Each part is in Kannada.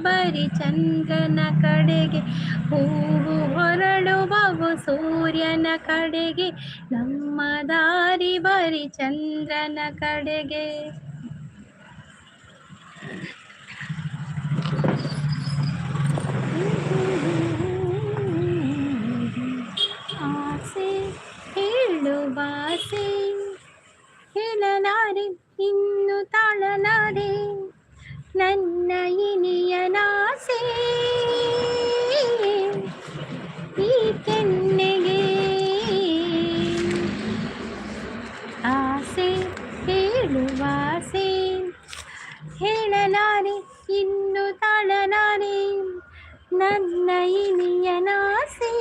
ಬರಿ ಚಂದ್ರನ ಕಡೆಗೆ, ಹೂವು ಹೊರಡುವವು ಸೂರ್ಯನ ಕಡೆಗೆ, ನಮ್ಮ ದಾರಿ ಬರಿ ಚಂದ್ರನ ಕಡೆಗೆ. ಆಸೆ ಹೇಳುವಾಸೆ ಹೇಳಲಾರೆ ಇನ್ನು ತಾಳಲಾರೆ, ನನ್ನ ಇನಿಯನಾಸೆ ಈ ಕೆನ್ನೆಗೆ. ಆಸೆ ಹೇಳುವಾಸೆ ಹೇಳಲಾರೆ ಇನ್ನು ತಾಳಲಾರೆ, ನನ್ನ ಇನಿಯನಾಸೆ.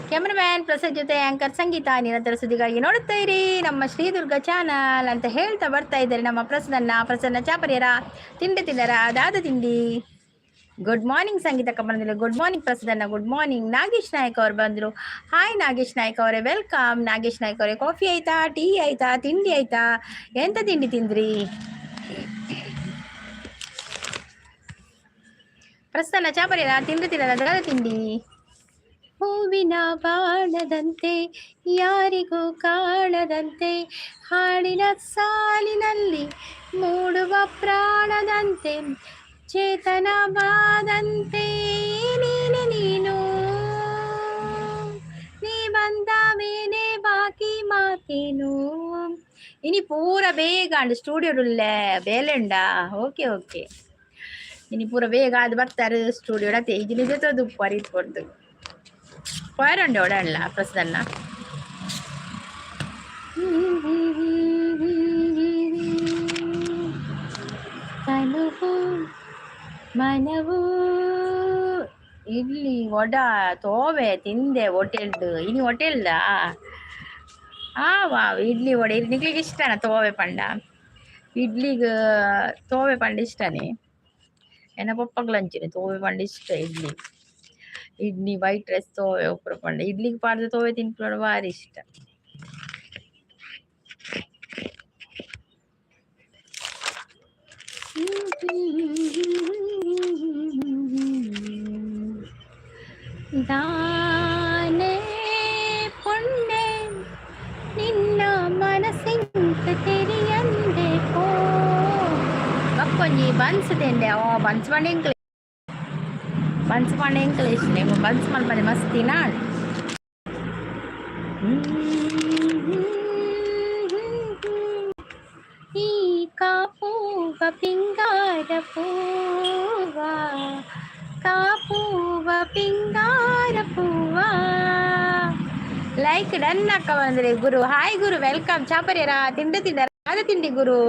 ಕ್ಯಾಮರಾಮ್ಯಾನ್ ಪ್ರಸಾದ್ ಜೊತೆ ಆಂಕರ್ ಸಂಗೀತ ನಿರಂತರ ಸುದ್ದಿಗಾಗಿ ನೋಡುತ್ತಾ ಇರಿ ನಮ್ಮ ಶ್ರೀದುರ್ಗ ಚಾನಲ್ ಅಂತ ಹೇಳ್ತಾ ಬರ್ತಾ ಇದ್ದಾರೆ ನಮ್ಮ ಪ್ರಸನ್ನ ಚಾಪರ್ಯರ ತಿಂಡಿ ತಿನ್ನರ ಅದಾದ ತಿಂಡಿ. ಗುಡ್ ಮಾರ್ನಿಂಗ್ ಸಂಗೀತ ಬಂದಿಲ್ಲ, good morning Prasanna, good morning. Nagesh Nayak ಅವ್ರು ಬಂದರು. ಹಾಯ್ ನಾಗೇಶ್ ನಾಯಕ್ ಅವರೇ, ವೆಲ್ಕಮ್. ನಾಗೇಶ್ ನಾಯಕ್ ಅವರೇ, ಕಾಫಿ ಆಯ್ತಾ, ಟೀ ಆಯ್ತಾ, ತಿಂಡಿ ಆಯ್ತಾ, ಎಂತ ತಿಂಡಿ ತಿಂದ್ರಿ? ಪ್ರಸನ್ನ ಚಾಪರ್ಯರ ತಿಂಡಿ ತಿನ್ನರ ಅದಾದ ತಿಂಡಿ. ಹೂವಿನ ಬಾಣದಂತೆ ಯಾರಿಗೂ ಕಾಣದಂತೆ, ಹಾಡಿನ ಸಾಲಿನಲ್ಲಿ ಮೂಡುವ ಪ್ರಾಣದಂತೆ, ಚೇತನವಾದಂತೆ ನೀನು ನೀನು, ನೀ ಬಂದ ಮೇಲೆ ಬಾಕಿ ಮಾತೇನು. ಇನಿ ಪೂರ ಬೇಗ ಅಂಡ್ ಸ್ಟುಡಿಯೋಡುಲ್ಲ ಬೇಲೆಂಡ. ಓಕೆ ಓಕೆ, ಇನಿ ಪೂರ ಬೇಗ ಅದು ಬರ್ತಾರೆ ಸ್ಟುಡಿಯೋಡ ತೇಜ್ ನಿಜ ಉಪ್ಪರಿ ಇಟ್ಕೊಡ್ತು പോയാറുണ്ട് ഇവിടെ ഉള്ള പ്രസന്ന. ತನುವು ಮನವು ಇಲ್ಲಿ ಒಡ ತೋವೆ ತಿಂದೆ ಹೋಟೆಲ್ದು. ಇನಿ ಹೋಟೆಲ್ದ ವಾ ಇಡ್ಲಿ ವಡ ನಿಕ್ಲಿಗೆ ಇಷ್ಟನ ತೋವೆ ಪಂಡ, ಇಡ್ಲಿಗೆ ತೋವೆ ಪಂಡ ಇಷ್ಟನೇ. ಎನ್ನ ಪಪ್ಪಗ್ಲಂಚಿನ ತೋವೆ ಪಂಡ ಇಷ್ಟ ಇಡ್ಲಿ. ಇಡ್ಲಿ ವೈಟ್ ರೈಸ್ ತೋವೆ ಉಪ್ಪರ ಪಂಡ, ಇಡ್ಲಿಗೆ ಪಾಡ್ದು ತೋವೆ ತಿನ್ಕೊಳ್ಳೋದು ಭಾರಿ ಇಷ್ಟ. ದಾನೆ ಪುಣ್ಣೆ ನಿನ್ನ ಮನಸ್ಸಿಂತ ತೆರಿಯಂದೆ ಪೋ ಮಕ್ಕೊಂಜಿ ಬನ್ಸ್ ತಿಂದೆ. ಬನ್ಸ್ ಪಂಡ ಇಂಗ್ಲಿಷ್ ನೀವು ಬನ್ಸ್ ಮಲ್ಪನೆ ಮಸ್ತಿನ. ಈ ಕಾಪೂವ ಪಿಂಗಾರ ಪೂವ, ಕಾಪೂವ ಪಿಂಗಾರ ಪೂವ. ಲೈಕ್ ಡನ್ ಅಕ್ಕ ಬಂದ್ರಿ ಗುರು. ಹಾಯ್ ಗುರು, ವೆಲ್ಕಮ್. ಚಾಪರ್ಯರ ತಿಂಡಿ ತಿಂದಾರ ಅದ ತಿಂಡಿ ಗುರು.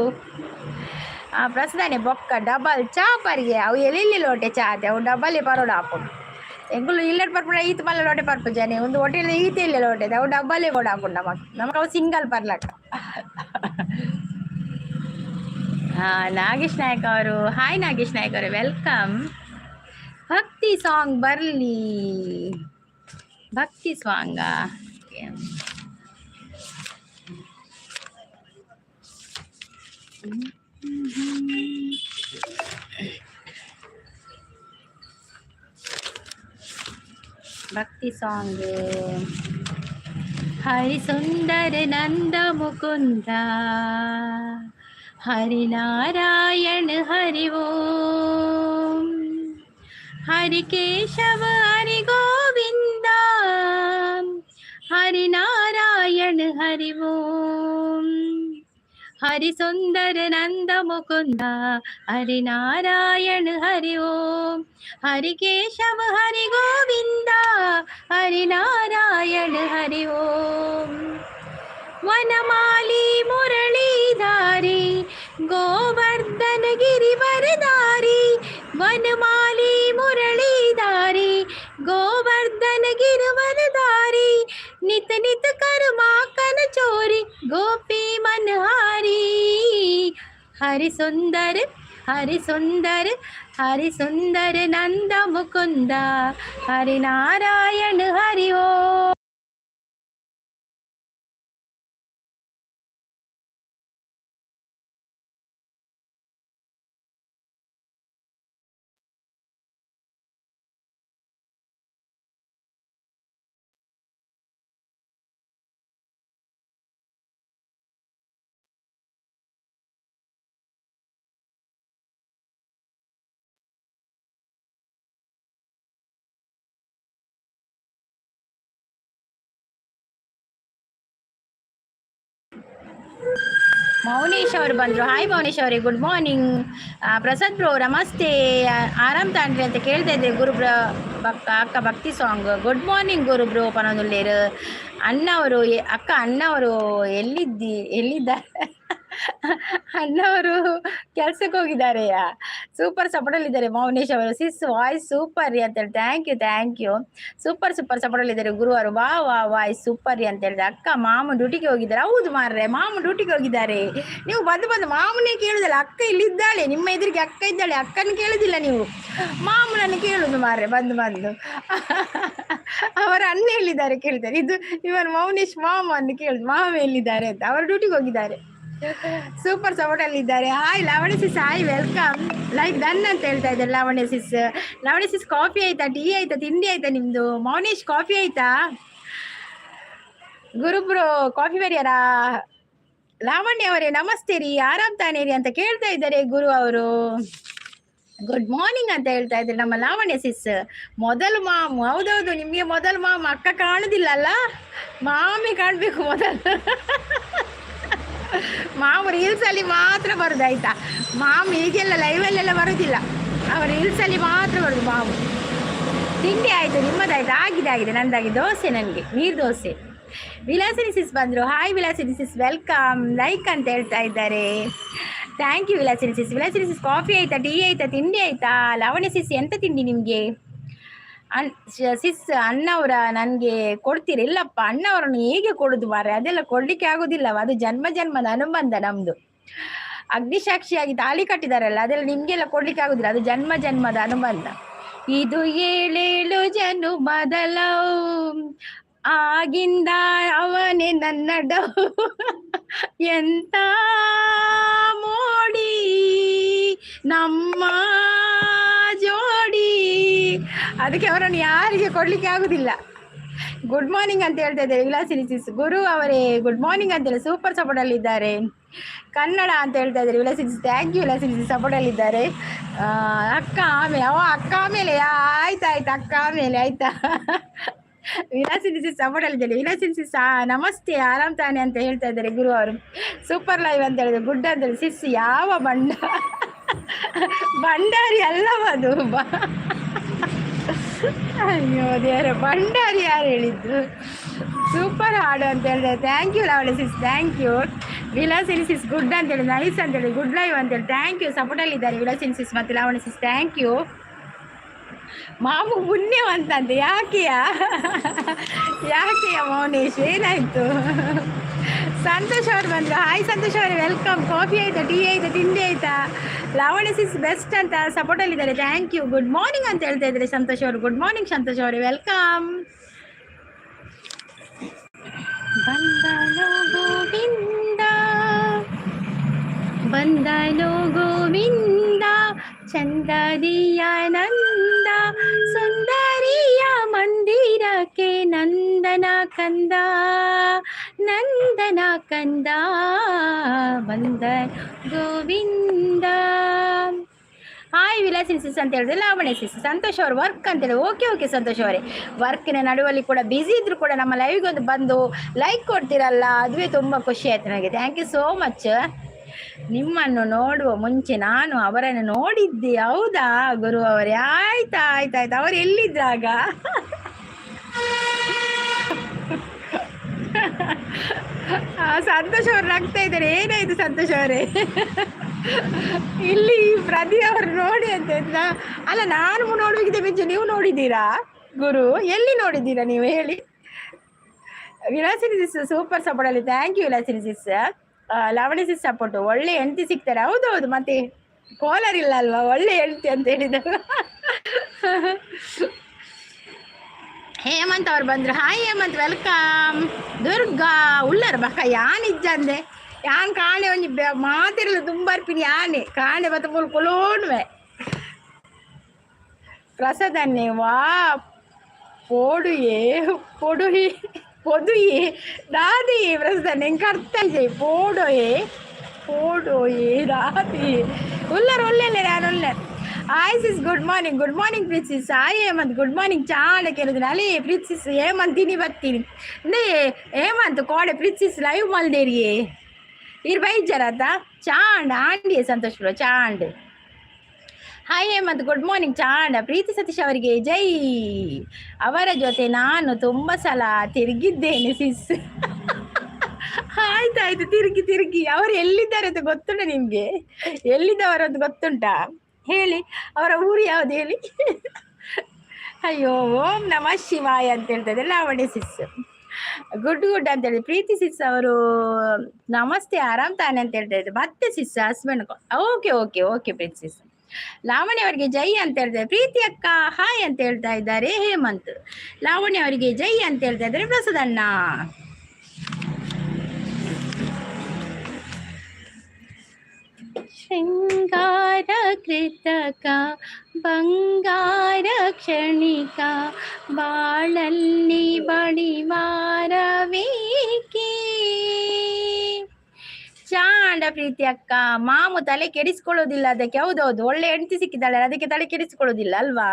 ಪ್ರಸದಾನೆ ಬೊಕ್ಕ ಡಬಲ್ ಚಾಪರಿಗೆ ಅವು ಎಲ್ಲಿ ಲೋಟೆ ಚಾತೆ ಅವು ಡಬಲ್ ಪರೋಡ ಹಾಕೊಂಡು ಎಂಗುಲು ಇಲ್ಲಟ್ ಪರ್ಪುಡ ಈತ್ ಮಲ್ಲ ಲೋಟೆ ಪರ್ಪು ಜನೆ ಒಂದು ಹೋಟೆಲ್ ಈತ ಇಲ್ಲ ಲೋಟೆ ಅವು ಡಬ್ಬಲ್ಲೇ ಕೂಡ ಹಾಕೊಂಡು ನಮಗೆ ಅವು ಸಿಂಗಲ್ ಪರ್ಲಕ್ಕ. ನಾಗೇಶ್ ನಾಯಕ್ ಅವರು, ಹಾಯ್ ನಾಗೇಶ್ ನಾಯಕ್ ಅವರು, ವೆಲ್ಕಮ್. ಭಕ್ತಿ ಸಾಂಗ್ ಬರಲಿ, ಭಕ್ತಿ ಸಾಂಗ. ಭಕ್ತಿ ಸಾಂಗ್. ಹರಿ ಸುಂದರ ನಂದ ಮುಕುಂದ, ಹರಿನಾರಾಯಣ ಹರಿ ಓಂ, ಹರಿ ಕೇಶವ ಹರಿ ಗೋವಿಂದ, ಹರಿನಾರಾಯಣ ಹರಿ ಓಂ. ಹರಿ ಸುಂದರ ನಂದ ಮುಕುಂದ, ಹರಿ ನಾರಾಯಣ ಹರಿ ಓಂ, ಹರಿ ಕೇಶವ ಹರಿ ಗೋವಿಂದ, ಹರಿ ನಾರಾಯಣ ಹರಿ ಓಂ. ವನಮಾಲಿ ಮುರಳೀಧಾರಿ ಗೋವರ್ಧನ ಗಿರಿವರಧಾರಿ, ವನಮಾಲಿ ಮುರಳೀಧಾರಿ ಗೋವರ್ಧನ ಗಿರಿವರಧಾರಿ, ನಿತ ನಿತ हरि सुंदर हरि सुंदर हरि सुंदर नंद मुकुंद हरि नारायण हरि ओम. ಮೌನೇಶ್ ಅವರು ಬಂದರು. ಹಾಯ್ ಮೌನೇಶ್ ಅವರೇ, ಗುಡ್ ಮಾರ್ನಿಂಗ್. ಪ್ರಸಾದ್ ಬ್ರೋ ನಮಸ್ತೆ, ಆರಾಮ್ ತಾನ್ರಿ ಅಂತ ಕೇಳ್ತಾ ಇದ್ದೆ. ಗುರು ಅಕ್ಕ ಭಕ್ತಿ ಸಾಂಗ್. ಗುಡ್ ಮಾರ್ನಿಂಗ್ ಗುರು ಬ್ರೋ ಪನೊಂದುಲ್ಲೇರು. ಅಣ್ಣವರು ಅಕ್ಕ ಅಣ್ಣವರು ಎಲ್ಲಿದ್ದಾರೆ? ಅಣ್ಣವರು ಕೆಲ್ಸಕ್ಕೆ ಹೋಗಿದ್ದಾರೆಯಾ? ಸೂಪರ್ ಸಪೋರ್ಟಲ್ಲಿದ್ದಾರೆ ಮೌನೇಶ್ ಅವರು. ಸಿಸ್ ವಾಯ್ಸ್ ಸೂಪರ್ ರೀ ಅಂತೇಳಿ ಥ್ಯಾಂಕ್ ಯು. ಸೂಪರ್ ಸಪೋರ್ಟಲ್ಲಿದ್ದಾರೆ ಗುರುವಾರು. ವಾಯ್ಸ್ ಸೂಪರ್ ರೀ ಅಂತ ಹೇಳಿದೆ. ಅಕ್ಕ ಮಾಮು ಡ್ಯೂಟಿಗೆ ಹೋಗಿದ್ದಾರೆ. ಹೌದು ಮಾರ್ರೆ, ಮಾಮು ಡ್ಯೂಟಿಗೆ ಹೋಗಿದ್ದಾರೆ. ನೀವು ಬಂದು ಮಾಮುನೇ ಕೇಳುದಲ್ಲ, ಅಕ್ಕ ಇಲ್ಲಿದ್ದಾಳೆ ನಿಮ್ಮ ಎದುರಿಗೆ, ಅಕ್ಕ ಇದ್ದಾಳೆ, ಅಕ್ಕನ ಕೇಳುದಿಲ್ಲ ನೀವು, ಮಾಮನನ್ನು ಕೇಳುದು ಮಾರ್ರೆ. ಬಂದು ಅವರ ಅಣ್ಣ ಎಲ್ಲಿದ್ದಾರೆ ಕೇಳ್ತಾರೆ. ಇದು ಇವನ್ ಮೌನೇಶ್ ಮಾಮನ್ನು ಕೇಳುದು, ಮಾಮ ಎಲ್ಲಿದ್ದಾರೆ ಅಂತ. ಅವರು ಡ್ಯೂಟಿಗೆ ಹೋಗಿದ್ದಾರೆ. ಸೂಪರ್ ಸಪೋರ್ಟಲ್ಲಿ ಇದ್ದಾರೆ. Hi Lavanya sis, hi welcome. Like done ಅಂತ ಹೇಳ್ತಾ ಇದ್ದಾರೆ ಲಾವಣ್ಯ ಸಿಸ್. ಕಾಫಿ ಆಯ್ತಾ, ಟೀ ಆಯ್ತಾ, ತಿಂಡಿ ಆಯ್ತಾ ನಿಮ್ದು? ಮೌನೇಶ್ ಕಾಫಿ ಆಯ್ತಾ? ಗುರುಬ್ರು ಕಾಫಿ ಬರಿಯಾರಾ? ಲಾವಣ್ಯ ಅವರೇ ನಮಸ್ತೆ ರೀ, ಆರಾಮ್ ತಾನೇ ರೀ ಅಂತ ಕೇಳ್ತಾ ಇದ್ದಾರೆ ಗುರು ಅವರು. ಗುಡ್ ಮಾರ್ನಿಂಗ್ ಅಂತ ಹೇಳ್ತಾ ಇದ್ದಾರೆ ನಮ್ಮ ಲಾವಣ್ಯ ಸಿಸ್. ಮೊದಲು ಮಾಮು, ಹೌದೌದು, ನಿಮ್ಗೆ ಮೊದಲು ಮಾಮ. ಅಕ್ಕ ಕಾಣುದಿಲ್ಲ ಅಲ್ಲ, ಮಾಮಿ ಕಾಣ್ಬೇಕು ಮೊದಲು. ಮಾವು ರೀಲ್ಸ್ ಅಲ್ಲಿ ಮಾತ್ರ ಬರುದು ಆಯ್ತಾ? ಮಾವು ಈಗೆಲ್ಲ ಲೈವಲ್ಲೆಲ್ಲ ಬರುದಿಲ್ಲ, ಅವರು ರೀಲ್ಸ್ ಅಲ್ಲಿ ಮಾತ್ರ ಬರುದು ಮಾವು. ತಿಂಡಿ ಆಯ್ತು, ನಿಮ್ಮದಾಯ್ತು? ಆಗಿದೆ, ನಂದಾಗಿ ದೋಸೆ, ನನಗೆ ನೀರು ದೋಸೆ. ವಿಲಾಸಿನಿ ಸಿಸ್ ಬಂದರು. Hi Vilasini sis, welcome. Like ಅಂತ ಹೇಳ್ತಾ ಇದ್ದಾರೆ. Thank you Vilasini sis. Coffee ಆಯ್ತಾ, ಟೀ ಆಯ್ತಾ, ತಿಂಡಿ ಆಯ್ತಾ? ಲಾವಣ್ಯ ಸಿಸ್ ಎಂತ ತಿಂಡಿ ನಿಮಗೆ? ಸಿಸ್ ಅಣ್ಣವರ ನನಗೆ ಕೊಡ್ತೀರಿ? ಇಲ್ಲಪ್ಪ, ಅಣ್ಣವರನ್ನು ಹೇಗೆ ಕೊಡುದು ಮಾರ್ರೆ, ಅದೆಲ್ಲ ಕೊಡ್ಲಿಕ್ಕೆ ಆಗುದಿಲ್ಲವ, ಅದು ಜನ್ಮದ ಅನುಬಂಧ ನಮ್ದು. ಅಗ್ನಿಸಾಕ್ಷಿಯಾಗಿ ತಾಳಿ ಕಟ್ಟಿದಾರಲ್ಲ, ಅದೆಲ್ಲ ನಿಮ್ಗೆಲ್ಲ ಕೊಡ್ಲಿಕ್ಕೆ ಆಗುದಿಲ್ಲ, ಅದು ಜನ್ಮದ ಅನುಬಂಧ. ಇದು 7 ಜನುಮದಲ ಆಗಿಂದ ಅವನೇ ನನ್ನ ಎಂತ ಮೋಡಿ ನಮ್ಮ ಜೋಡಿ, ಅದಕ್ಕೆ ಅವರನ್ನು ಯಾರಿಗೆ ಕೊಡ್ಲಿಕ್ಕೆ ಆಗುದಿಲ್ಲ. ಗುಡ್ ಮಾರ್ನಿಂಗ್ ಅಂತ ಹೇಳ್ತಾ ಇದ್ದಾರೆ ವಿಲಾಸಿನಿ ಸಿಸ್. ಗುರು ಅವರೇ ಗುಡ್ ಮಾರ್ನಿಂಗ್ ಅಂತೇಳಿ ಸೂಪರ್ ಸಪೋರ್ಟಲ್ಲಿ ಇದ್ದಾರೆ. ಕನ್ನಡ ಅಂತ ಹೇಳ್ತಾ ಇದ್ದಾರೆ Vilasini sis. Thank you Vilasini ಸಿಸ್, ಸಪೋರ್ಟಲ್ಲಿ ಇದ್ದಾರೆ. ಅಕ್ಕ ಆಮೇಲೆ ಅಕ್ಕ ಆಮೇಲೆ ಆಯ್ತಾ ಅಕ್ಕ ಆಮೇಲೆ ಆಯ್ತಾ? ವಿಲಾಸಿನಿ ಸಿಸ್ ಸಪೋರ್ಟಲ್ಲಿ ಇದ್ದಾರೆ. ವಿಲಾಸಿನಿ ಸಿಸ್ ನಮಸ್ತೆ, ಆರಾಮ್ ತಾನೆ ಅಂತ ಹೇಳ್ತಾ ಇದ್ದಾರೆ ಗುರು ಅವರು. ಸೂಪರ್ ಲೈವ್ ಅಂತ ಹೇಳಿದ್ರು. ಗುಡ್ ಅಂತ ಹೇಳಿ ಸಿಸ್. ಯಾವ ಭಂಡಾರಿ ಅಲ್ಲವದು? ಅಯ್ಯೋ ದೇವರ, ಭಂಡಾರಿ ಯಾರು ಹೇಳಿದ್ದು? ಸೂಪರ್ ಹಾಡು ಅಂತ ಹೇಳಿದೆ. Thank you Lavanya sis, thank you. Vilasini sis good ಅಂತೇಳಿ, ನೈಸ್ ಅಂತೇಳಿ, ಗುಡ್ ಲೈವ್ ಅಂತೇಳಿ ಥ್ಯಾಂಕ್ ಯು, ಸಪೋರ್ಟಲ್ಲಿ ಇದ್ದಾರೆ ವಿಲಾಸಿನಿ ಸಿಸ್ ಮತ್ತು ಲಾವಣ್ಯ ಸಿಸ್. Thank you. ಮಾಮು ಪುಣ್ಯವಂತಂತೆ. ಯಾಕೆಯ ಮೌನೇಶ್, ಏನಾಯ್ತು? ಸಂತೋಷ್ ಅವ್ರು ಬಂದರು. ಹಾಯ್ ಸಂತೋಷ್ ಅವರೇ, ವೆಲ್ಕಮ್. ಕಾಫಿ ಆಯ್ತಾ, ಟೀ ಆಯ್ತಾ, ತಿಂಡಿ ಆಯ್ತಾ? ಲಾವಣ್ಯ ಸಿಸ್ ಬೆಸ್ಟ್ ಅಂತ ಸಪೋರ್ಟಲ್ಲಿದ್ದಾರೆ. Thank you. ಗುಡ್ ಮಾರ್ನಿಂಗ್ ಅಂತ ಹೇಳ್ತಾ ಇದ್ದಾರೆ ಸಂತೋಷ್ ಅವರು. ಗುಡ್ ಮಾರ್ನಿಂಗ್ ಸಂತೋಷ್ ಅವರೇ, ವೆಲ್ಕಮ್. ಬಂದನು ಗೋವಿಂದ ಚಂದದಿಯ ನಂದ ಸುಂದರಿಯ ಮಂದಿರಕ್ಕೆ ನಂದನ ಕಂದ ಬಂದ ಗೋವಿಂದ. ಹಾಯ್ ವಿಲಾಸಿನಿ ಸಿಸ್ ಅಂತ ಹೇಳಿದ್ರೆ ಲಾವಣ್ಯ ಸಿಸ್. ಸಂತೋಷ್ ಅವರು ವರ್ಕ್ ಅಂತೇಳಿ. ಓಕೆ ಸಂತೋಷ್ ಅವರೇ, ವರ್ಕಿನ ನಡುವಲ್ಲಿ ಕೂಡ ಬ್ಯುಸಿ ಇದ್ರು ಕೂಡ ನಮ್ಮ ಲೈವ್ಗೆ ಒಂದು ಬಂದು ಲೈಕ್ ಕೊಡ್ತೀರಲ್ಲ, ಅದುವೇ ತುಂಬ ಖುಷಿ ಆಯ್ತು ನನಗೆ. Thank you so much. ನಿಮ್ಮನ್ನು ನೋಡುವ ಮುಂಚೆ ನಾನು ಅವರನ್ನು ನೋಡಿದ್ದೆ. ಹೌದಾ ಗುರು ಅವರೇ? ಆಯ್ತಾ ಅವರು ಎಲ್ಲಿದ್ರಾಗ? ಸಂತೋಷ್ ಅವರು ನಗ್ತಾ ಇದ್ದಾರೆ. ಏನಾಯ್ತು ಸಂತೋಷ್ ಅವರೇ? ಇಲ್ಲಿ ಪ್ರದಿ ಅವರು ನೋಡಿ ಅಂತ ಅಲ್ಲ, ನಾನು ನೋಡುವುದಕ್ಕಿಂತ ಮುಂಚೆ ನೀವು ನೋಡಿದ್ದೀರಾ ಗುರು? ಎಲ್ಲಿ ನೋಡಿದ್ದೀರಾ ನೀವು ಹೇಳಿ? ವಿಲಾಸಿನಿ ಸಿಸ್ ಸೂಪರ್ ಸಪೋರ್ಟಲ್ಲಿ. Thank you Vilasini sis. Lavani support ಒಳ್ಳೆ ಹೆಂಡತಿ ಸಿಗ್ತಾರೆ. ಹೌದೌದು, ಮತ್ತೆ ಕೋಲರ್ ಇಲ್ಲ ಅಲ್ವಾ, ಒಳ್ಳೆ ಹೆಂಡತಿ ಅಂತ ಹೇಳಿದಾಗ. ಹೇಮಂತ್ ಅವ್ರು ಬಂದ್ರು. Hi Hemant, welcome. ದುರ್ಗಾ ಉಳ್ಳರ್ ಬಕ್ಕ ಯಾನ್ ಇಜ್ಜಂದೆ ಯಾನ್ ಕಾಣೆ ಒಂಜಿ ಮಾತಿರಲು ತುಂಬರ್ಪಿನಿ ಯಾನೆ ಕಾಣೆ ಬತ್ತ ಫುಲ್ ಕೊಲೋಣ್ವೆ ಪ್ರಸಾದನ್ನೇ ವಾ ಪೋಡುಯೇ ಪೊಡುಯೇ ಪೊದುಯೇ ದಾದಿ ಪ್ರಸಾದ ಎಂಕ ಅರ್ಥ ಜೈ ಪೋಡೋಯೇ ಪೋಡೋಯೇ ದಾದಿ ಉಲ್ಲರ್ ಒಳ್ಳೆ ನಾನು ಉಲ್ಲರ್. Hi sis, good morning princess. Hi Hemant, good morning. ಚಾಂಡ ಕೇಳಿದ್ರೆ ಅಲ್ಲಿ ಪ್ರಿನ್ಸಿಸ್ ಹೇಮಂತ್ ತಿನಿ ಬರ್ತೀನಿ ನೇ ಹೇಮಂತ್ ಕೋಡೆ ಪ್ರಿನ್ಸಿಸ್ ಲೈವ್ ಮಲ್ದೇರಿಯೇ ಇರ್ ಬೈಜಾರತ್ತ ಚಾಂಡ ಆಂಡಿಯೇ ಸಂತೋಷ್ ಬ್ರೋ ಚಾಂಡ್. Hi Hemant, good morning. ಚಾಂಡ ಪ್ರೀತಿ ಸತೀಶ್ ಅವರಿಗೆ ಜೈ. ಅವರ ಜೊತೆ ನಾನು ತುಂಬ ಸಲ ತಿರುಗಿದ್ದೇನೆ ಸಿಸ್. ಆಯ್ತಾಯ್ತು, ತಿರುಗಿ ಅವರು ಎಲ್ಲಿದ್ದಾರೆ ಅಂತ ಗೊತ್ತುಂಟ ನಿಮ್ಗೆ? ಎಲ್ಲಿದ್ದವರಂತ ಗೊತ್ತುಂಟಾ ಹೇಳಿ? ಅವರ ಊರು ಯಾವ್ದು ಹೇಳಿ? ಅಯ್ಯೋ, ಓಂ ನಮಃ ಶಿವಾಯ ಅಂತ ಹೇಳ್ತದೆ ಲಾವಣಿ ಸಿಸ್. ಗುಡ್ ಅಂತ ಹೇಳಿ ಪ್ರೀತಿ ಸಿಸ್ ಅವರು ನಮಸ್ತೆ ಆರಾಮ್ ತಾನೆ ಅಂತ ಹೇಳ್ತಾ ಇದ್ದಾರೆ. ಮತ್ತೆ ಸಿಸ್ ಹಸ್ಬೆಂಡ್ ಓಕೆ ಪ್ರೀತಿ ಸಿಸ್. ಲಾವಣಿ ಅವರಿಗೆ ಜೈ ಅಂತ ಹೇಳ್ತಾರೆ. ಪ್ರೀತಿ ಅಕ್ಕ ಹಾಯ್ ಅಂತ ಹೇಳ್ತಾ ಇದ್ದಾರೆ ಹೇಮಂತ್. ಲಾವಣಿ ಅವರಿಗೆ ಜೈ ಅಂತ ಹೇಳ್ತಾ ಇದ್ದಾರೆ ಪ್ರಸದಣ್ಣ. ಶೃಂಗಾರ ಕೃತಕ ಬಂಗಾರ ಕ್ಷಣಿಕ ಬಾಳಲ್ಲಿ ಬಡಿವಾರವೇಕೆ. ಚಾಂಡ ಪ್ರೀತಿ ಅಕ್ಕ, ಮಾಮು ತಲೆ ಕೆಡಿಸ್ಕೊಳ್ಳೋದಿಲ್ಲ ಅದಕ್ಕೆ. ಹೌದೌದು, ಒಳ್ಳೆ ಹೆಂಡತಿ ಸಿಕ್ಕಿದ್ದಾಳೆ, ಅದಕ್ಕೆ ತಲೆ ಕೆಡಿಸ್ಕೊಳ್ಳೋದಿಲ್ಲ ಅಲ್ವಾ?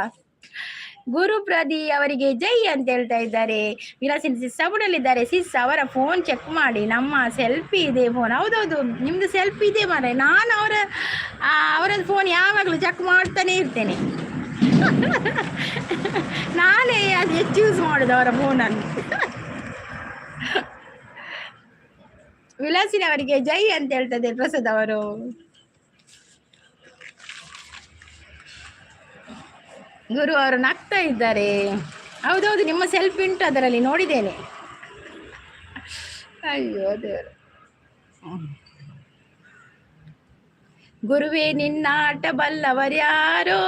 ಗುರುಪ್ರದಿ ಅವರಿಗೆ ಜೈ ಅಂತ ಹೇಳ್ತಾ ಇದ್ದಾರೆ. ವಿಲಾಸಿನ ಸಿಸ್ ಸಬುಡಲ್ಲಿದ್ದಾರೆ. ಸಿಸ್ ಅವರ ಫೋನ್ ಚೆಕ್ ಮಾಡಿ, ನಮ್ಮ ಸೆಲ್ಫಿ ಇದೆ ಫೋನ್. ಹೌದೌದು, ನಿಮ್ದು ಸೆಲ್ಫಿ ಇದೆ ಮಾರೆ. ನಾನು ಅವರದ್ದು ಫೋನ್ ಯಾವಾಗಲೂ ಚೆಕ್ ಮಾಡ್ತಾನೆ ಇರ್ತೇನೆ. ನಾನೇ ಅದು ಹೆಚ್ಚು ಯೂಸ್ ಮಾಡೋದು ಅವರ ಫೋನನ್ನು. ವಿಲಾಸಿನವರಿಗೆ ಜೈ ಅಂತ ಹೇಳ್ತದೆ ಪ್ರಸಾದ್ ಅವರು. ಗುರು ಅವರು ನಗ್ತಾ ಇದ್ದಾರೆ. ಹೌದೌದು, ನಿಮ್ಮ ಸೆಲ್ಫಿ ಉಂಟು ಅದರಲ್ಲಿ, ನೋಡಿದ್ದೇನೆ. ಅಯ್ಯೋ ದೇವರು. ಗುರುವೇ ನಿನ್ನಾಟ ಬಲ್ಲವರ್ಯಾರೋ,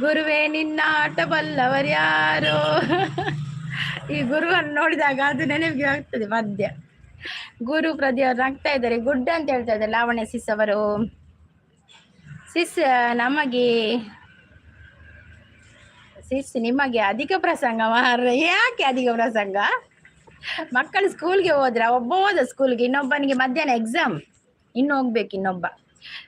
ಗುರುವೇ ನಿನ್ನಾಟ ಬಲ್ಲವರ್ಯಾರೋ. ಈ ಗುರುವನ್ನು ನೋಡಿದಾಗ ಅದು ನೆನಪಿಗೆ ಆಗ್ತದೆ ಮಧ್ಯ. ಗುರು ಪ್ರದಿ ಅವರು ನಗ್ತಾ ಇದ್ದಾರೆ. ಗುಡ್ ಅಂತ ಹೇಳ್ತಾ ಇದ್ದಾರೆ ಲಾವಣ್ಯ ಸಿಸ್ ಅವರು. ಸಿಸ್ ನಿಮಗೆ ಅಧಿಕ ಪ್ರಸಂಗ ಮಾರ್ರೆ. ಯಾಕೆ ಅಧಿಕ ಪ್ರಸಂಗ? ಮಕ್ಕಳು ಸ್ಕೂಲ್ಗೆ ಹೋದ್ರ, ಒಬ್ಬ ಹೋದ ಸ್ಕೂಲ್ಗೆ, ಇನ್ನೊಬ್ಬನಿಗೆ ಮಧ್ಯಾಹ್ನ ಎಕ್ಸಾಮ್, ಇನ್ನು ಹೋಗ್ಬೇಕು ಇನ್ನೊಬ್ಬ.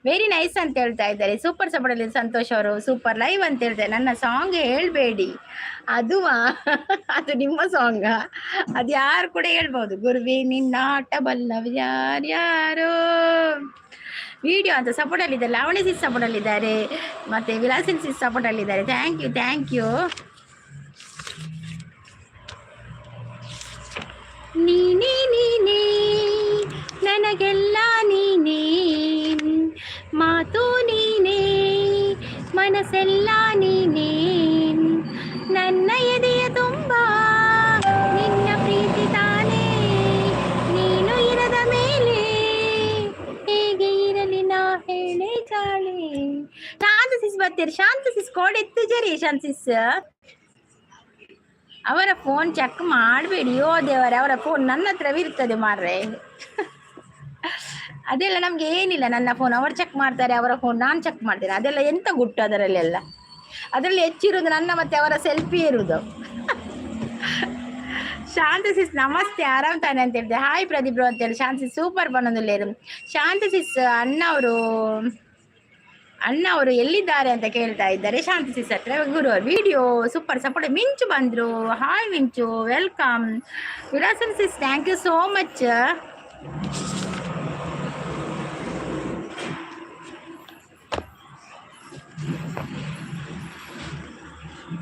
ವೆರಿ ನೈಸ್ ಅಂತ ಹೇಳ್ತಾ ಇದ್ದಾರೆ. ಸೂಪರ್ ಸಪಡಲ್ಲಿ ಸಂತೋಷ್ ಅವರು. ಸೂಪರ್ ಲೈವ್ ಅಂತ ಹೇಳ್ತಾರೆ. ನನ್ನ ಸಾಂಗ್ ಹೇಳ್ಬೇಡಿ, ಅದು ನಿಮ್ಮ ಸಾಂಗ, ಅದು ಯಾರು ಕೂಡ ಹೇಳ್ಬೋದು. ಗುರುವೇ ನಿನ್ನಾಟ ಬಲ್ಲವ ಯಾರ್ಯಾರೋ ವಿಡಿಯೋ ಅಂತ ಸಪೋರ್ಟಲ್ಲಿದ್ದಾರೆ. ಲಾವಣಿ ಸಿಸ್ ಸಪೋರ್ಟಲ್ಲಿದ್ದಾರೆ, ಮತ್ತೆ ವಿಲಾಸಿನ್ ಸಿಸ್ ಸಪೋರ್ಟಲ್ಲಿದ್ದಾರೆ. Thank you. ನೀನೇ ನನಗೆಲ್ಲ ನೀನೇ, ಮಾತು ನೀನೇ, ಮನಸ್ಸೆಲ್ಲ ನೀನೇ, ನನ್ನ ಎದೆಯ ತುಂಬ ನಿನ್ನ ಪ್ರೀತಿ ತಾನೇ, ನೀನು ಇರದ ಮೇಲೆ ಹೇಗೆ ಇರಲಿ ನಾ ಹೇಳೆ ಜಾಳೆ. ಶಾಂತ ಸಿಸ್ ಬರ್ತೀರಿ. ಶಾಂತ ಸಿಸ್ ಕೋಡ್ ಎತ್ತು ಜರಿ. ಶಾಂತ ಸಿಸ್ ಅವರ ಫೋನ್ ಚೆಕ್ ಮಾಡಬೇಡಿ. ಓ ದೇವರೇ, ಅವರ ಫೋನ್ ನನ್ನ ಹತ್ರವಿರ್ತದೆ ಮಾರ್ರೆ. ಅದೆಲ್ಲ ನಮ್ಗೆ ಏನಿಲ್ಲ. ನನ್ನ ಫೋನ್ ಅವರು ಚೆಕ್ ಮಾಡ್ತಾರೆ, ಅವರ ಫೋನ್ ನಾನು ಚೆಕ್ ಮಾಡ್ತೇನೆ. ಅದೆಲ್ಲ ಎಂತ ಗುಟ್ಟು ಅದರಲ್ಲೆಲ್ಲ. ಅದರಲ್ಲಿ ಹೆಚ್ಚಿರುವುದು ನನ್ನ ಮತ್ತೆ ಅವರ ಸೆಲ್ಫಿ ಇರುವುದು. ಶಾಂತ ಸಿಸ್ ನಮಸ್ತೆ ಆರಾಮ್ ತಾನೆ ಅಂತ ಹೇಳಿದೆ. ಹಾಯ್ ಪ್ರದೀಪ್ ಅಂತ ಹೇಳಿ ಶಾಂತ ಸಿಸ್ ಸೂಪರ್ ಬನ್ನೊಂದಿಲ್ಲೇರು. ಶಾಂತ ಸಿಸ್ ಅಣ್ಣ ಅವರು ಎಲ್ಲಿದ್ದಾರೆ ಅಂತ ಕೇಳ್ತಾ ಇದ್ದಾರೆ ಶಾಂತ ಸಿಸ್ ಹತ್ರ. ಗುರು ವಿಡಿಯೋ ಸೂಪರ್ ಸಪೋರ್ಟ್. ಮಿಂಚು ಬಂದ್ರು. Hi Minchu, welcome. Vilasan sis thank you so much.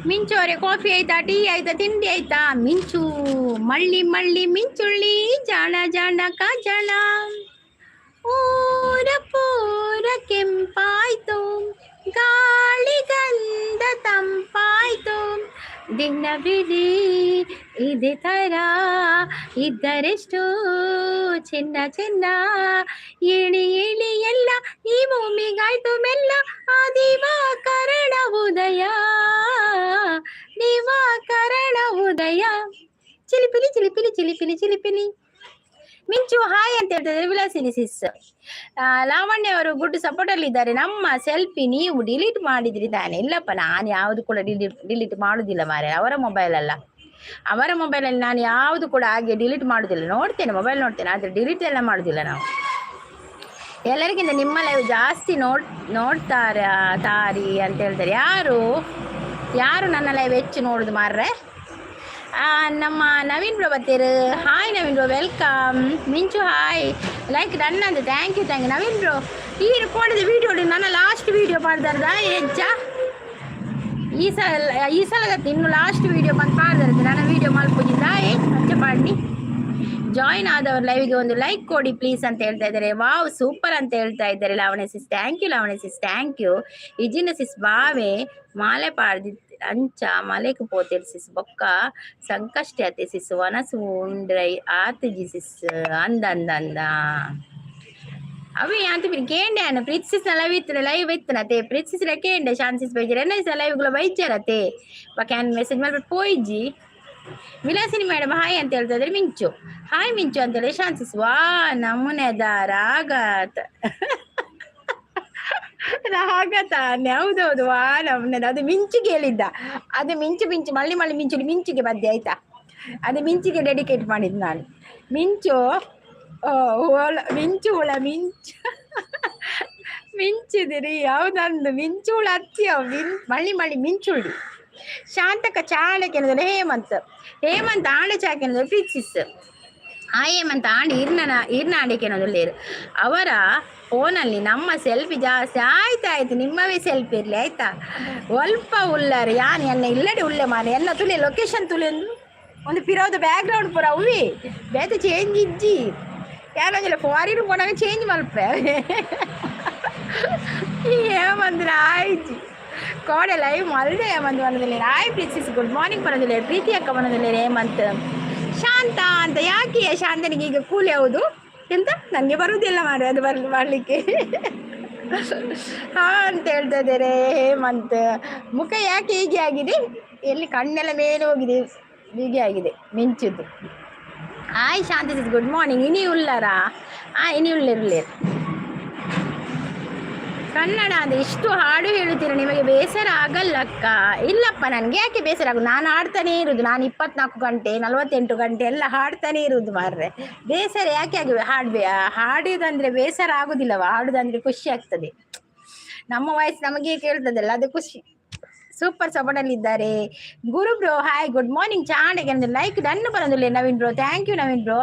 Minchu ಅವರೇ ಕಾಫಿ ಆಯ್ತಾ, ಟೀ ಆಯ್ತಾ, ತಿಂಡಿ ಆಯ್ತಾ? ಮಿಂಚು ಮಳ್ಳಿ ಮಿಂಚುಳ್ಳಿ ಜಾಣ ಕಾಜಣ ಊರ ಪೂರ ಕೆಂಪಾಯ್ತು, ಗಾಳಿ ಗಂಧ ತಂಪಾಯ್ತು, ದಿನವಿಡೀ ಇದೇ ತರ ಇದ್ದರೆಷ್ಟು ಚಿನ್ನ ಚಿನ್ನ, ಇಳಿ ಇಳಿ ಎಲ್ಲ ಈ ಭೂಮಿಗಾಯ್ತು ಮೆಲ್ಲ, ಆ ದಿವಾಕರಣ ಉದಯ, ದಿವಾಕರಣ ಉದಯ. ಚಿಲಿಪಿಲಿ ಚಿಲಿಪಿಲಿ ಚಿಲಿಪಿಲಿ ಚಿಲಿಪಿಲಿ. ಮಿಂಚು ಹಾಯ್ ಅಂತ ಹೇಳ್ತಿದ್ದಾರೆ ವಿಲಾಸಿನಿ ಸಿಸ್. ಲಾವಣ್ಯ ಅವರು ಗುಡ್ ಸಪೋರ್ಟ್ ಅಲ್ಲಿ ಇದ್ದಾರೆ. ನಮ್ಮ ಸೆಲ್ಫಿ ನೀವು ಡಿಲೀಟ್ ಮಾಡಿದ್ರಿ ತಾನೆ? ಇಲ್ಲಪ್ಪ, ನಾನು ಯಾವ್ದು ಕೂಡ ಡಿಲೀಟ್ ಮಾಡುದಿಲ್ಲ ಮಾರೆ. ಅವರ ಮೊಬೈಲ್ ಅಲ್ಲ, ಅವರ ಮೊಬೈಲಲ್ಲಿ ನಾನು ಯಾವುದು ಕೂಡ ಹಾಗೆ ಡಿಲೀಟ್ ಮಾಡುದಿಲ್ಲ. ನೋಡ್ತೇನೆ, ಮೊಬೈಲ್ ನೋಡ್ತೇನೆ, ಆದ್ರೆ ಡಿಲೀಟ್ ಎಲ್ಲ ಮಾಡುದಿಲ್ಲ ನಾವು. ಎಲ್ಲರಿಗಿಂತ ನಿಮ್ಮ ಲೈವ್ ಜಾಸ್ತಿ ನೋಡ್ತಾರಿ ಅಂತ ಹೇಳ್ತಾರೆ. ಯಾರು ನನ್ನ ಲೈವ್ ಹೆಚ್ಚು ನೋಡುದು ಮಾರ್ರೆ? ನಮ್ಮ ನವೀನ್ ಬ್ರೋ ಬತ್ತೀರು. Hi Naveen bro, welcome. Minchu hi, like done ಅಂತ. Thank you Naveen bro. ಈ ರೆಕಾರ್ಡಿದ ವಿಡಿಯೋ ನನ್ನ ಲಾಸ್ಟ್ ವಿಡಿಯೋ ಮಾಡ್ದಾರ್ದ ಹೆಜ್ಜ ಈ ಸಲಗತ್ತೆ ಇನ್ನು ಲಾಸ್ಟ್ ವಿಡಿಯೋ ಬಂದು ಮಾಡ್ದಾರದು. ನನ್ನ ವಿಡಿಯೋ ಮಲ್ಪೋದಿದ್ದ ಅಂಚೆ ಮಾಡಿ ಜಾಯಿನ್ ಆದವ್ರ ಲೈವ್ಗೆ ಒಂದು ಲೈಕ್ ಕೊಡಿ ಪ್ಲೀಸ್ ಅಂತ ಹೇಳ್ತಾ ಇದ್ದಾರೆ. ವಾವ್ ಸೂಪರ್ ಅಂತ ಹೇಳ್ತಾ ಇದ್ದಾರೆ Lavanya sis. Thank you Lavanya sis, thank you. ಇಜಿನ ಸಿಸ್ ಬಾವೆ ಮಾಲೆ ಪಾಡ್ದಿ ಅಂಚ ಮಲೆಗೆ ಪೋತೇರು ಸಿಸ್, ಬೊಕ್ಕ ಸಂಕಷ್ಟ ಅತ್ತೆ ಸಿಸ್, ವನಸು ಉಂಡ್ರೈ ಆತಜಿ ಸಿಸ್ ಅಂದ ಅವಿ ಅಂತ ಕೇಂಡೆ ಅನ್ನ ಪ್ರೀತಿಸಿಸ್ ಲೈವ್ ಇತ್ತನತೆ ಪ್ರೀತಿಸಿರ ಕೇಂಡೆ ಶಾಂತಿಸ್ ಬೈಜರ್ ಎನ್ನ ಲೈವ್ಗಳ ಬೈಜರತೆ ಕ್ಯಾನ್ ಮೆಸೇಜ್ ಮಾಡ್ಬಿಟ್ಟು ಪೋಯ್ಜಿ. ವಿಲಾಸಿನಿ ಮೇಡಮ್ ಹಾಯ್ ಅಂತ ಹೇಳ್ತಾ ಇದ್ರೆ. ಮಿಂಚು ಹಾಯ್ ಮಿಂಚು ಅಂತೇಳಿ ಶಾಂತಿಸ್. ವಾ ನಮ್ಮನೆದ ರಾಗತ ಹೌದೌದು, ವಾ ನಮ್ಮನೆದ. ಅದು ಮಿಂಚಿಗೆ ಹೇಳಿದ್ದ, ಅದು ಮಿಂಚು ಮಳ್ಳಿ ಮಿಂಚಿಗೆ ಬದ್ದೆ ಆಯ್ತಾ. ಅದು ಮಿಂಚಿಗೆ ಡೆಡಿಕೇಟ್ ಮಾಡಿದ್ದು ನಾನು. ಮಿಂಚು ಹುಳ ಮಿಂಚಿದಿರಿ ಯಾವ್ದಂದು ಮಿಂಚುಳ ಹತ್ತಿ ಮಳ್ಳಿ ಮಿಂಚುಳ್ಳಿ. ಶಾಂತಕ ಚಾಳಕ್ಕೆ ಅನ್ನೋದು ಹೇಮಂತ್ ಆಂಡೆ ಚಾಕೆ ಅನ್ನೋದು ಪ್ರೀತಿಸ್. ಆ ಹೇಮಂತ್ ಆಂಡೆ ಇರ್ನಾಡಿಕೆ ಅನ್ನೋದು ಅವರ ಫೋನಲ್ಲಿ ನಮ್ಮ ಸೆಲ್ಫಿ ಜಾಸ್ತಿ ಆಯ್ತು. ನಿಮ್ಮವೇ ಸೆಲ್ಫಿ ಇರಲಿ ಆಯ್ತಾ. ಸ್ವಲ್ಪ ಉಳ್ಳಾರೆ ಯಾನು ಎನ್ನ ಇಲ್ಲಡೆ ಉಳ್ಳೆ ಮಾರೆ ಎನ್ನ ತುಳಿ ಲೊಕೇಶನ್ ತುಳಿ ಒಂದು ಪಿರೋದು ಬ್ಯಾಕ್ ಗ್ರೌಂಡ್ ಪೂರ ಉವಿ ಬೇತೆ ಚೇಂಜ್ ಇಜ್ಜಿ ಯಾರಂಗಿಲ್ಲ ಫಾರಿನ್ ಕೊಡಾಗ ಚೇಂಜ್ ಮಲ್ಪೆ ಏಮಂದ್ರೆ ಆಯ್ಜಿ ಕೋಡೆ ಲೈವ್ ಮಲ್ದೆ ಏಮಂತ್ ಬನ್ನದಿಲ್ಲ. ಆಯ್ ಪ್ರೀತಿಸ್ ಗುಡ್ ಮಾರ್ನಿಂಗ್ ಬರೋದಿಲ್ಲ. ಪ್ರೀತಿ ಅಕ್ಕ ಬನ್ನೋದಿಲ್ಲ ಹೇಮಂತ್. ಶಾಂತ ಅಂತ ಯಾಕೆ ಶಾಂತನಿಗೆ ಈಗ ಕೂಲಿ ಯಾವುದು ಎಂತ ನನಗೆ ಬರುವುದಿಲ್ಲ ಮಾರೆ ಅದು ಮಾಡಲಿಕ್ಕೆ ಹಾ ಅಂತ ಹೇಳ್ತಾ ಇದ್ದಾರೆ ಹೇಮಂತ್. ಮುಖ ಯಾಕೆ ಹೀಗೆ ಆಗಿದೆ, ಎಲ್ಲಿ ಕಣ್ಣೆಲ್ಲ ಮೇಲೆ ಹೋಗಿದೆ, ಹೀಗೆ ಆಗಿದೆ ಮಿಂಚಿದ್ದು. ಹಾಯ್ ಶಾಂತಿ ಗುಡ್ ಮಾರ್ನಿಂಗ್. ಇನಿ ಉಳ್ಳಾರಾ? ಇನಿ ಉಳ್ಳೇರು. ಕನ್ನಡ ಅಂದರೆ ಇಷ್ಟು ಹಾಡು ಹೇಳುತ್ತೀರ, ನಿಮಗೆ ಬೇಸರ ಆಗಲ್ಲಕ್ಕ? ಇಲ್ಲಪ್ಪ, ನನಗೆ ಯಾಕೆ ಬೇಸರ ಆಗೋದು, ನಾನು ಹಾಡ್ತಾನೇ ಇರೋದು. ನಾನು 24 ಗಂಟೆ 48 ಗಂಟೆ ಎಲ್ಲ ಹಾಡ್ತಾನೇ ಇರೋದು ಮಾರ್ರೆ. ಬೇಸರ ಯಾಕೆ ಆಗಿ ಹಾಡೋದಂದರೆ ಬೇಸರ ಆಗೋದಿಲ್ಲವ, ಹಾಡೋದಂದರೆ ಖುಷಿ ಆಗ್ತದೆ. ನಮ್ಮ ವಾಯ್ಸ್ ನಮಗೆ ಕೇಳ್ತದಲ್ಲ, ಅದು ಖುಷಿ. ಸೂಪರ್ ಸಪೋರ್ಟಲ್ಲಿ ಇದ್ದಾರೆ Guru bro. Hi good morning. ಚಾಂಡೆಗೆ ಲೈಕ್ ಡನ್ನು ಬರೋದಿಲ್ಲ Naveen bro. Thank you Naveen bro.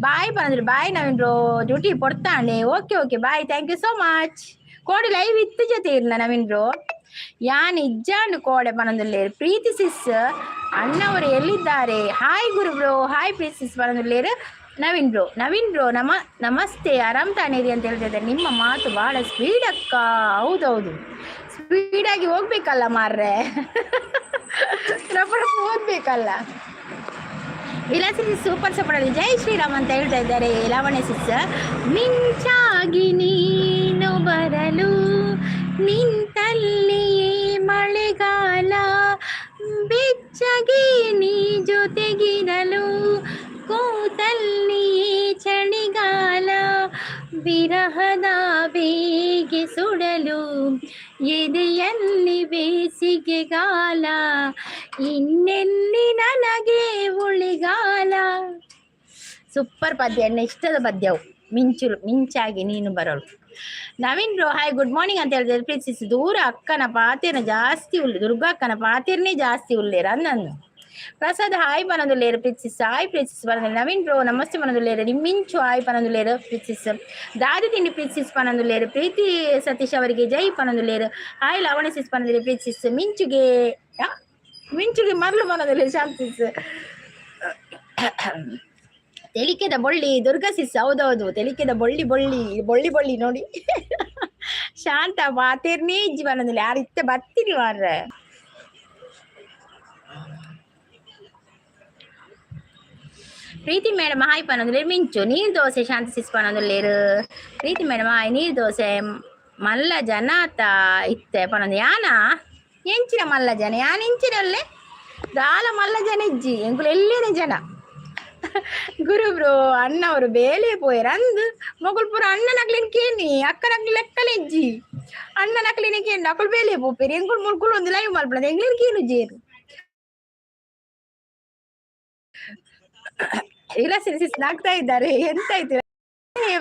Bye ಬರೋದಿಲ್ಲ. ಬಾಯ್ ನವೀನ್ ಬ್ರೋ, ಡ್ಯೂಟಿ ಪೊಡ್ತಾಂಡೆ. Okay bye, thank you so much. ಕೋಡೆ ಲೈವ್ ಇತ್ತು ಜೊತೆ ಇರ್ಲ ನವೀನ್ ಬ್ರೋ. ಯಾನ್ ಇಜ್ಜಾಂಡು ಕೋಡೆ ಬರೋದಿಲ್ಲೇರು. ಪ್ರೀತಿ ಸಿಸ್ ಅಣ್ಣವರು ಎಲ್ಲಿದ್ದಾರೆ? ಹಾಯ್ ಗುರು ಬ್ರೋ. ಹಾಯ್ ಪ್ರೀತಿ ಸಿಸ್ ಬರೋದಿಲ್ಲೇರು. ನವೀನ್ ಬ್ರೋ ನಮಸ್ತೆ, ಆರಾಮ್ ತಾನೇರಿ ಅಂತ ಹೇಳ್ತಿದ್ದಾರೆ. ನಿಮ್ಮ ಮಾತು ಭಾಳ ಸ್ಪೀಡ್ ಅಕ್ಕ. ಹೌದೌದು, ಸ್ಪೀಡಾಗಿ ಹೋಗ್ಬೇಕಲ್ಲ ಮಾರ್ರೆ, ರಫ ಓದ್ಬೇಕಲ್ಲ. Vilasini super support. ಜೈ ಶ್ರೀರಾಮ್ ಅಂತ ಹೇಳ್ತಾ ಇದ್ದಾರೆ ಲಾವಣ್ಯ ಸಿಸ್. ಮಿಂಚಾಗಿ ನೀನು ಬರಲು ನಿಂತಲ್ಲಿ ಮಳೆಗಾಲ, ಬೆಚ್ಚಗೆ ನೀ ಜೊತೆಗಿರಲು ಕೂತಲ್ಲಿ ಚಳಿಗಾಲ, ವಿರಹದ ಬೇಗೆ ಸುಡಲು ಎದೆಯಲ್ಲಿ ಬೇಸಿಗೆಗಾಲ, ಇನ್ನೆಲ್ಲಿ ನನಗೆ ಉಳಿಗಾಲ. ಸೂಪರ್ ಪದ್ಯ, ಎನ್ನ ಇಷ್ಟದ ಪದ್ಯವು. ಮಿಂಚಾಗಿ ನೀನು ಬರೋಳು. Naveen bro hi good morning ಅಂತ ಹೇಳಿದ್ರೆ ಪ್ರೀತಿಸಿ. ದೂರ ಅಕ್ಕನ ಪಾತಿರ್ನ ಜಾಸ್ತಿ ಉಳ್ಳಿ, ದುರ್ಗಾ ಅಕ್ಕನ ಪಾತಿರ್ನೇ ಜಾಸ್ತಿ ಉಳ್ಳೇರ ಅನ್ನನ್ನು. Prasad hi ಬನ್ನದುಲ್ಲೇರು ಪ್ರೀತಿಸ್. Hi ಪ್ರೀತಿಸ್ ಬನ್ನದು. Naveen bro ನಮಸ್ತೆ ಬನ್ನದುಲ್ಲೇರು. ನಿಮ್ಮಿಂಚು ಹಾಯ್ ಪನ್ನದುಲ್ಲೇರು ಪ್ರೀತಿಸ್. ದಾದಿ ತಿಂಡಿ ಪ್ರೀತಿಸ್ ಪನ್ನದುಲ್ಲೇರು. ಪ್ರೀತಿ ಸತೀಶ್ ಅವರಿಗೆ ಜೈ ಪನ್ನದುಲ್ಲೇರು. ಹಾಯ್ ಲಾವಣ್ಯ ಸಿಸ್ ಪನ್ನದುಲ್ಲೇರು ಪ್ರೀತಿಸ್. ಮಿಂಚುಗೆ ಮರಳು ಬನ್ನದುಲ್ಲೇರು ಶಾಂತಿಸ್. ತೆಲಿಕೆದ ಬೊಳ್ಳಿ ದುರ್ಗಾ ಸಿಸ್. ಹೌದೌದು, ತೆಲಿಕೆದ ಬೊಳ್ಳಿ ನೋಡಿ. ಶಾಂತ ಮಾತೇರ್ನೇ ಇಜ್ಜಿ ಬನ್ನದಿಲ್ಲ. ಯಾರು ಇತ್ತೆ ಬರ್ತೀರಿ ಮಾರ್ರೆ. ಪ್ರೀತಿ ಮೇಡಮ್ ಹಾಯ್ ಪನ್ನೊಂದುಲ್ಲೇರು ಮಿಂಚು ನೀರು ದೋಸೆ ಶಾಂತಿ ಸಿಸ್ ಪನ್ನೊಂದುಲ್ಲೇರು ಪ್ರೀತಿ ಮೇಡಮ್ ಹಾಯ್ ನೀರು ದೋಸೆ ಮಲ್ಲ ಜನ ಆತ ಇತ್ತೆ ಪನ್ನೊಂದು ಯಾನ ಎಂಚಿನ ಮಲ್ಲ ಜನ ಯಾನ ಎಂಚಿನಲ್ಲೇ ದಾಲ ಮಲ್ಲ ಜನ ಇಜ್ಜಿ ಎಂಕುಲು ಎಲ್ಲಿನ ಜನ ಗುರು ಬ್ರೋ ಅಣ್ಣ ಅವರು ಬೇಲೆ ಪೋಯರ್ ಅಂದ್ ಮೊಗಲ್ ಪುರ ಅಣ್ಣ ನಕ್ಲಿನ ಕೇನಿ ಅಕ್ಕ ನಕ್ಲಿ ಲೆಕ್ಕಲೆ ಇಜ್ಜಿ ಅಣ್ಣ ನಕ್ಲಿನ ಕೇನಿ ನಕುಲು ಬೇಲೆ ಪೋಪೇರಿ ಎಂಕುಲು ಮುಲ್ಕುಲು ಒಂದು ಲೈವ್ ಮಲ್ಪಡ ಎಂಗ್ಲಿನ ಕೇನು ಜೇರು ಇಲ್ಲ ಸಿಸ್ ನಾಗ್ತಾ ಇದ್ದಾರೆ ಎಂತ ಆಯ್ತು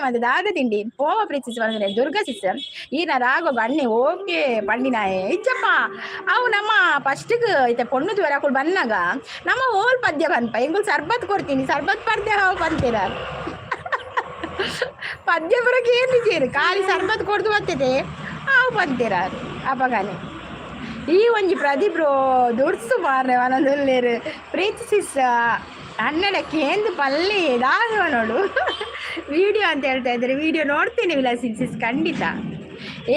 ಮತ್ತೆ ದಾದ ತಿಂಡಿ ಪೋವ ಪ್ರೀತಿಸಿ ಬಂದ್ರೆ ದುರ್ಗಾ ಸಿಸ್ ಈನ ರಾಘವ ಬನ್ನಿ ಓಕೆ ಬಂಡಿನಾಯೆ ಇಚ್ಚಪ್ಪ ಅವು ನಮ್ಮ ಫಸ್ಟ್ಗೆ ಐತೆ ಪೊಣ್ಣದು ವರಕುಳು ಬಂದಾಗ ನಮ್ಮ ಓಲ್ ಪದ್ಯ ಬಂತ ಎಂಗುಲ್ ಸರ್ಬತ್ ಕೊಡ್ತೀನಿ ಸರ್ಬತ್ ಪದ್ಯ ಹಾವು ಬಂತೀರ ಪದ್ಯ ಬರಕ್ಕೆ ಏನು ಸೇರು ಖಾಲಿ ಸರ್ಬತ್ ಕೊಡ್ದು ಬರ್ತೈತೆ ಹಾವು ಬಂತೀರ ಅಪಗಾನೆ ಈ ಒಂಜಿ ಪ್ರದೀಪ್ರು ದುಡ್ಸು ಮಾರ್ರೆ ಒಂದೊಂದು ಪ್ರೀತಿಸಿಸ್ ಅಣ್ಣನ ಕೇಂದು ಪಲ್ಲಿ ದಾಸವನೋಳು ವಿಡಿಯೋ ಅಂತ ಹೇಳ್ತಾ ಇದ್ದಾರೆ ವಿಡಿಯೋ ನೋಡ್ತೀನಿ ವಿಲಾಸಿಸ್ ಖಂಡಿತ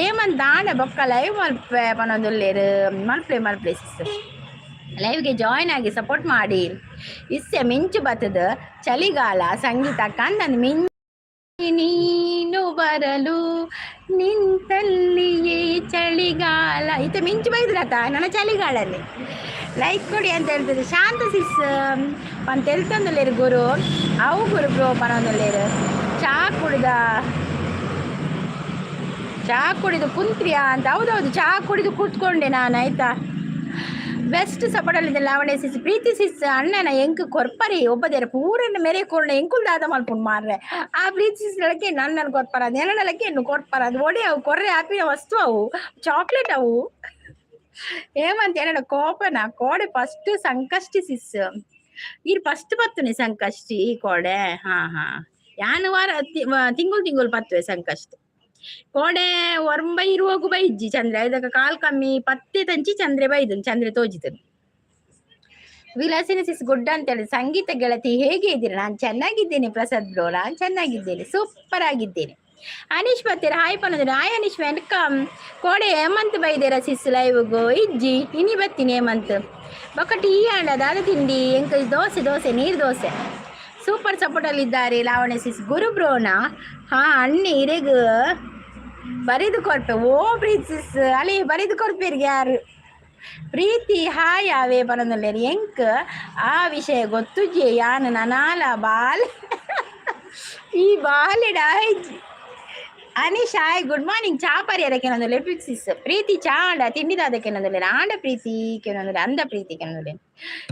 ಏಮಂತ ಆಂಡ ಬೊಕ್ಕ ಲೈವ್ ಮಲ್ಪೆ ಪನ್ನೊಂದುಲ್ಲೇರು ಮಲ್ಪೆ ಸಿಸ್ ಲೈವ್ಗೆ ಜಾಯ್ನ್ ಆಗಿ ಸಪೋರ್ಟ್ ಮಾಡಿ ಇಸ್ಸೆ ಮಿಂಚು ಬತ್ತದ ಚಳಿಗಾಲ ಸಂಗೀತ ಕಂದನ್ ಮಿಂಚು ನೀನು ಬರಲು ನಿಂತಲ್ಲಿಯೇ ಚಳಿಗಾಲ ಇತ್ತ ಮಿಂಚು ಬೈದ್ರತ ನನ್ನ ಚಳಿಗಾಲಲ್ಲಿ ಲೈಕ್ ಕೊಡಿ ಅಂತ ಹೇಳ್ತಿದ್ರು ಶಾಂತ ಸಿಸ್ ಅಂತ ಹೇಳ್ತಂದಲ್ಲೇರು ಗುರು ಅವು ಗುರು ಬ್ರೋ ಪನ್ನೊಂದುಲ್ಲೇರು ಚಾ ಕುಡಿದು ಕುಂತ್ರಿಯಾ ಅಂತ ಹೌದೌದು ಚಾ ಕುಡಿದು ಕೂತ್ಕೊಂಡೆ ನಾನು ಆಯ್ತಾ ಬೆಸ್ಟ್ ಸಪೋರ್ಟಲ್ಲಿದ್ದ ಲಾವಣೆ ಸಿಸ್ ಪ್ರೀತಿ ಸಿಸ್ ಅಣ್ಣನ ಎಂಕು ಕೊರ್ಪರಿ ಒಬ್ಬದೇರ ಪೂರನ್ನ ಮೇರೆ ಕೊಂಡ ಎಂಕುಲ್ ದಾದ ಮಲ್ಪುಂಡು ಮಾರ್ರೆ ಆ ಪ್ರೀತಿ ಸಿಸ್ ನೆಲಕ್ಕೆ ನನ್ನ ಕೊರ್ಪರ ಅದು ನೆಲಕ್ಕೆ ಎನ್ನು ಕೊರ್ಪರ ಅದು ಒಡೆ ಅವು ಕೊರ್ರೆ ಹ್ಯಾಪಿನ ವಸ್ತು ಅವು ಚಾಕ್ಲೇಟ್ ಅವು ఏమంత ఏనా కోపన కోಡೆ ఫస్ట్ సంకష్టి సిస్ ఈరు ఫస్ట్ పత్తుని సంకష్టి కోಡೆ ಹಾ ಯಾನು ವಾರ ತಿಂಗುಳು ಪತ್ತುವೆ ಸಂಕಷ್ಟಿ ಕೋಡೆ ಒರಂಬೈ ಇರುವಾಗು ಬೈಜ್ಜಿ ಚಂದ್ರ ಇದಕ್ಕ ಕಾಲ್ ಕಮ್ಮಿ ಪತ್ತೆ ತಂಚಿ ಚಂದ್ರೆ ಬೈದನು ಚಂದ್ರೆ ತೋಜಿತನು ವಿಲಾಸಿನ ಸಿಸ್ ಗುಡ್ಡ ಅಂತ ಹೇಳಿ ಸಂಗೀತ ಗೆಳತಿ ಹೇಗೆ ಇದ್ದೀರಿ ನಾನು ಚೆನ್ನಾಗಿದ್ದೇನೆ ಪ್ರಸಾದ್ ಬ್ರೋ ನಾನು ಚೆನ್ನಾಗಿದ್ದೇನೆ ಸೂಪರ್ ಆಗಿದ್ದೇನೆ ಅನೀಶ್ ಬರ್ತೀರ ಹಾಯ್ ಪನ್ನೋದಿರ ಹಾಯ್ ಅನೀಶ್ ವೆಲ್ಕಮ್ ಕೋಡೆ ಹೇಮಂತ್ ಬೈದೇರ ಸಿಸ್ ಲೈವ್ಗು ಇಜ್ಜಿ ಇನಿ ಬರ್ತೀನಿ ಹೇಮಂತ್ ಬೊಕ್ಕ ಟೀ ಆಂಡ ದಾದ ತಿಂಡಿ ಎಂಕ ದೋಸೆ ನೀರು ದೋಸೆ ಸೂಪರ್ ಸಪೋರ್ಟಲ್ಲಿದ್ದಾರೆ ಲಾವಣೆ ಸಿಸ್ ಗುರು ಬ್ರೋನ ಹಾ ಅಣ್ಣಿ ಇರೆಗ್ ಬರಿದು ಕೊರ್ಪೆ ಓ ಪ್ರೀತಿ ಸಿಸ್ ಅಲ್ಲಿ ಬರಿದು ಕೊರ್ಪೇರಿಗೆ ಯಾರು ಪ್ರೀತಿ ಹಾಯ್ ಅವೇ ಪನ್ನೊಂದುಲ್ಲೇರು ಎಂಕ್ ಆ ವಿಷಯ ಗೊತ್ತುಜಿ ಯಾನು ನನಾಲ ಬಾಲ್ ಈ ಬಾಲೆಡ ಆಯ್ಜಿ ಅನೀಶ್ ಹಾಯ್ ಗುಡ್ ಮಾರ್ನಿಂಗ್ ಚಾ ಪರಿಯರಕ್ಕೆ ನಂದು ಲೆಪಿಕ್ಸಿಸ್ ಪ್ರೀತಿ ಚಾ ಆಂಡ ತಿಂಡಿದಾದಕ್ಕೆ ನಂದು ಆಂಡ ಪ್ರೀತಿ ಕೆನೊಂದು ಅಂದ ಪ್ರೀತಿ ಕೆನೊಂದು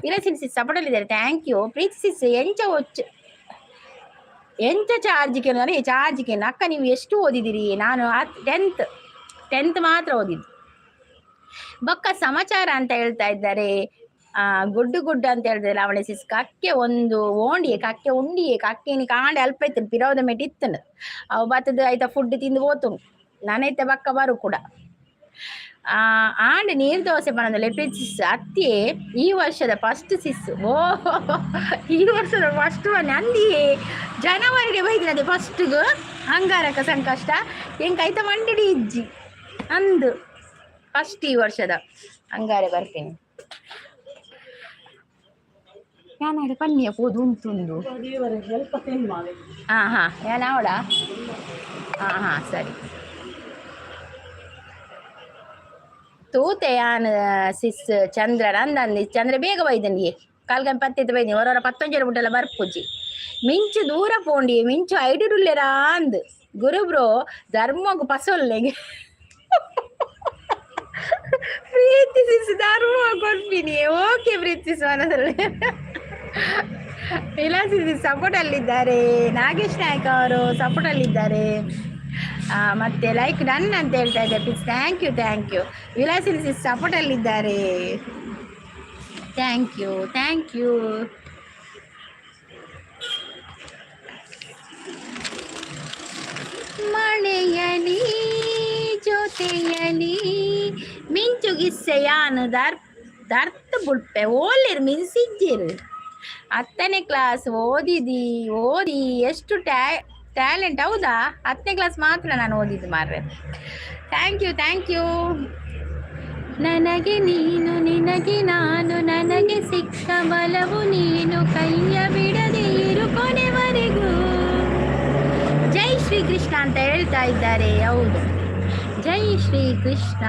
ಇರಸಿನ್ ಸಿಸ್ ಸಪೋರ್ಟಲ್ಲಿದ್ದಾರೆ ಥ್ಯಾಂಕ್ ಯು ಪ್ರೀತಿ ಸಿಸ್ ಎಂಚ ಚಾರ್ಜಿಗೆ ಚಾರ್ಜಿಗೆ ಅಕ್ಕ ನೀವು ಎಷ್ಟು ಓದಿದಿರಿ ನಾನು 10th ಮಾತ್ರ ಓದಿದ್ದು ಬೊಕ್ಕ ಸಮಾಚಾರ ಅಂತ ಹೇಳ್ತಾ ಇದ್ದಾರೆ ಗುಡ್ಡು ಅಂತ ಹೇಳಿದ್ರೆ ಲಾವಣೆ ಸಿಸ್ ಕಕ್ಕೆ ಒಂದು ಓಂಡಿಯೆ ಕಕ್ಕೆ ಉಂಡಿಯೆ ಕಕ್ಕೆನಿ ಕಾಂಡೆ ಅಲ್ಪ ಇತ್ತನು ಪಿರೋದ ಮೇಟ್ ಇತ್ತನು ಅವು ಬತ್ತದ ಆಯ್ತಾ ಫುಡ್ ತಿಂದು ಓತುನು ನಾನೈತೆ ಬಕ್ಕ ಬರು ಕೂಡ ಆಂಡ್ ನೀರು ದೋಸೆ ಪನ್ನೊಂದುಲ್ಲೇರು ಪ್ರೀತಿ ಸಿಸ್ ಅತ್ತೆ ಈ ವರ್ಷದ ಫಸ್ಟ್ ಸಿಸ್ ಓ ಈ ವರ್ಷದ ಫಸ್ಟ್ ನಂದಿಯೇ ಜನವರಿಗೆ ಬೈದಿನದೆ ಫಸ್ಟ್ಗು ಅಂಗಾರಕ ಸಂಕಷ್ಟ ಎಂಕ ಆಯ್ತಾ ಮಂಡಿಡಿ ಇಜ್ಜಿ ಅಂದು ಫಸ್ಟ್ ಈ ವರ್ಷದ ಅಂಗಾರೆ ಬರ್ತೀನಿ ಯಾನಾಡ ಪನ್ನಿಯ ಪೋದು ಉಂಟುಂದು ಹಾ ಯಾನವಡ ಹಾ ಸರಿ ತೂತೆ ಯಾನ್ ಸಿಸ್ ಚಂದ್ರ ನಂದಂದಿ ಚಂದ್ರ ಬೇಗ ಬೈದನಿಯೇ ಕಾಲ್ಗಂಪಿ ಪತ್ತೆ ಬೈದನಿ ಹೊರ 11 ಬಿಟ್ಟೆಲ್ಲ ಬರ್ಪುಜಿ ಮಿಂಚು ದೂರ ಪೋಂಡಿ ಮಿಂಚು ಐಡುಲ್ಲೆರಾ ಅಂದ್ ಗುರು ಬ್ರೋ ಧರ್ಮಗು ಪಸೊಲ್ಲೆಗೆ ಪ್ರೀತಿಸಿಸ್ ಧರ್ಮ ಕೊಡ್ತೀನಿ ಓಕೆ ಪ್ರೀತಿಸು ಅನ್ನೋದ್ರಲ್ಲಿ ವಿಲಾಸಿಸಿ ಸಪೋರ್ಟಲ್ಲಿದ್ದಾರೆ ನಾಗೇಶ್ ನಾಯಕ್ ಅವರು ಸಪೋರ್ಟಲ್ಲಿದ್ದಾರೆ ಮತ್ತೆ ಲೈಕ್ ಡನ್ ಅಂತ ಹೇಳ್ತಾ ಇದ್ದಾರೆ ಪ್ಲೀಸ್ ಥ್ಯಾಂಕ್ ಯು ವಿಲಾಸಿಸಿ ಸಪೋರ್ಟಲ್ಲಿದ್ದಾರೆ ಥ್ಯಾಂಕ್ ಯು ಮಳೆಯಲಿ ಜೊತೆಯಲಿ ಮಿಂಚುಗಿಸ್ಸೆಯಾನು ದರ್ತ ಬುಡ್ಪೆ ಓಲಿರ್ ಮಿನ್ಸಿಜ್ಜಿರು 10ನೇ ಕ್ಲಾಸ್ ಓದಿ ಎಷ್ಟು ಟ್ಯಾಲೆಂಟ್ ಹೌದಾ 10ನೇ ಕ್ಲಾಸ್ ಮಾತ್ರ ನಾನು ಓದಿದ್ದು ಮಾರ್ರೆ ಥ್ಯಾಂಕ್ ಯು ನನಗೆ ನೀನು ನಿನಗೆ ನಾನು ನನಗೆ ಸಿಕ್ಕ ಬಲವು ನೀನು ಕೈಯ ಬಿಡದೆ ಇರು ಕೃಷ್ಣ ಅಂತ ಹೇಳ್ತಾ ಇದ್ದಾರೆ. ಹೌದು, ಜೈ ಶ್ರೀ ಕೃಷ್ಣ.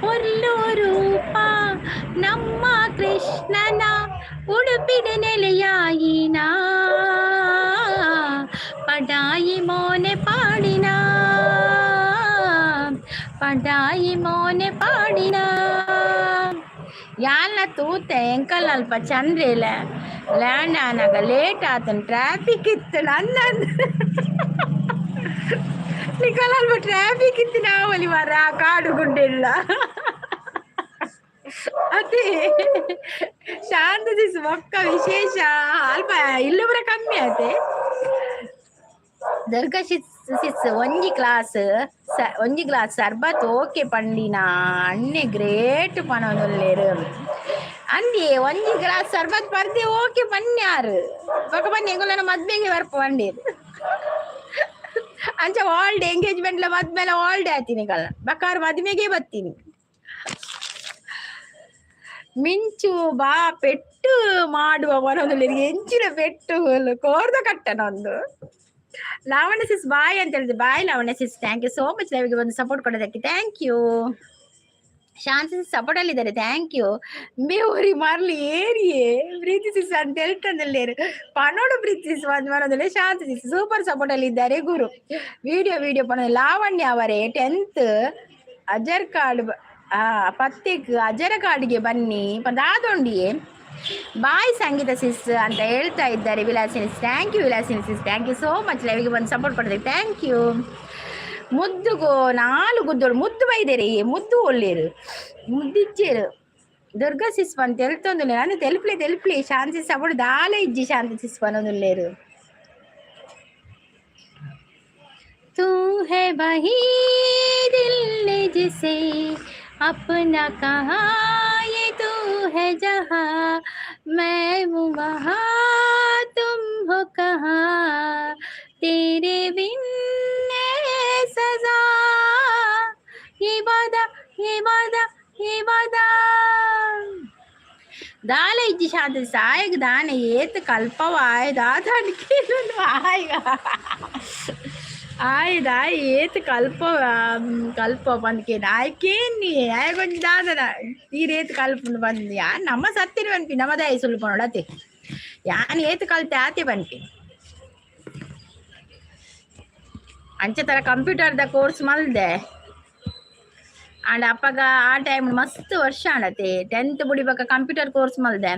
ಒಲ್ಲು ರೂಪ ನಮ್ಮ ಕೃಷ್ಣನ ಉಡುಪಿನ ನೆಲೆಯಾಯಿನ, ಪಡಾಯಿ ಮೋನೆ ಪಾಡಿನ, ಪಡಾಯಿ ಮೋನೆ ಪಾಡಿನ. ಯಾಲ್ನ ತೂತೆ ಎಂಕಲ್ ಅಲ್ಪ ಚಂದ್ರೇಲ ಲ್ಯಾಂಡ್ ಆನಾಗ ಲೇಟ್ ಆತನ, ಟ್ರಾಫಿಕ್ ಇತ್ತು. ನನ್ನ ನಿಕಲ್ ಅಲ್ಪ ಟ್ರಾಫಿಕ್ ಇತ್ತು ನಾವಲ್ಲಿ ಮರ ಕಾಡು ಗುಡ್ಡೆಲ್ಲ. ಅದೇ ಶಾಂತದಿಸ್ ಒಕ್ಕ ವಿಶೇಷ ಅಲ್ಪ ಇಲ್ಲವರ ಕಮ್ಮಿ ಆತೆ. ದರ್ಗಾ ಸಿಸ್ ಒಂಜಿ ಗ್ಲಾಸ್ ಸರ್ಬತ್ ಓಕೆ ಪಂಡಿನ ಅಣ್ಣೆ ಗ್ರೇಟ್ ಪನೊಂದುಲ್ಲೇರು ಅಂದಿ. ಒಂಜಿ ಗ್ಲಾಸ್ ಸರ್ಬತ್ ಬರ್ದೆ ಓಕೆ ಪನ್ಯಾರು ಬೊಕ ಬನ್ನಿ ಎಂಗುಲನ ಮದ್ವೆಗೆ ಬರ್ಪ ಪಂಡೇರು ಅಂಚ ಆಲ್ ಡೇ ಎಂಗೇಜ್ಮೆಂಟ್ಲ ಮದ್ಮೇಲೆ ಆಲ್ ಡೇ ಆತೀನಿ ಕಲ್ಲ ಬಕಾರ ಮದ್ವೆಗೆ ಬತ್ತೀನಿ. ಮಿಂಚು ಬಾ ಪೆಟ್ಟು ಮಾಡುವ ಮನೊಂದು ಹೆಂಚಿನ ಪೆಟ್ಟು ಕೋರ್ದ ಕಟ್ಟನೊಂದು. ಲಾವಣ್ಯ ಸಿಸ್ ಬಾಯ್ ಅಂತ ಹೇಳಿದ್ರೆ bye Lavanya sis. Thank you so much ಲೈವ್ಗೆ ಒಂದು ಸಪೋರ್ಟ್ ಕೊಡೋದಕ್ಕೆ. Thank you. Shanti sis support ಅಲ್ಲಿ ಇದ್ದಾರೆ. Thank you. ಬೇವರಿ ಮಾರ್ಲಿ ಏರಿಯೇ ಪ್ರೀತಿ ಸಿಸ್ ಅಂತ ಹೇಳ್ತಂದಲ್ಲೇರು ಪನೋಡು ಪ್ರೀತಿ ಸಿಸ್ ಒಂದು ಮನೋದಲ್ಲಿ ಶಾಂತಿ ಸಿಸ್ ಸೂಪರ್ ಸಪೋರ್ಟ್ ಅಲ್ಲಿ ಇದ್ದಾರೆ. ಗುರು ವಿಡಿಯೋ ಪನ ಲಾವಣ್ಯ ಅವರೇ 10th ಅಜರ್ ಕಾರ್ಡ್ ಪತ್ತೆಕ್ ಅಜರ ಕಾರ್ಡ್ಗೆ ಬನ್ನಿ ಪದಾದೊಂಡಿಯೇ ಬಾಯ್ ಸಂಗೀತ ಸಿಸ್ ಅಂತ ಹೇಳ್ತಾ ಇದ್ದಾರೆ Vilasini. Thank you Vilasini sis. Thank you so much ಲೈವ್ಗೆ ಬಂದು ಸಪೋರ್ಟ್ ಕೊಡ್ತೀವಿ. Thank you. ಮುದ್ದುಗೋ 4 ಗುದ್ದೋಳು ಮುದ್ದು ಬೈದೇರಿ ಮುದ್ದು ಒಳ್ಳೇರು ಮುದ್ದಿಚ್ಚೇರು ದುರ್ಗಾ ಸಿಸ್ ಅಂತ ಹೇಳ್ತೊಂದು ನಾನು ತೆಲುಪ್ಲಿ ಶಾಂತಿ ಸಪೋರ್ಟ್ ದಾಲ ಇಜ್ಜಿ ಶಾಂತಿ ಸಿಸ್ ಪನೊಂದುಲ್ಲೇರು. तू है वही दिल ने जिसे अपना कहा, ये तू है जहाँ मैं हूँ वहाँ तुम हो कहाँ, तेरे बिन सजा ये वादा दाल इज्जी शांति सायक दान येत कल्पवाय दादानिके आयगा ಆಯ್ದ ಏತ್ ಕಲ್ಪ ಬಂದ್ಕೆ ಆಯ್ಕೇನಿ ಆಯ್ ಕೊಂಚ ದಾದನ ತೀರೇತ್ ಕಲ್ಪ ಬಂದ್ ಯಾನ್ ನಮ್ಮ ಸತ್ತಿನ ಬನ್ಪಿ ನಮ್ಮದಾಯ ಸುಲ್ಪನೊಡತೆ ಯಾನ್ ಏತ್ ಕಲ್ತೆ ಆತೆ ಬನ್ಪಿ ಅಂಚೆ ತರ ಕಂಪ್ಯೂಟರ್ದ ಕೋರ್ಸ್ ಮಲ್ದೆ ಅಂಡ್ ಅಪ್ಪಗ ಆ ಟೈಮ್ ಮಸ್ತ್ ವರ್ಷ ಆಡತೆ 10th ಬುಡಿಬಕ ಕಂಪ್ಯೂಟರ್ ಕೋರ್ಸ್ ಮಲ್ದೆ.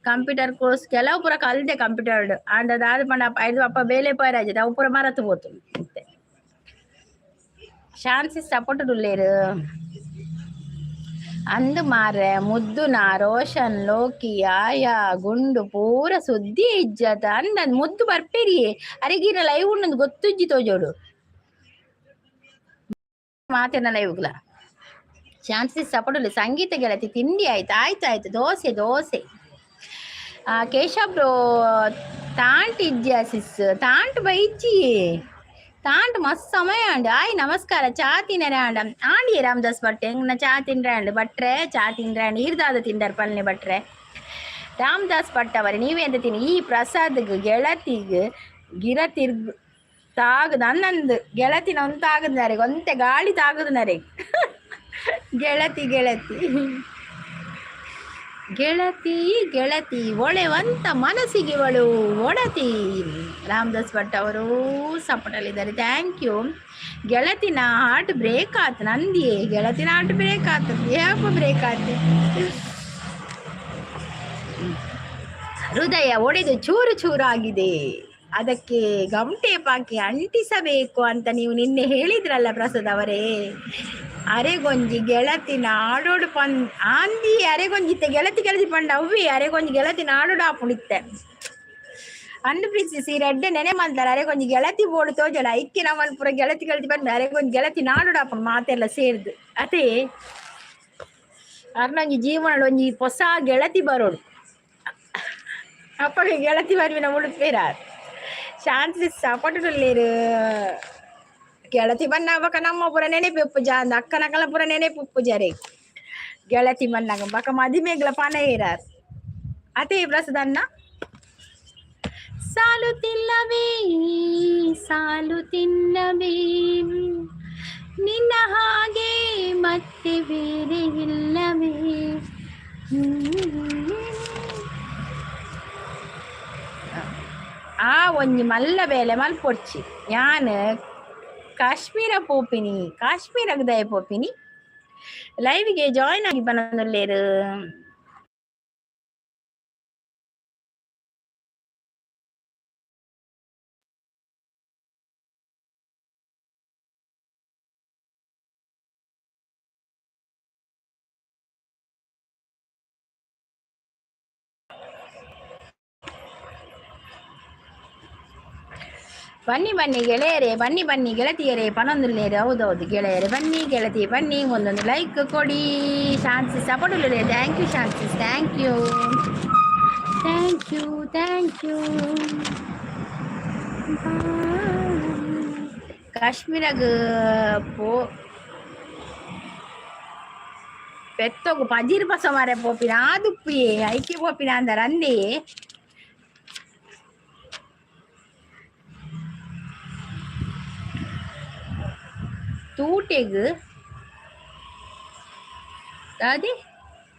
ಕಂಪ್ಯೂಟರ್ ಕೋರ್ಸ್ ಕೆಲವು ಪೂರ ಕಲ್ದೆ ಕಂಪ್ಯೂಟರ್ ಅಂಡ್ ಅದಾದ ಪಂಡ ಐದು ಅಪ್ಪ ಬೇಲೆ ಪೈರಾಜೆ ಅವು ಪೂರ ಮರತು ಹೋತು. ಶಾನ್ಸಿ ಸಪೋರ್ಟ್ ಉಳ್ಳೇರು ಅಂದು ಮಾರೆ ಮುದ್ದುನ ರೋಷನ್ ಲೋಕಿ ಆಯಾ ಗುಂಡು ಪೂರ ಸುದ್ದಿ ಇಜ್ಜತ ಅಂದ್ ಮುದ್ದು ಬರ್ಪೇರಿ ಅರೆಗಿನ ಲೈವ್ ಉಣ್ಣದು ಗೊತ್ತುಜ್ಜಿ ತೋಜೋಡು ಮಾತೇನ ಲೈವ್ಗಳ. ಶಾಂತಿ ಸಪೋರ್ಟ್ ಉಳ್ಳಿ. ಸಂಗೀತ ಗೆಳತಿ ತಿಂಡಿ ಆಯ್ತು ದೋಸೆ ಕೇಶವ್ ಬ್ರೋ ತಾಂಟ್ ಇಜ್ಜಿ ಸಿಸ್ ತಾಂಟ್ ಬೈಜ್ಜಿ ತಾಂಟ್ ಮಸ್ತ್ ಸಮಯ ಅಂಡ್ ಆಯ್ ನಮಸ್ಕಾರ ಚಾ ತಿನ್ನರೆ ಅಂಡ ಆಂಡಿ ರಾಮದಾಸ್ ಭಟ್ ಎಂಗ್ನ ಚಾ ತಿನ್ರೆ ಅಂಡ್ ಭಟ್ರೆ ಚಾ ತಿನ್ರೆ ಅಂಡ್ ಈರ್ದಾದ ತಿಂದರ್ ಪಲ್ನೆ ಭಟ್ರೆ ರಾಮದಾಸ್ ಭಟ್ ಅವರೇ ನೀವೇ ಅಂತ ತಿನ್ನಿ ಈ ಪ್ರಸಾದ್ಗೆ ಗೆಳತಿಗೆ ಗಿರ ತಿರ್ಗ್ ತಾಗದು ಅನ್ನಂದು ಗೆಳತಿನ ಒಂದು ತಾಗದ್ನಾರೆ ಒಂತೆ ಗಾಳಿ ತಾಗದ್ನಾರೆ ಗೆಳತಿ ಒಳೆವಂತ ಮನಸ್ಸಿಗೆ ಒಳು ಒಡತಿ. ರಾಮದಾಸ್ ಭಟ್ ಅವರು ಸಪೋರ್ಟಲ್ಲಿದ್ದಾರೆ. Thank you. ಗೆಳತಿನ ಹಾರ್ಟ್ ಬ್ರೇಕ್ ಆತು ನಂದಿಯೇ ಗೆಳತಿನ ಹಾರ್ಟ್ ಬ್ರೇಕ್ ಆತು ಯಾಪ ಬ್ರೇಕ್ ಆತು ಹೃದಯ ಒಡೆದು ಚೂರಾಗಿದೆ ಅದಕ್ಕೆ ಗಮ್ ಟೇಪ್ ಹಾಕಿ ಅಂಟಿಸಬೇಕು ಅಂತ ನೀವು ನಿನ್ನೆ ಹೇಳಿದ್ರಲ್ಲ ಪ್ರಸಾದ್ ಅವರೇ. ಅರೆಗೊಂಜಿ ಗೆಳತಿನ ಆಡೋಡು ಆಂದಿ ಅರೆಗೊಂಜಿತ್ತೆ ಗೆಳತಿ ಪಂಡ ಅವ್ವಿ ಅರೆಗೊಂಜಿ ಗೆಳತಿನ ಆಡೋಡು ಆಪುಣಿತ್ತೆ ಅಂಡು ಪ್ರೀತಿಸಿ ರೆಡ್ಡೆ ನೆನೆ ಮಾಡ್ತಾರೆ. ಅರೆಗೊಂಜಿ ಗೆಳತಿ ಬೋಡು ತೋಜಡ ಐಕ್ಯ ನಮ್ಮಲ್ಲಿ ಪೂರ ಗೆಳತಿ ಬಂದ ಅರೆಗೊಂಜಿ ಗೆಳತಿ ನಾಡೋಡು ಆಪುಣ್ ಮಾತೆಲ್ಲ ಸೇರ್ದು ಅದೇ ಅರ್ನೊಂಜಿ ಜೀವನ ಒಂಜಿ ಹೊಸ ಗೆಳತಿ ಬರೋಡು ಅಪ್ಪಗೆ ಗೆಳತಿ ಬರ್ವಿನ ಉಡುಪೇರ ಶಾಂತಿ ಸಪೋರ್ಟುಳ್ಳೇರು ಗೆಳತಿ ಬನ್ನಾಗ ನಮ್ಮ ಪುರ ನೆನೆಪಿ ಉಪ್ಪು ಜಾಂದ ಅಕ್ಕನಕಲ ಪುರ ನೆನೆಪಿ ಉಪ್ಪು ಜರೆ ಗೆಳತಿ ಬನ್ನಾಗ ಬಕ ಮದಿಮೆಗ್ಲ ಪನ ಇರಾರ್ ಅದೇ ಪ್ರಸದನ್ನ ಸಾಲುತ್ತಿಲ್ಲವೇ ಸಾಲುತ್ತಿಲ್ಲವೇ ನಿನ್ನ ಹಾಗೆ ಮತ್ತೆ ಬೇರೆ ಇಲ್ಲವೇ. ಆ ಒಂಜಿ ಮಲ್ಲ ಬೇಲೆ ಮಲ್ಪೊಡ್ಚಿ ಯಾನ್ ಕಾಶ್ಮೀರ ಪೋಪಿನಿ, ಕಾಶ್ಮೀರಗ್ ದಯ ಪೋಪಿನಿ. ಲೈವ್ಗೆ ಜಾಯ್ನ್ ಆಗಿ ಬನ್ನೊಂದುಲ್ಲೆರ್. ಬನ್ನಿ ಬನ್ನಿ ಗೆಳೆಯರೇ, ಬನ್ನಿ ಬನ್ನಿ ಗೆಳತಿಯರೇ ಪನೊಂದುಲ್ಲೇರು. ಹೌದೌದು ಗೆಳೆಯರೇ, ಬನ್ನಿ ಗೆಳತಿ ಬನ್ನಿ, ಒಂದೊಂದು ಲೈಕ್ ಕೊಡಿ. ಶಾನ್ಸಿ ಸಪೋರ್ಟ್. ಥ್ಯಾಂಕ್ ಯು ಶಾನ್ಸಿಸ್, thank you thank you thank you. ಕಾಶ್ಮೀರಾಗ ಪೋ ಪೆತ್ತೋಗು ಪಜೀರ್ ಪಸ ಮಾರೆ ಪೋಪಿನ ಆದುಪ್ಪಿಯೇ ಐಕಿ ಪೋಪಿನ ಅಂದರ ಅಂದೇ. ತೂಟೆಗ್ ಅದೇ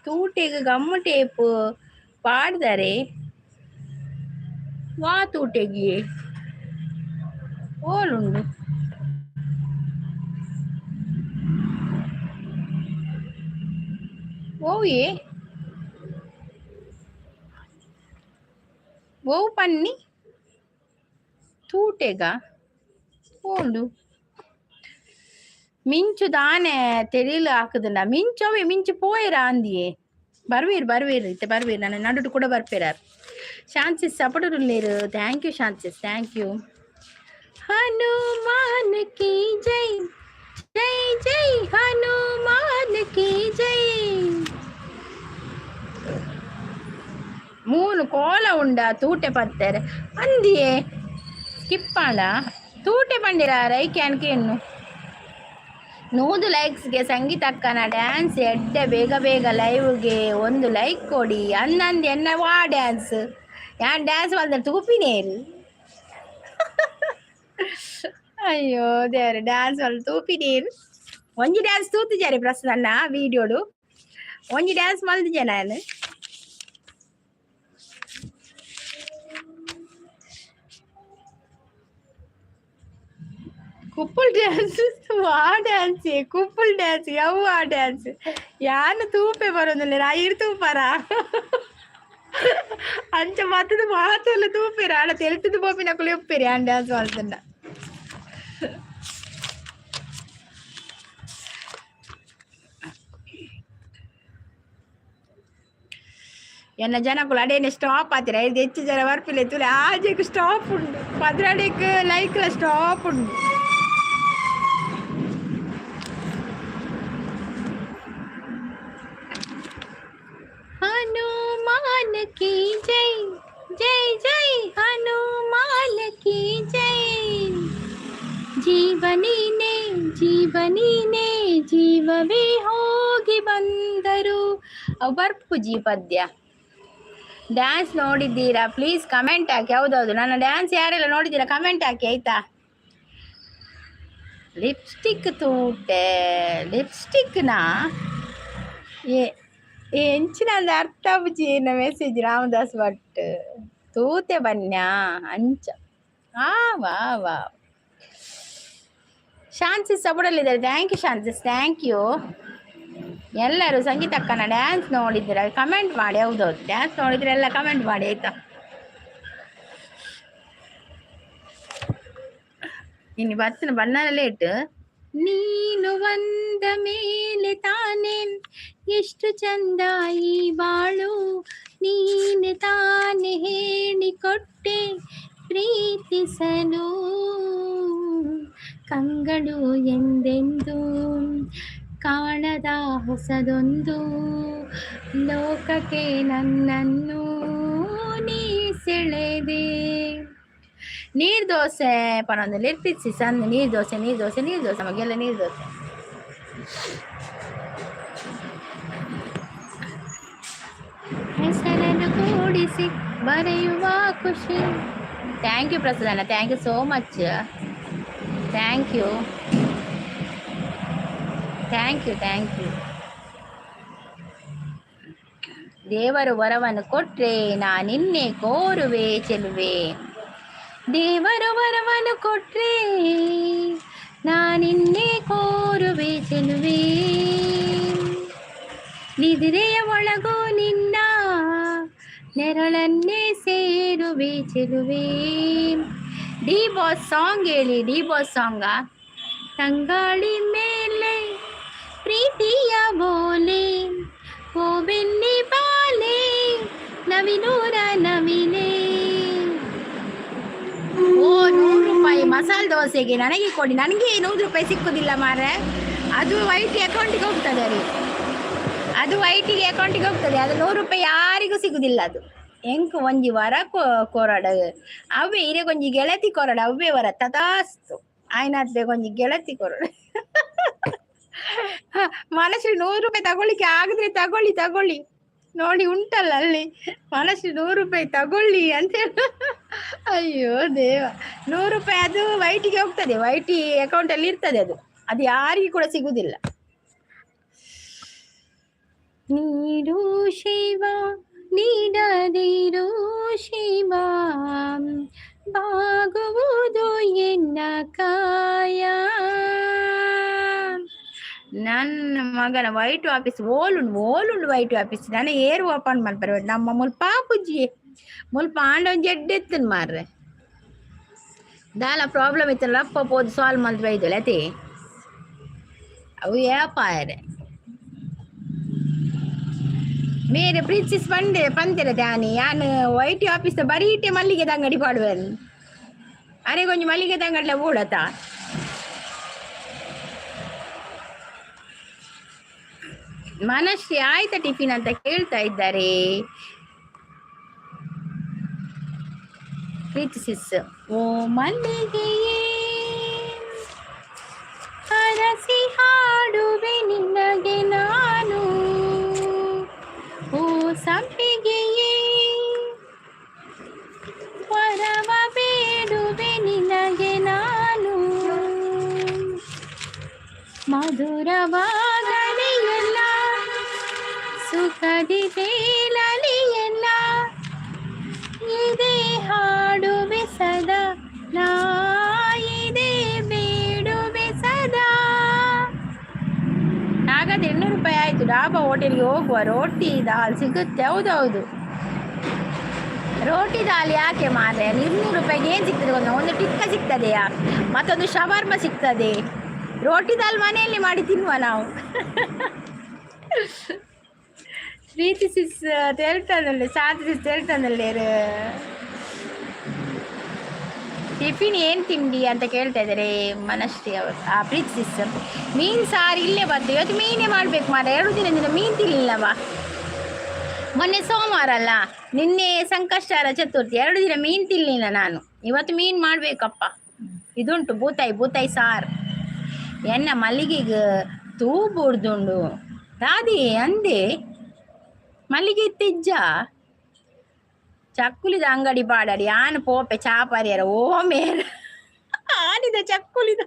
ತೂಟೆಗ್ ಗಮ್ಮು ಟೇಪ್ ಪಾಡ್ದರೆ ವಾ ತೂಟೆಗೆ ಓಲುಂಡು. ಓಯೇ ಓ ಪನ್ನಿ ತೂಟೆಗ ಓಂಡು ಮಿಂಚು ದಾನೆ ತೆರಿಲು ಹಾಕುದನ್ನ ಮಿಂಚೋವೆ ಮಿಂಚು ಪೋಯಿರ ಅಂದಿಯೇ. ಬರ್ವೀರ್ ಇತ್ತೆ ಬರ್ವೀರ್, ನನ್ನ ನಡುಟು ಕೂಡ ಬರ್ಪೇರಾರ್. ಶಾನ್ಸಿಸ್ ಸಪೋರ್ಟ್. ಥ್ಯಾಂಕ್ ಯು ಶಾನ್ಸಿಸ್, ಥ್ಯಾಂಕ್ ಯು. ಹನುಮಾನ್ ಕಿ ಜೈ ಜೈ ಜೈ ಹನುಮಾನ್ ಕಿ ಜೈ. ಮೂನು ಕೋಲ ಉಂಡ ತೂಟೆ ಪತ್ತರೆ ಅಂದಿಯೇ ಸ್ಕಿಪ್ಪಾಂಡ ತೂಟೆ ಪಂಡಿರ ರೈಕ್ಯಾನ್ಕೇನು 100 ಲೈಕ್ಸ್ಗೆ ಸಂಗೀತ ಅಕ್ಕನ ಡ್ಯಾನ್ಸ್ ಎಡ್ಡೆ ಬೇಗ ಬೇಗ ಲೈವ್ಗೆ 1 ಲೈಕ್ ಕೊಡಿ. ಅನ್ನಂದು ಎನ್ನವಾ ಡ್ಯಾನ್ಸ್ ಯಾನ್ ಡ್ಯಾನ್ಸ್ ಬಂದ್ರೆ ತೂಪಿನೇರು. ಅಯ್ಯೋ ದೇವ್ರೆ, ಡ್ಯಾನ್ಸ್ ಅಲ್ಲಿ ತೂಪಿನೇರು. ಒಂಜಿ ಡ್ಯಾನ್ಸ್ ತೂತಿದ್ದಾರೆ ಪ್ರಸ್ತನ್ನ ವಿಡಿಯೋಡು, ಒಂಜಿ ಡ್ಯಾನ್ಸ್ ಮಲ್ತಿದ್ದೆ ನಾನು. ಕುಪ್ಪಲ್ ಡ್ಯಾನ್ಸ್ ವಾ ಡ್ಯಾನ್ಸ್ ಕುಪ್ಪಲ್ ಡ್ಯಾನ್ಸ್ ಯಾವ ಡ್ಯಾನ್ಸ್ ಯಾನು ತೂಪೆ ಬರೋದಿಲ್ಲ. ರಾಯಿರ್ ತೂಪಾರ ಅಂಚ ಮತ್ತದ ಮಾತೆಲ್ಲ ತೂಪೇರ ಆಡ ತೆಲ್ತದ ಬೋಪಿನ ಕುಳಿ ಉಪ್ಪೇರಿ ಆ ಡ್ಯಾನ್ಸ್ ಮಾಡ್ತಂಡ. ಎನ್ನ ಜನಕ್ಕೂ ಅಡೇನೆ ಸ್ಟಾಪ್ ಆತಿರ ಐದು ಹೆಚ್ಚು ಜನ ಬರ್ಪಿಲ್ಲ ತುಲೆ ಆಜೆಗೆ ಸ್ಟಾಪ್ ಉಂಡು, ಪದ್ರಾಡಿಗೆ ಲೈಕ್ ಸ್ಟಾಪ್ ಉಂಡು. हनुमान की जय जय जय हनुमान की जय. ಜೀವನೀನೇ ಜೀವನೀನೇ ಜೀವವೇ ಹೋಗಿ ಬಂದರು. ಬರ್ಪುಜಿ ಪದ್ಯ ಡ್ಯಾನ್ಸ್ ನೋಡಿದ್ದೀರಾ? ಪ್ಲೀಸ್ ಕಮೆಂಟ್ ಹಾಕಿ. ಹೌದೌದು, ನನ್ನ ಡ್ಯಾನ್ಸ್ ಯಾರೆಲ್ಲ ನೋಡಿದ್ದೀರಾ ಕಮೆಂಟ್ ಹಾಕಿ ಆಯ್ತಾ. ಲಿಪ್ಸ್ಟಿಕ್ ತೂಟೆ ಲಿಪ್ಸ್ಟಿಕ್ನಾ ಎಂಚಿನಂದ ಅರ್ಥ ಬುಜಿ ಮೆಸೇಜ್ ರಾಮದಾಸ್ ಭಟ್ ತೂತೆ ಬನ್ಯಾ ಅಂಚ. ವಾ ವಾ ಶಾನ್ಸಿಸ್ ಸಪೋರ್ಟಲ್ಲಿದ್ದಾರೆ. ಥ್ಯಾಂಕ್ ಯು ಶಾನ್ಸಿಸ್, ಥ್ಯಾಂಕ್ ಯು. ಎಲ್ಲರೂ ಸಂಗೀತ ಅಕ್ಕನ ಡ್ಯಾನ್ಸ್ ನೋಡಿದ್ದೀರ ಕಮೆಂಟ್ ಮಾಡಿ. ಹೌದೌದು, ಡ್ಯಾನ್ಸ್ ನೋಡಿದ್ರೆ ಎಲ್ಲ ಕಮೆಂಟ್ ಮಾಡಿ ಆಯ್ತಾ. ಇನ್ನು ಬರ್ತೀನಿ ಬಣ್ಣ ಲೇಟ್. ನೀನು ಬಂದ ಮೇಲೆ ತಾನೇ ಎಷ್ಟು ಚಂದ ಈ ಬಾಳು, ನೀನೆ ತಾನೇ ಹೇಳಿಕೊಟ್ಟೆ ಪ್ರೀತಿಸಲು, ಕಂಗಳು ಎಂದೆಂದು ಕಾಣದ ಹೊಸದೊಂದು ಲೋಕಕ್ಕೆ ನನ್ನನ್ನು ನೀ ಸೆಳೆದೆ. ನೀರು ದೋಸೆ ಪನೊಂದಲ್ಲಿ ಇರ್ತಿಸಿ ಸಂದು ನೀರು ದೋಸೆ ನೀರು ದೋಸೆ ನೀರು ದೋಸೆ ಮಗೆಲ್ಲ ನೀರು ದೋಸೆ. ಹೆಸರನ್ನು ಕೂಡಿಸಿ ಬರೆಯುವ ಖುಷಿ thank you Prasanna, thank you so much. Thank you thank you thank you. ದೇವರು ವರವನ್ನು ಕೊಟ್ರೆ ನಾನಿನ್ನೆ ಕೋರುವೆ ಚೆಲುವೆ. ದೇವರು ವರವನ್ನು ಕೊಟ್ರೆ ನಾನಿನ್ನೆ ಕೋರುವೆ ಚೆಲುವೆ. ನಿದಿರೆಯ ಒಳಗೋ ನಿನ್ನ ನೆರಳನ್ನೇ ಸೇರುವೆ ಚೆಲುವೆ. ಡಿ ಬಾಸ್ ಸಾಂಗ್ ಹೇಳಿ. ಡಿ ಬಾಸ್ ಸಾಂಗ. ತಂಗಾಳಿ ಮೇಲೆ ಪ್ರೀತಿಯ ಬೋಲೆ, ಓ ಬೆನ್ನಿ ಬಾಲೆ, ನವಿನೂರ ನವಿಲೆ. ಓ 100 ರೂಪಾಯಿ ಮಸಾಲೆ ದೋಸೆಗೆ ನನಗೆ ಕೊಡಿ. ನನಗೆ 100 ರೂಪಾಯಿ ಸಿಕ್ಕುದಿಲ್ಲ ಮಾರ್ರೆ. ಅದು ವೈಟಿ ಅಕೌಂಟಿಗೆ ಹೋಗ್ತದೆ ರೀ. ಅದು ವೈಟಿಗೆ ಅಕೌಂಟಿಗೆ ಹೋಗ್ತದೆ. ಅದು 100 ರೂಪಾಯಿ ಯಾರಿಗೂ ಸಿಗುದಿಲ್ಲ. ಅದು ಎಂಕ್ ಒಂಜಿ ವರ ಕೊರಡ ಅವೇ ಇರೆಗೊಂಜಿ ಗೆಳತಿ ಕೊರಡ ಅವೇ ವರ ತದಾಸ್ತು ಆಯ್ನಾತ್ ಕೊಂಜಿ ಗೆಳತಿ ಕೊರಡ. ಮನಸ್ಸು 100 ರೂಪಾಯಿ ತಗೊಳ್ಳಿಕ್ಕೆ ಆಗಿದ್ರೆ ತಗೊಳ್ಳಿ ನೋಡಿ ಉಂಟಲ್ಲ ಅಲ್ಲಿ ಮನಸ್ಸು 100 ರೂಪಾಯಿ ತಗೊಳ್ಳಿ ಅಂತ ಹೇಳಿ. ಅಯ್ಯೋ ದೇವ, 100 ರೂಪಾಯಿ ಅದು ವೈಟಿಗೆ ಹೋಗ್ತದೆ. ವೈಟಿ ಅಕೌಂಟ್ ಅಲ್ಲಿ ಇರ್ತದೆ. ಅದು ಯಾರಿಗೂ ಕೂಡ ಸಿಗುದಿಲ್ಲ. ನೀಡು ಶಿವ ನೀಡದಿರು ಶಿವ, ಬಾಗುವುದು ಎನ್ನ ಕಾಯ. ನನ್ನ ಮಗನ ವೈಟ್ ಆಫೀಸ್ ಓಲುಂಡು ವೈಟ್ ಆಫೀಸ್ ನಾನು ಏರು ಓಪನ್ ಮಾಡ್ಬಾರ್ದು. ನಮ್ಮ ಮುಲ್ಪ ಪುಜ್ಜಿ ಮುಲ್ಪ ಆಂಡೊಂದು ಜಡ್ಡೆತ್ತನ್ ಮಾರ್ರೆ ದಾಲ ಪ್ರಾಬ್ಲಮ್ ಇತ್ತಲ್ಲ ಅಪ್ಪ ಪೋದು ಸಾಲ್ವ್ ಮಾಡ್ದು ಬೈದಲ್ಲ ಅತಿ ಅವು ಯಾಪಾಯರೆ ಮೇರೆ ಪ್ರೀತಿಸ್ ಪಂದಿರ ದಾನಿ ಯಾನು ವೈಟಿ ಆಫೀಸ್ ಬರೀಟೆ ಮಲ್ಲಿಗೆದ ಅಂಗಡಿ ಪಾಡುವನ್ ಅರೆ ಕೊಂಚ ಮಲ್ಲಿಗೆದ ಅಂಗಡಿಲ ಓಡತ ಮನಶ್ರೀ ಆಯ್ತಾ ಟಿಫಿನ್ ಅಂತ ಕೇಳ್ತಾ ಇದ್ದಾರೆ. ಪ್ರೀತಿಸಿಸ್ ಓ ಮಲ್ಲಿಗೆಯೇ ಅರಸಿ ಹಾಡುವೆ ನಿನಗೆ ನಾನು, ಓ ಸಂಪಿಗೆಯೇ ವರವ ಬೇಡುವೆ ನಿನಗೆ ನಾನು, ಮಧುರವಾಗಲಿಯಲ್ಲ ಸುಖದಿ ತೇಲಲಿಯಲ್ಲ ಇದೇ ಹಾಡುವೆ ಸದಾ ನಾ, ಇದೇ ಬೇಡುವೆ ಸದಾ. ಹಾಗಾದ್ರೆ 200 ರೂಪಾಯಿ ಆಯ್ತು. ಡಾಬಾ ಹೋಟೆಲ್ಗೆ ಹೋಗುವ, ರೋಟಿ ದಾಲ್ ಸಿಗುತ್ತೆ. ಹೌದೌದು, ರೋಟಿ ದಾಲ್ ಯಾಕೆ ಮಾರ್ರೆ 200 ರೂಪಾಯಿಗೆ ಏನು ಸಿಗ್ತದೆ ಗೊತ್ತಾ? ಒಂದು ಟಿಕ್ಕ ಸಿಗ್ತದೆಯಾ, ಮತ್ತೊಂದು ಶವರ್ಮ ಸಿಗ್ತದೆ. ರೋಟಿ ದಾಲ್ ಮನೆಯಲ್ಲಿ ಮಾಡಿ ತಿನ್ನುವ ನಾವು. ಪ್ರೀತಿ ಸಿಸ್ ಹೇಳ್ತಾನಲ್ಲೇ, ಸಾಧು ಸಿಸ್ ಹೇಳ್ತಾನಲ್ಲೇ ಟಿಫಿನ್ ಏನು ತಿಂಡಿ ಅಂತ ಕೇಳ್ತಾ ಇದ್ದಾರೆ ಮನಶ್ರೀ ಅವರು. ಪ್ರೀತಿ ಸಿಸ್ ಮೀನು ಸಾರು ಇಲ್ಲೇ ಬಂತು. ಇವತ್ತು ಮೀನೇ ಮಾಡ್ಬೇಕು ಮಾರ. 2 ದಿನದಿಂದ ಮೀನು ತಿನ್ನಲಿಲ್ಲವಾ? ಮೊನ್ನೆ ಸೋಮವಾರ ಅಲ್ಲ, ನಿನ್ನೆ ಸಂಕಷ್ಟಾರ ಚತುರ್ಥಿ. 2 ದಿನ ಮೀನು ತಿನ್ನಲಿಲ್ಲ ನಾನು. ಇವತ್ತು ಮೀನು ಮಾಡಬೇಕಪ್ಪ. ಇದುಂಟು ಬೂತಾಯಿ ಸಾರು. ಎನ್ನ ಮಲ್ಲಿಗೆಗೆ ತೂಬುಡ್ದುಂಡು ದಾದಿ ಅಂದೆ ಮಲ್ಲಿಗೆ ಇತ್ತಿಜ್ಜ ಚಕ್ಕುಲಿದ ಅಂಗಡಿ ಪಾಡಾಡಿ ಆನು ಪೋಪೆ ಚಾಪಾರಿಯರ ಓ ಮೇರ ಆನಿದ ಚಕ್ಕುಲಿದ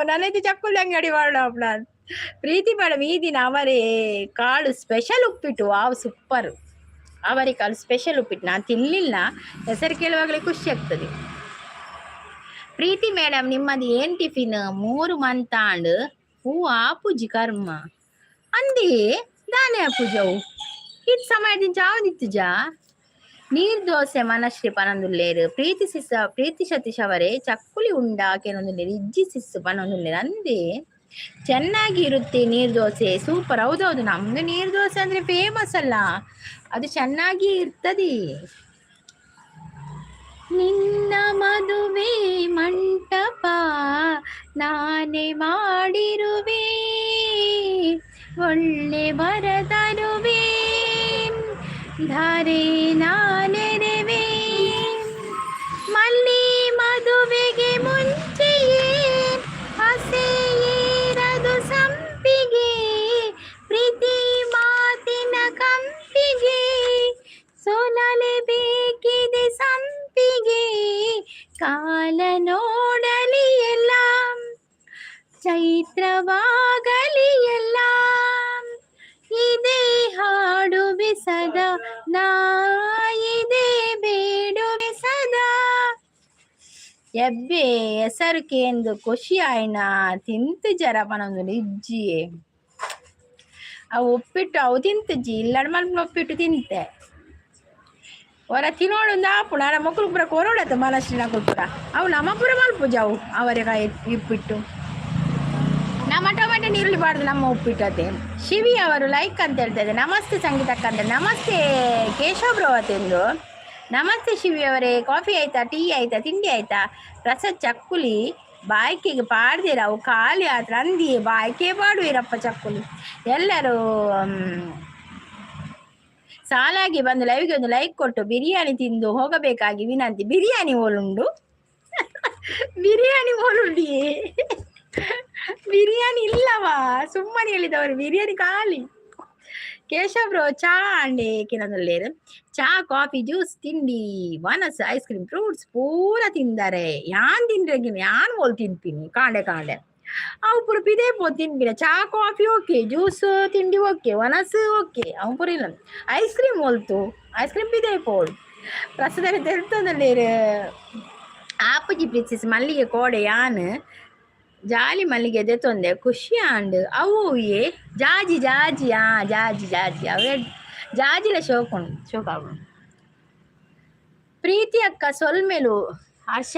ನನ್ನದು ಚಕ್ಕುಲಿ ಅಂಗಡಿ ಪಾಡ ಪ್ರೀತಿ ಮೇಡಮ್ ಈ ದಿನ ಅವರೇ ಕಾಳು ಸ್ಪೆಷಲ್ ಉಪ್ಪಿಟ್ಟು. Wow super. ಅವರೇ ಕಾಳು ಸ್ಪೆಷಲ್ ಉಪ್ಪಿಟ್ಟು ನಾನು ತಿನ್ನಲಿಲ್ಲ. ಹೆಸರು ಕೇಳುವಾಗಲೇ ಖುಷಿ ಆಗ್ತದೆ. ಪ್ರೀತಿ ಮೇಡಮ್ ನಿಮ್ಮದು ಏನು ಟಿಫಿನ್ 3 ಮಂತಾಂಡ್ ಹೂ ಆಪುಜಿ ಕರ್ಮ ಅಂದೇ ದಾನೆ ಆಪುಜವು ಇದು ಸಮಯದಿಂದ ಜಾವದಿತ್ತು ಜಾ ನೀರ್ ದೋಸೆ ಮನಶ್ರೀ ಪನೊಂದುಲ್ಲೇರು. ಪ್ರೀತಿ ಸತೀಶ್ ಅವರೇ ಚಕ್ಕುಲಿ ಉಂಡಾ ಕೆಲವೊಂದುಲ್ಲೇರು ಇಜ್ಜಿ ಸಿಸ್ಸು ಪನೊಂದುಲ್ಲೇರು ಅಂದೇ ಚೆನ್ನಾಗಿ ಇರುತ್ತೆ ನೀರ್ ದೋಸೆ. ಸೂಪರ್. ಹೌದೌದು, ನಮ್ದು ನೀರ್ ದೋಸೆ ಅಂದ್ರೆ ಫೇಮಸ್ ಅಲ್ಲ, ಅದು ಚೆನ್ನಾಗಿ ಇರ್ತದೆ. ನಿನ್ನ ಮದುವೆ ಮಂಟಪ ನಾನೇ ಮಾಡಿರುವೆ, ಒಳ್ಳೆ ಬರತರುವೆ, ಧಾರೆ ನಾನೆರೆವೆ. ಮಲ್ಲಿ ಮದುವೆಗೆ ಮುಂಚೆಯೇ ಹಸೆಯೇರದು ಸಂಪಿಗೆ, ಪ್ರೀತಿ ಮಾತಿನ ಕಂಪಿಗೆ ಸೋಲಲೆ ಬೇಕಿದೆ ಕಾಲ ನೋಡಲಿ ಎಲ್ಲ, ಚೈತ್ರವಾಗಲಿ ಎಲ್ಲ, ಇದೇ ಹಾಡುವೆ ಸದಾ, ನಾ ಇದೇ ಬೇಡುವೆ ಸದಾ. ಎಬ್ಬೆ ಹೆಸರುಕೆ ಎಂದು ಖುಷಿ ಆಯ್ನ ತಿಂತು ಜರ ಪನೊಂದು ನಿಜ್ಜಿ ಅವು ಉಪ್ಪಿಟ್ಟು ಅವು ತಿಂತಜ್ಜಿ ಇಲ್ಲಡ ಮಲ್ಪ ಉಪ್ಪಿಟ್ಟು ತಿಂತೆ ಹೊರ ತಿನ್ನೋಡು ಆಪುಣ ನಮ್ಮ ಮಕ್ಕಳು ಪುರ ಕೊರೋಡತ್ತ ಮನಸ್ಸಿನ ಕೊಟ್ಟುರ ಅವು ನಮ್ಮ ಪುರ ಮಲ್ಪುಜ ಅವು ಅವರೆಕಾಯಿ ಉಪ್ಪಿಟ್ಟು ನಮ್ಮ ಟೊಮೆಟೊ ನೀರುಳ್ಳಿ ಬಾರ್ದು ನಮ್ಮ ಉಪ್ಪಿಟ್ಟತೆ. ಶಿವಿ ಅವರು ಲೈಕ್ ಅಂತ ಹೇಳ್ತಾ ಇದೆ. ನಮಸ್ತೆ ಸಂಗೀತಕ್ಕಂತ, ನಮಸ್ತೆ ಕೇಶವಬ್ರವತೆಂದು. ನಮಸ್ತೆ ಶಿವಿ ಅವರೇ, ಕಾಫಿ ಆಯ್ತಾ, ಟೀ ಆಯ್ತಾ, ತಿಂಡಿ ಆಯ್ತಾ? ಪ್ರಸಾದ್ ಚಕ್ಕುಲಿ ಬಾಯ್ಕೆಗೆ ಪಾಡ್ದಿರ ಅವು ಖಾಲಿ ಆತ್ರ ಅಂದಿಯೇ ಬಾಯ್ಕೆ ಪಾಡುವಿರಪ್ಪ ಚಕ್ಕುಲಿ. ಎಲ್ಲರೂ ಸಾಲಾಗಿ ಬಂದು ಲೈವ್ಗೆ ಒಂದು ಲೈಕ್ ಕೊಟ್ಟು ಬಿರಿಯಾನಿ ತಿಂದು ಹೋಗಬೇಕಾಗಿ ವಿನಂತಿ. ಬಿರಿಯಾನಿ ಓಲುಂಡು ಬಿರಿಯಾನಿ ಓಲುಂಡಿಯೇ ಬಿರಿಯಾನಿ ಇಲ್ಲವಾ, ಸುಮ್ಮನೆ ಹೇಳಿದವರು ಬಿರಿಯಾನಿ ಖಾಲಿ. ಕೇಶವ್ ಬ್ರೋ ಚಾ ಅಂಡೆ ಕಿನದಲ್ಲೇರು ಚಾ ಕಾಫಿ ಜ್ಯೂಸ್ ತಿಂಡಿ ವನಸ್ ಐಸ್ ಕ್ರೀಮ್ ಫ್ರೂಟ್ಸ್ ಪೂರ ತಿಂದಾರೆ. ಯಾನ್ ತಿಂದ್ರೆಗಿನ ಯಾನ್ ಓಲ್ ತಿನ್ಪಿನಿ ಕಾಂಡೆ ಕಾಂಡೆ ಅವು ಪುರ ಪಿದೇ ಪೋ ತಿನ್ಪಿನ. ಚಾ ಕಾಫಿ ಓಕೆ, ಜ್ಯೂಸ್ ತಿಂಡಿ ಓಕೆ, ವನಸ್ ಓಕೆ, ಅವು ಪುರ ಇಲ್ಲ. ಐಸ್ ಕ್ರೀಮ್ ಓಲ್ತು, ಐಸ್ ಕ್ರೀಮ್ ಪಿದೇ ಪೋಡು ಪ್ರಸದಲ್ಲಿ ತೆರ್ತದಲ್ಲೇರು ಆಪುಜಿ ಪ್ರಿನ್ಸೆಸ್ ಮಲ್ಲಿಗೆ ಕೋಡೆ ಯಾನ್ ಜಾಲಿ ಮಲ್ಲಿಗೆ ತೊಂದೆ ಖುಷಿ ಆಂಡ್ ಅವು ಏ ಜಾಜಿ ಜಾಜಿ ಜಾಜಿ ಜಾಜಿ ಅವೇ ಜಾಜಿಲ ಶೋಕ ಪ್ರೀತಿ ಅಕ್ಕ ಸೊಲ್ಮೆಲು ಹರ್ಷ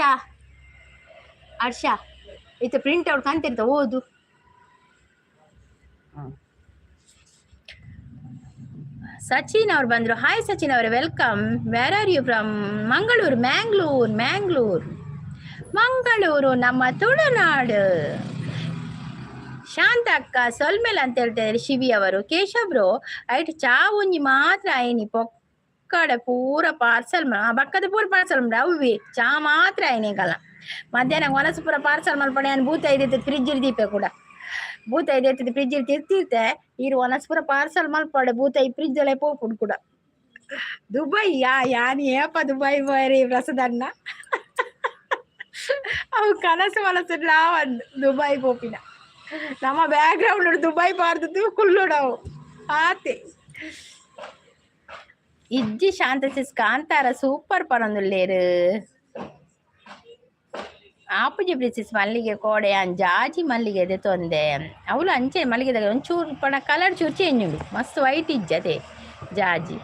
ಹರ್ಷ ಇತ್ತು ಪ್ರಿಂಟ್ ಔಟ್ ಕಂತಿರ್ತ ಓದು. ಸಚಿನ್ ಅವ್ರು ಬಂದ್ರು. ಹಾಯ್ ಸಚಿನ್ ಅವರೇ, welcome. Where are you from? Mangaluru, Mangaluru ನಮ್ಮ ತುಳುನಾಡು. ಶಾಂತ ಅಕ್ಕ ಸೊಲ್ಮೇಲ್ ಅಂತ ಹೇಳ್ತಾರೆ ಶಿವಿ ಅವರು. ಕೇಶವ್ ಬ್ರೋ ಐಟ್ ಚಾ ಒಂಜಿ ಮಾತ್ರ ಐನಿ ಪೊಕ್ಕಡ ಪೂರ ಪಾರ್ಸಲ್ ಬಕ್ಕದ ಪೂರ ಪಾರ್ಸಲ್ ಅವ್ವಿ ಚಾ ಮಾತ್ರ ಐನಿಗಲ್ಲ. ಮಧ್ಯಾಹ್ನ ಒನಸು ಪೂರ ಪಾರ್ಸಲ್ ಮಲ್ಪಣೆ ನಾನು ಭೂತ ಐದೈತೆ ಫ್ರಿಜ್ ದೀಪೆ ಕೂಡ ಭೂತ ಐದೈತದ ಫ್ರಿಜ್ ತಿರ್ತಿರ್ತೆ ಇರು ಒನಸು ಪೂರ ಪಾರ್ಸಲ್ ಮಲ್ಪಡೆ ಭೂತ ಈ ಫ್ರಿಜ್ ಅಲ್ಲೇ ಪೋಪುಡು ಕೂಡ. ದುಬೈ ಯಾನಿ ಏಪ ದುಬೈ ಬಾರಿ ಪ್ರಸದನ್ನ ಅವು ಕನಸು ಮನಸ್ಸು ದುಬೈ ಪೋಪಿನ ನಮ್ಮ ಬ್ಯಾಕ್ ಗ್ರೌಂಡ್ ದುಬೈ ಬಾರ್ದು ಕುಲ್ಲುಡವು ಆತೆ ಇಜ್ಜಿ ಶಾಂತಸಿಸ್ ಕಾಂತಾರ ಸೂಪರ್ ಪರಂದುಲ್ಲೇರು. ಆಪುಜಿ ಪ್ರಿನ್ಸೆಸ್ ಮಲ್ಲಿಗೆ ಕೋಡೆ ಜಾಜಿ ಮಲ್ಲಿಗೆ ಎದೆ ತೊಂದೆ ಅವಳು ಅಂಚೆ ಮಲ್ಲಿಗೆದಾಗ ಒಂಚೂರು ಪಣ ಕಲರ್ ಚೂರು ಚೇಂಜ್ ಉಂಡು ಮಸ್ತ್ ವೈಟ್ ಇಜ್ಜದೆ ಜಾಜಿ.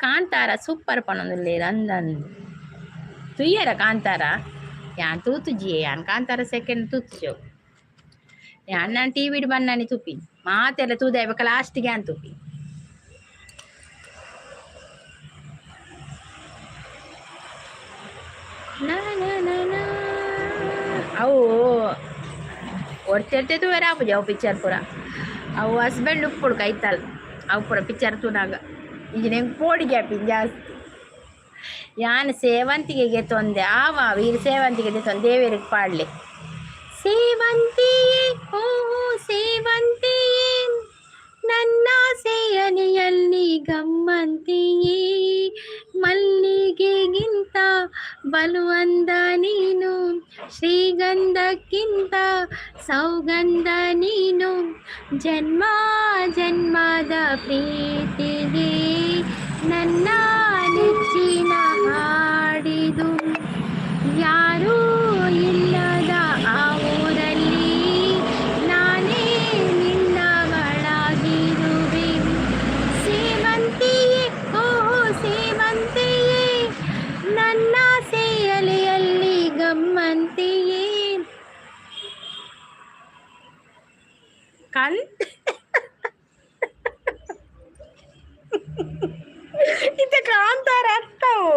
ಕಾಂತಾರ ಸೂಪರ್ ಪಣೊಂದುಲ್ಲೇರು ಅಂದಂದು ತುಯ್ಯರ ಕಾಂತಾರ ಯಾನ್ ತೂತುಜಿ ಯಾನ್ ಕಾಂತಾರ ಸೆಕೆಂಡ್ ತೂತು ಯಾನ್ ನಾನು ಟಿ ವಿಡ್ ಬನ್ನಾನಿ ತುಪ್ಪಿ ಮಾತೆಲ್ಲ ತೂದಾಯ್ಬೇಕ ಲಾಸ್ಟಿಗೆ ಅಂತ ತುಪ್ಪಿ. ಅವು ಒಡ್ತಿರ್ತಿತ್ತು ಬೇರೆ ಆಪುಜಿ ಅವು ಪಿಕ್ಚರ್ ಪೂರ ಅವು ಹಸ್ಬೆಂಡ್ ಉಪ್ಪುಡು ಕೈತಲ್ ಅವು ಪೂರ ಪಿಕ್ಚರ್ ತೂನಾಗ ಈಗ ನಂಗೆ ಪೋಡಿ ಗ್ಯಾಪಿಂಗ್ ಜಾಸ್ತಿ. ಯಾನ್ ಸೇವಂತಿಗೆಗೆ ತೊಂದೆ ವೀರ ಸೇವಂತಿಗೆ ತೊಂದೆ ದೇವರಿಗೆ ಪಾಡ್ಲಿ. ಸೇವಂತಿಯೇ ಓ ಸೇವಂತಿಯೇ ನನ್ನ ಸೇಯನೆಯಲ್ಲಿ ಗಮ್ಮಂತಿಯೇ ಮಲ್ಲಿಗೆಗಿಂತ ಬಲುವಂದ ನೀನು ಶ್ರೀಗಂಧಕ್ಕಿಂತ ಸೌಗಂಧ ನೀನು ಜನ್ಮ ಜನ್ಮದ ಪ್ರೀತಿಗೆ ನನ್ನ ನೆಚ್ಚಿನ ಹಾಡಿದು ಯಾರೂ ಇಲ್ಲದ ಆ ಊರಲ್ಲಿ ನಾನೇ ನಿನ್ನವಳಾಗಿರುವೆ. ಸೇವಂತಿಯೇ ಓ ಸೇವಂತಿಯೇ ನನ್ನ ಸೇಯಲೆಯಲ್ಲಿ ಗಮ್ಮಂತಿಯೇ ಇತ್ತ ಕಾಂತಾರ ಅರ್ಥವು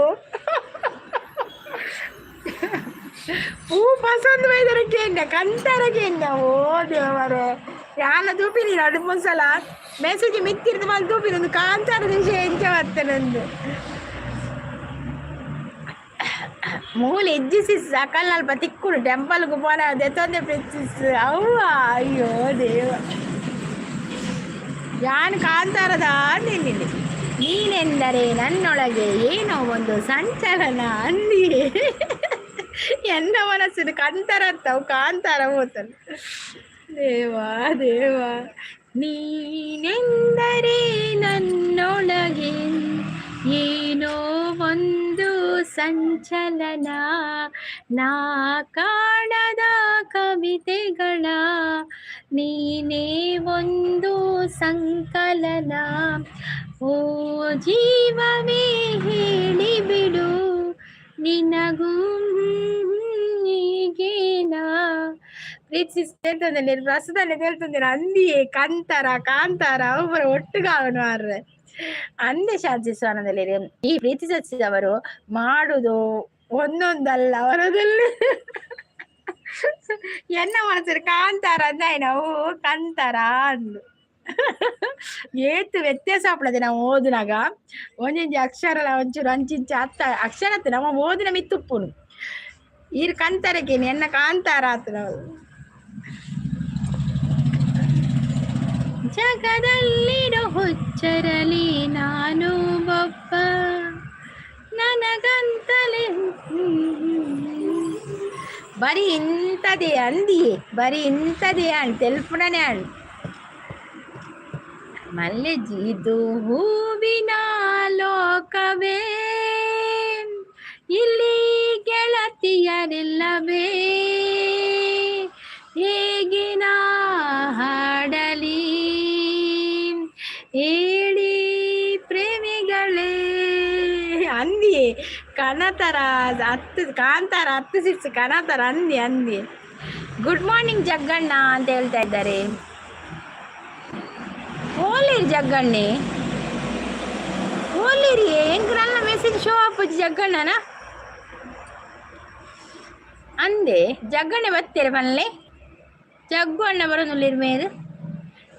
ಪೂ ಪಸಂದ್ ಬೈದರಕ್ಕೆ ಕಂತಾರಕ್ಕೆ ಓ ದೇವರೇ ಯಾನ ತೂಪಿನಿ ಎರಡು ಮೂರು ಸಲ ಮೆಸೇಜ್ ಮಿತ್ತಿರ್ದು ಮಲ್ಲಿ ತೂಪಿನ ಒಂದು ಕಾಂತಾರ ವಿಷಯ ಎಂಚ ಬರ್ತನೊಂದು ಮೂಲೆ ಎಜ್ಜಿಸಿ ಸಕಲ್ ಅಲ್ಪ ತಿಕ್ಕುಡು ಟೆಂಪಲ್ಗೂ ಪೋನ ದೆತ್ತೊಂದೆ ಪ್ರಿನ್ಸೆಸ್ ಅವ್ವ ಅಯ್ಯೋ ದೇವ ಯಾನ್ ಕಾಂತಾರದ ನಿನ್ನೆ ನೀನೆಂದರೆ ನನ್ನೊಳಗೆ ಏನೋ ಒಂದು ಸಂಚಲನ ಅಂದಿ ಎನ್ನ ಮನಸ್ಸಿನ ಕಂತಾರತ್ತವು ಕಾಂತಾರ ಹೋತಲ್ಲ. ದೇವಾ ದೇವಾ ನೀನೆಂದರೆ ನನ್ನೊಳಗೆ ಏನೋ ಒಂದು ಸಂಚಲನ, ನಾ ಕಾಣದ ಕವಿತೆಗಳ ನೀನೇ ಒಂದು ಸಂಕಲನ. ಓ ಜೀವವೇ ಹೇಳಿಬಿಡು ನಿನಗೂ ಹೀಗೇನಾ. ಪ್ರೀತಿಸಿರ್ತದೆ ಪ್ರಸ್ತುತನೇ ಹೇಳ್ತಿದ್ದೇನೆ ಅಂದಿಯೇ ಕಂತಾರ ಕಾಂತಾರ ಅವರ ಒಟ್ಟುಗಾವನು ಮಾರ್ರೆ ಅಂದೆ ಶಾಂತಿ ಸ್ಥಾನದಲ್ಲಿ ಈ ಪ್ರೀತಿಸಿದವರು ಮಾಡುದು ಒಂದೊಂದಲ್ಲ ಅವರದಲ್ಲಿ ಎನ್ನ ಮನಸ್ಸರು ಕಾಂತಾರ ಅಂದಾಯ ನಾವು ಕಂತಾರ ಅಂದು ಏತು ವ್ಯತ್ಯಾಸ ಆಗ್ಬಿಡದೆ ನಾವು ಓದಿನಾಗ ಒಂದೊಂದು ಅಕ್ಷರ ಒಂಚೂರು ಅಂಚಿಂಚ ಹತ್ತ ಅಕ್ಷರ ನಮ್ಮ ಓದಿನ ಮಿತ್ತುಪ್ಪುನು ಈರ್ ಕಂತಾರಕ್ಕೇನು ಎನ್ನ ಕಾಂತಾರ ಆತು ನಾವು. ಜಗದಲ್ಲಿರೋ ಹುಚ್ಚರಲಿ ನಾನು ಒಬ್ಬ ನನಗಂತಲೇ ಬರೀ ಇಂಥದೇ ಅಂದಿಯೇ ಬರೀ ಇಂಥದೇ ಅಣ್ ತೆಲ್ಪುಣನೇ ಅಣ್ ಮಲ್ಲೆಜಿದು ಹೂವಿನ ಲೋಕವೇ ಇಲ್ಲಿ ಗೆಳತಿಯರಿಲ್ಲವೇ ಹೇಗೆ ನಾ ಹಾಡಲಿ ಹೇಳಿ ಪ್ರೇಮಿಗಳೇ ಅಂದಿಯೇ ಕನತರ ಹತ್ತು ಕಾಂತಾರ 10 ಸಿಕ್ಸ್ ಕನತರ ಅಂದಿ. ಗುಡ್ ಮಾರ್ನಿಂಗ್ ಜಗ್ಗಣ್ಣ ಅಂತ ಹೇಳ್ತಾ ಇದ್ದಾರೆ. ಓಲಿರಿ ಜಗ್ಗಣ್ಣೆ ಓಲಿರಿ ಎಂಗ್ರಲ್ಲ ಮೆಸೇಜ್ ಶೋ ಆಪುಜಿ ಜಗ್ಗಣ್ಣನ ಅಂದೆ ಜಗ್ಗಣ್ಣೆ ಬತ್ತೇರೆ ಪನ್ಲೆ ಜಗ್ಗು ಅಣ್ಣ ಬರೋನುಲ್ಲಿರ್ ಮೇದು